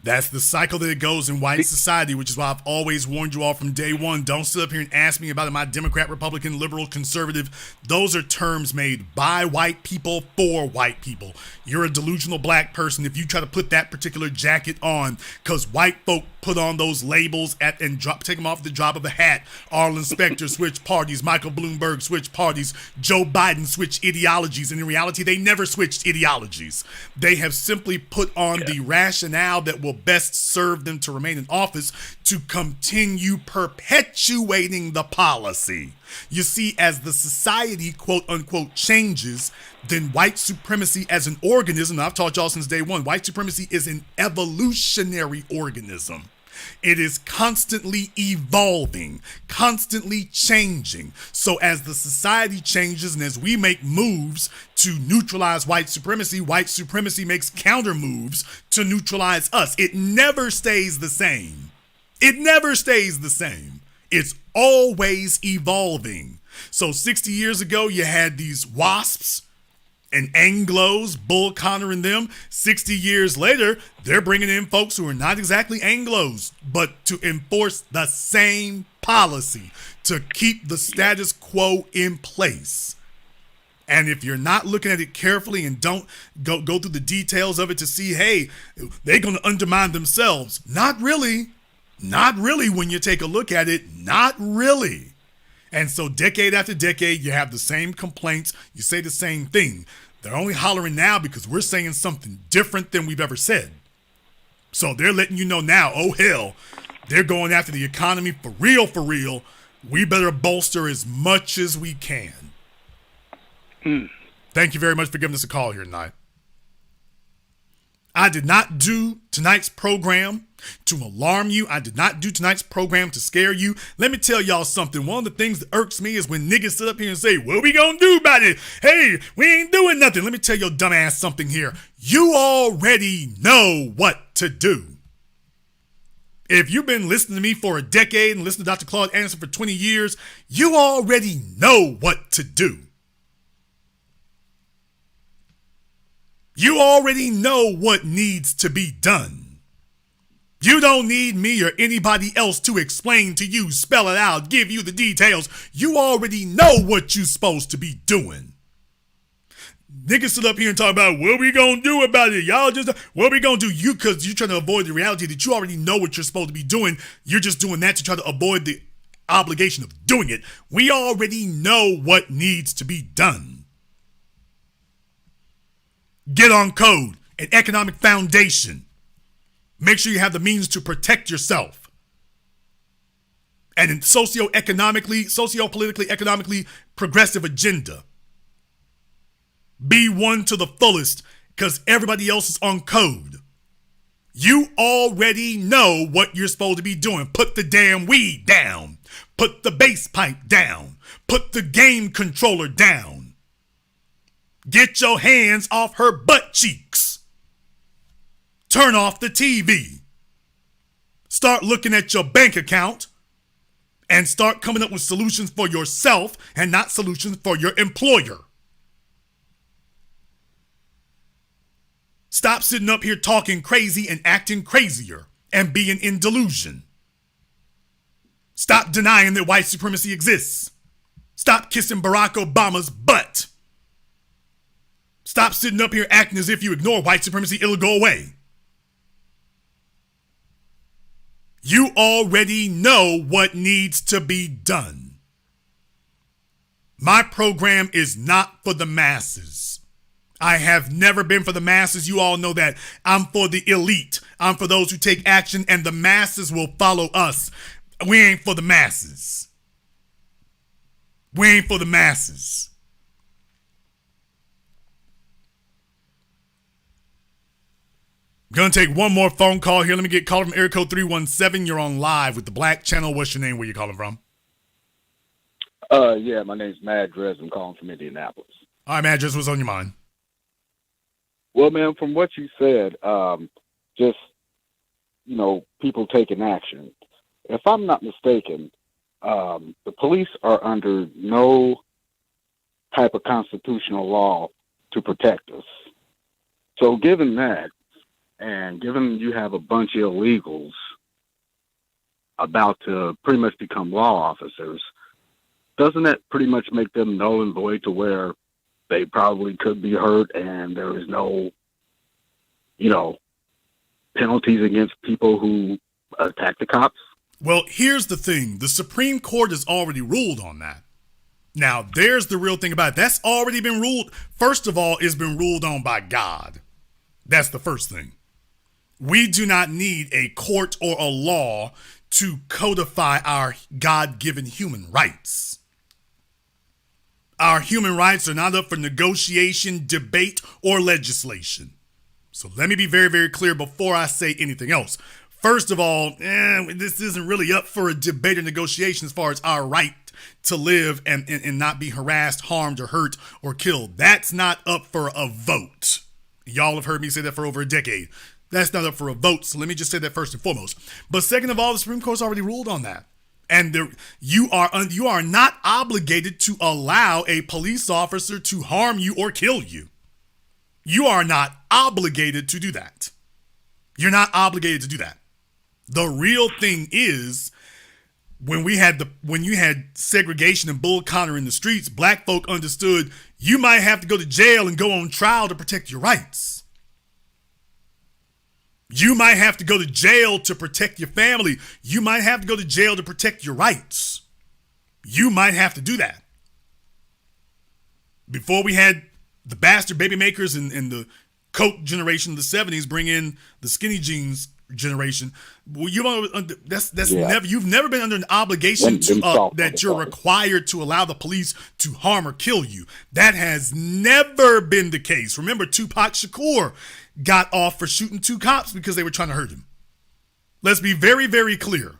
That's the cycle that it goes in white society, which is why I've always warned you all from day one. Don't sit up here and ask me about my Democrat, Republican, liberal, conservative. Those are terms made by white people for white people. You're a delusional black person if you try to put that particular jacket on, because white folk put on those labels and take them off the drop of a hat. Arlen Specter switched parties. Michael Bloomberg switched parties. Joe Biden switched ideologies. And in reality, they never switched ideologies. They have simply put on the rationale that will best serve them to remain in office to continue perpetuating the policy. You see, as the society, quote unquote, changes, then white supremacy as an organism, I've taught y'all since day one, white supremacy is an evolutionary organism. It is constantly evolving, constantly changing. So as the society changes and as we make moves to neutralize white supremacy makes counter moves to neutralize us. It never stays the same. It never stays the same. It's always evolving. So 60 years ago, you had these WASPs and Anglos, Bull Connor and them. 60 years later, they're bringing in folks who are not exactly Anglos, but to enforce the same policy, to keep the status quo in place. And if you're not looking at it carefully and don't go through the details of it to see, hey, they're going to undermine themselves. Not really. Not really when you take a look at it. Not really. And so decade after decade, you have the same complaints. You say the same thing. They're only hollering now because we're saying something different than we've ever said. So they're letting you know now, oh hell, they're going after the economy for real, for real. We better bolster as much as we can. Thank you very much for giving us a call here tonight. I did not do tonight's program to alarm you. I did not do tonight's program to scare you. Let me tell y'all something. One of the things that irks me is when niggas sit up here and say, what we gonna do about it? Hey, we ain't doing nothing. Let me tell your dumb ass something here. You already know what to do. If you've been listening to me for a decade and listening to Dr. Claude Anderson for 20 years, you already know what to do. You already know what needs to be done. You don't need me or anybody else to explain to you, spell it out, give you the details. You already know what you're supposed to be doing. Niggas sit up here and talk about what we gonna do about it. Y'all just, what we gonna do? You, because you're trying to avoid the reality that you already know what you're supposed to be doing. You're just doing that to try to avoid the obligation of doing it. We already know what needs to be done. Get on code, an economic foundation. Make sure you have the means to protect yourself. And in socio-politically, economically progressive agenda. Be one to the fullest because everybody else is on code. You already know what you're supposed to be doing. Put the damn weed down. Put the bass pipe down. Put the game controller down. Get your hands off her butt cheeks. Turn off the TV. Start looking at your bank account and start coming up with solutions for yourself and not solutions for your employer. Stop sitting up here talking crazy and acting crazier and being in delusion. Stop denying that white supremacy exists. Stop kissing Barack Obama's butt. Stop sitting up here acting as if you ignore white supremacy, it'll go away. You already know what needs to be done. My program is not for the masses. I have never been for the masses. You all know that. I'm for the elite. I'm for those who take action, and the masses will follow us. We ain't for the masses. We ain't for the masses. Gonna take one more phone call here. Let me get called from area code 317. You're on live with the Black Channel. What's your name? Where you calling from? Yeah, my name's Madras. I'm calling from Indianapolis. All right, Madras, what's on your mind? Well, man, from what you said, just, people taking action. If I'm not mistaken, the police are under no type of constitutional law to protect us. So given that, and given you have a bunch of illegals about to pretty much become law officers, doesn't that pretty much make them null and void to where they probably could be hurt and there is no, penalties against people who attack the cops? Well, here's the thing. The Supreme Court has already ruled on that. Now, there's the real thing about it. That's already been ruled. First of all, it's been ruled on by God. That's the first thing. We do not need a court or a law to codify our God-given human rights. Our human rights are not up for negotiation, debate, or legislation. So let me be very, very clear before I say anything else. First of all, this isn't really up for a debate or negotiation as far as our right to live and not be harassed, harmed, or hurt, or killed. That's not up for a vote. Y'all have heard me say that for over a decade. That's not up for a vote, so let me just say that first and foremost. But second of all, the Supreme Court's already ruled on that. And you are not obligated to allow a police officer to harm you or kill you. You are not obligated to do that. You're not obligated to do that. The real thing is, when you had segregation and Bull Connor in the streets, black folk understood you might have to go to jail and go on trial to protect your rights. You might have to go to jail to protect your family. You might have to go to jail to protect your rights. You might have to do that. Before we had the bastard baby makers and the Coke generation of the 70s bring in the skinny jeans generation. Well, you've never been under an obligation that you're required to allow the police to harm or kill you. That has never been the case. Remember, Tupac Shakur got off for shooting two cops because they were trying to hurt him. Let's be very, very clear.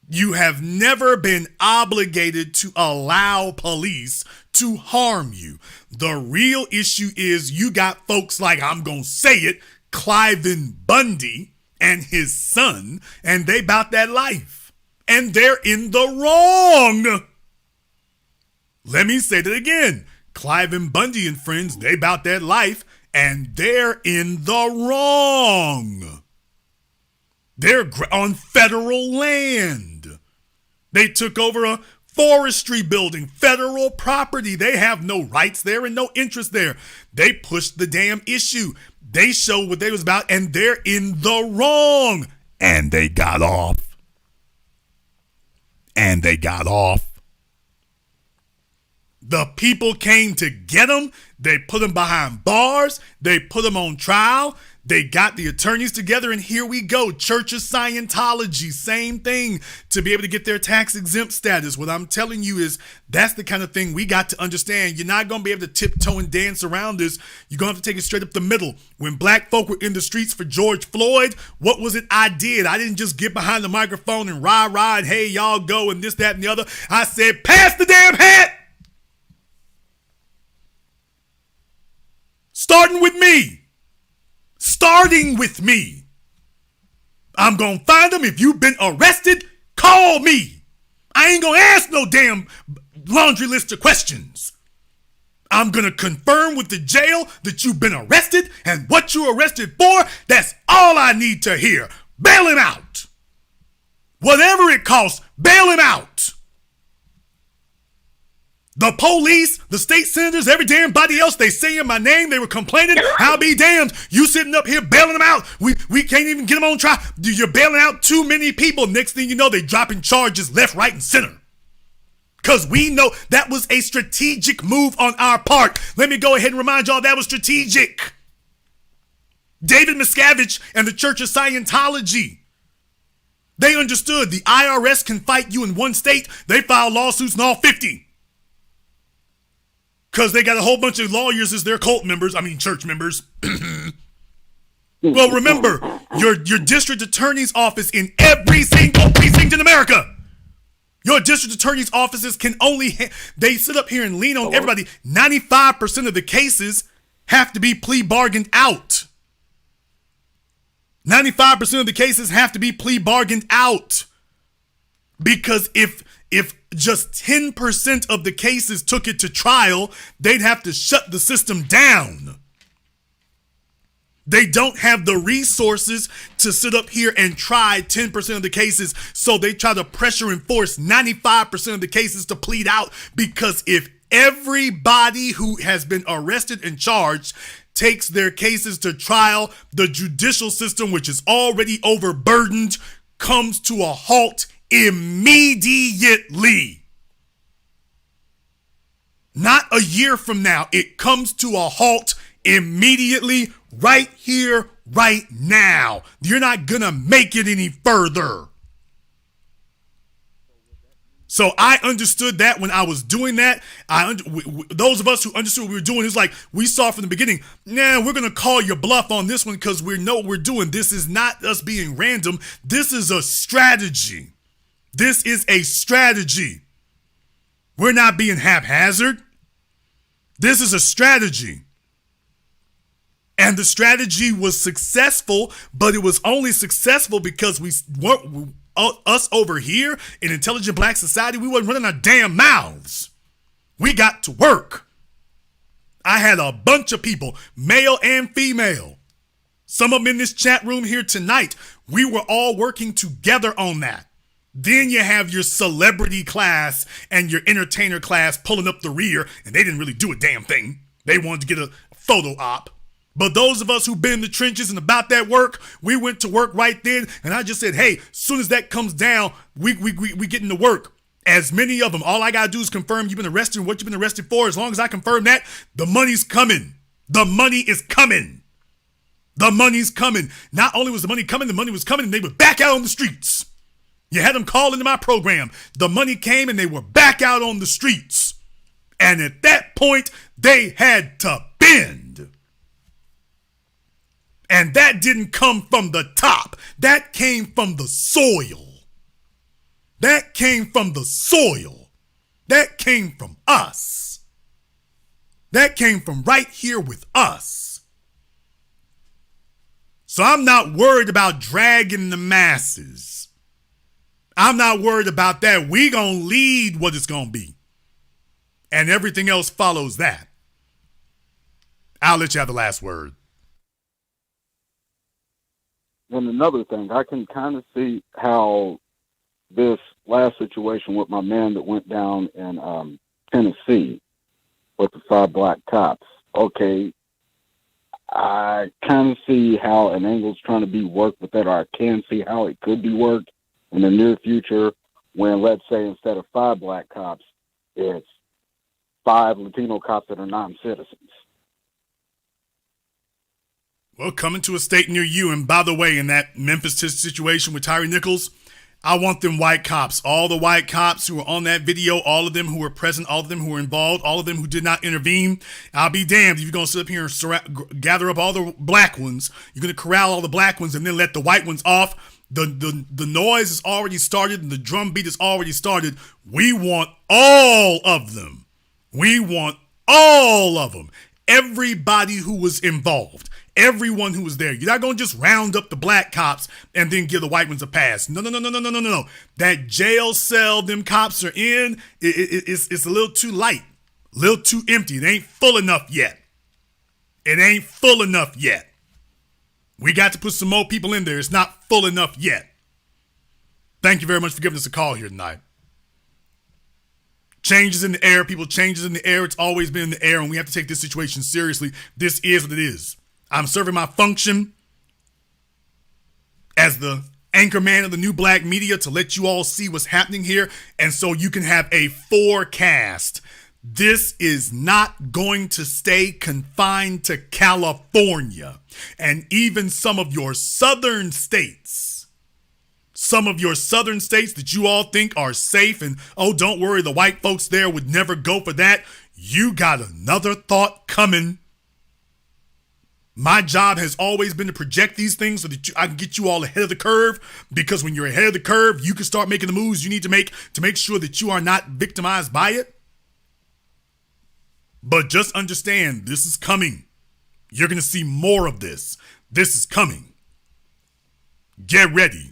You have never been obligated to allow police to harm you. The real issue is you got folks like, I'm going to say it, Cliven Bundy and his son, and they about that life. And they're in the wrong. Let me say that again. Cliven Bundy and friends, they about that life, and they're in the wrong. They're on federal land. They took over a forestry building, federal property. They have no rights there and no interest there. They pushed the damn issue. They showed what they was about, and they're in the wrong. And they got off. And they got off. The people came to get them. They put them behind bars. They put them on trial. They got the attorneys together, and here we go. Church of Scientology, same thing, to be able to get their tax exempt status. What I'm telling you is that's the kind of thing we got to understand. You're not going to be able to tiptoe and dance around this. You're going to have to take it straight up the middle. When black folk were in the streets for George Floyd, what was it I did? I didn't just get behind the microphone and rah, and hey, y'all go, and this, that, and the other. I said, pass the damn hat! Starting with me. I'm going to find them. If you've been arrested, call me. I ain't going to ask no damn laundry list of questions. I'm going to confirm with the jail that you've been arrested and what you're arrested for. That's all I need to hear. Bail him out. Whatever it costs, bail him out. The police, the state senators, every damn body else, they saying my name, they were complaining. I'll be damned. You sitting up here bailing them out. We can't even get them on trial. You're bailing out too many people. Next thing you know, they dropping charges left, right, and center. Because we know that was a strategic move on our part. Let me go ahead and remind y'all that was strategic. David Miscavige and the Church of Scientology. They understood the IRS can fight you in one state. They file lawsuits in all 50. Because they got a whole bunch of lawyers as their cult members. I mean, church members. Well, remember, your district attorney's office in every single precinct in America. Your district attorney's offices can only, they sit up here and lean on everybody. 95% of the cases have to be plea bargained out. 95% of the cases have to be plea bargained out. Because if just 10% of the cases took it to trial, they'd have to shut the system down. They don't have the resources to sit up here and try 10% of the cases, so they try to pressure and force 95% of the cases to plead out, because if everybody who has been arrested and charged takes their cases to trial, the judicial system, which is already overburdened, comes to a halt immediately. Not a year from now. It comes to a halt immediately, right here, right now. You're not gonna make it any further. So I understood that when I was doing that. Those of us who understood what we were doing, it's like we saw from the beginning, we're going to call your bluff on this one because we know what we're doing. This is not us being random. This is a strategy. This is a strategy. We're not being haphazard. This is a strategy. And the strategy was successful, but it was only successful because us over here in intelligent black society, we wasn't running our damn mouths. We got to work. I had a bunch of people, male and female. Some of them in this chat room here tonight. We were all working together on that. Then you have your celebrity class and your entertainer class pulling up the rear, and they didn't really do a damn thing. They wanted to get a photo op. But those of us who've been in the trenches and about that work, we went to work right then. And I just said, hey, as soon as that comes down, we get into work. As many of them, all I got to do is confirm you've been arrested and what you've been arrested for. As long as I confirm that, the money's coming. The money is coming. The money's coming. Not only was the money coming was coming, and they were back out on the streets. You had them call into my program. The money came and they were back out on the streets. And at that point, they had to bend. And that didn't come from the top. That came from the soil. That came from the soil. That came from us. That came from right here with us. So I'm not worried about dragging the masses. I'm not worried about that. We gonna lead what it's gonna be. And everything else follows that. I'll let you have the last word. And another thing, I can kind of see how this last situation with my man that went down in Tennessee with the 5 black cops. Okay, I kind of see how an angle's trying to be worked with that, or I can see how it could be worked in the near future when, let's say, instead of 5 black cops, it's 5 Latino cops that are non-citizens. Well, coming to a state near you, and by the way, in that Memphis situation with Tyree Nichols, I want them white cops, all the white cops who were on that video, all of them who were present, all of them who were involved, all of them who did not intervene. I'll be damned if you're going to sit up here and gather up all the black ones. You're going to corral all the black ones and then let the white ones off. The noise has already started and the drum beat has already started. We want all of them. We want all of them. Everybody who was involved. Everyone who was there. You're not going to just round up the black cops and then give the white ones a pass. No. That jail cell them cops are in, it's a little too light, a little too empty. It ain't full enough yet. It ain't full enough yet. We got to put some more people in there. It's not full enough yet. Thank you very much for giving us a call here tonight. Changes in the air, people, changes in the air. It's always been in the air, and we have to take this situation seriously. This is what it is. I'm serving my function as the anchor man of the new black media to let you all see what's happening here, and so you can have a forecast. This is not going to stay confined to California and even some of your southern states. Some of your southern states that you all think are safe and, oh, don't worry, the white folks there would never go for that. You got another thought coming. My job has always been to project these things so that I can get you all ahead of the curve, because when you're ahead of the curve, you can start making the moves you need to make sure that you are not victimized by it. But just understand, this is coming. You're going to see more of this. This is coming. Get ready.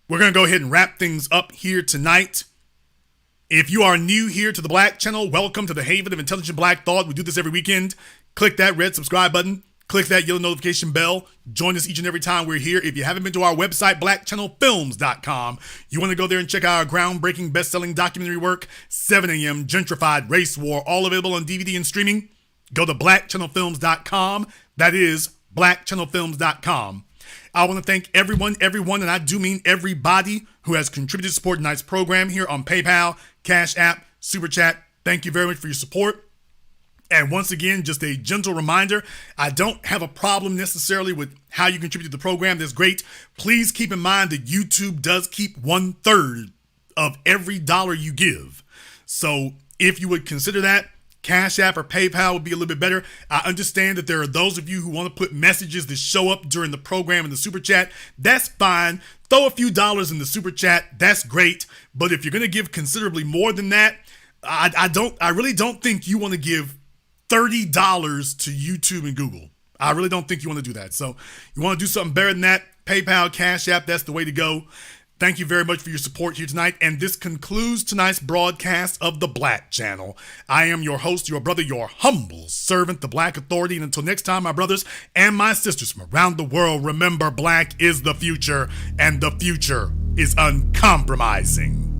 We're going to go ahead and wrap things up here tonight If you are new here to the Black Channel, welcome to the Haven of Intelligent Black Thought. We do this every weekend. Click that red subscribe button. Click that yellow notification bell. Join us each and every time we're here. If you haven't been to our website, blackchannelfilms.com, you want to go there and check out our groundbreaking, best-selling documentary work, 7 a.m., Gentrified, Race War, all available on DVD and streaming. Go to blackchannelfilms.com. That is blackchannelfilms.com. I want to thank everyone, and I do mean everybody who has contributed to support tonight's program here on PayPal, Cash App, Super Chat. Thank you very much for your support. And once again, just a gentle reminder, I don't have a problem necessarily with how you contribute to the program. That's great. Please keep in mind that YouTube does keep 1/3 of every dollar you give. So if you would consider that, Cash App or PayPal would be a little bit better. I understand that there are those of you who want to put messages that show up during the program in the Super Chat. That's fine. Throw a few dollars in the Super Chat. That's great. But if you're going to give considerably more than that, I really don't think you want to give $30 to YouTube and Google. I really don't think you want to do that. So you want to do something better than that, PayPal, Cash App, that's the way to go. Thank you very much for your support here tonight. And this concludes tonight's broadcast of The Black Channel. I am your host, your brother, your humble servant, the Black Authority. And until next time, my brothers and my sisters from around the world, remember, black is the future, and the future is uncompromising.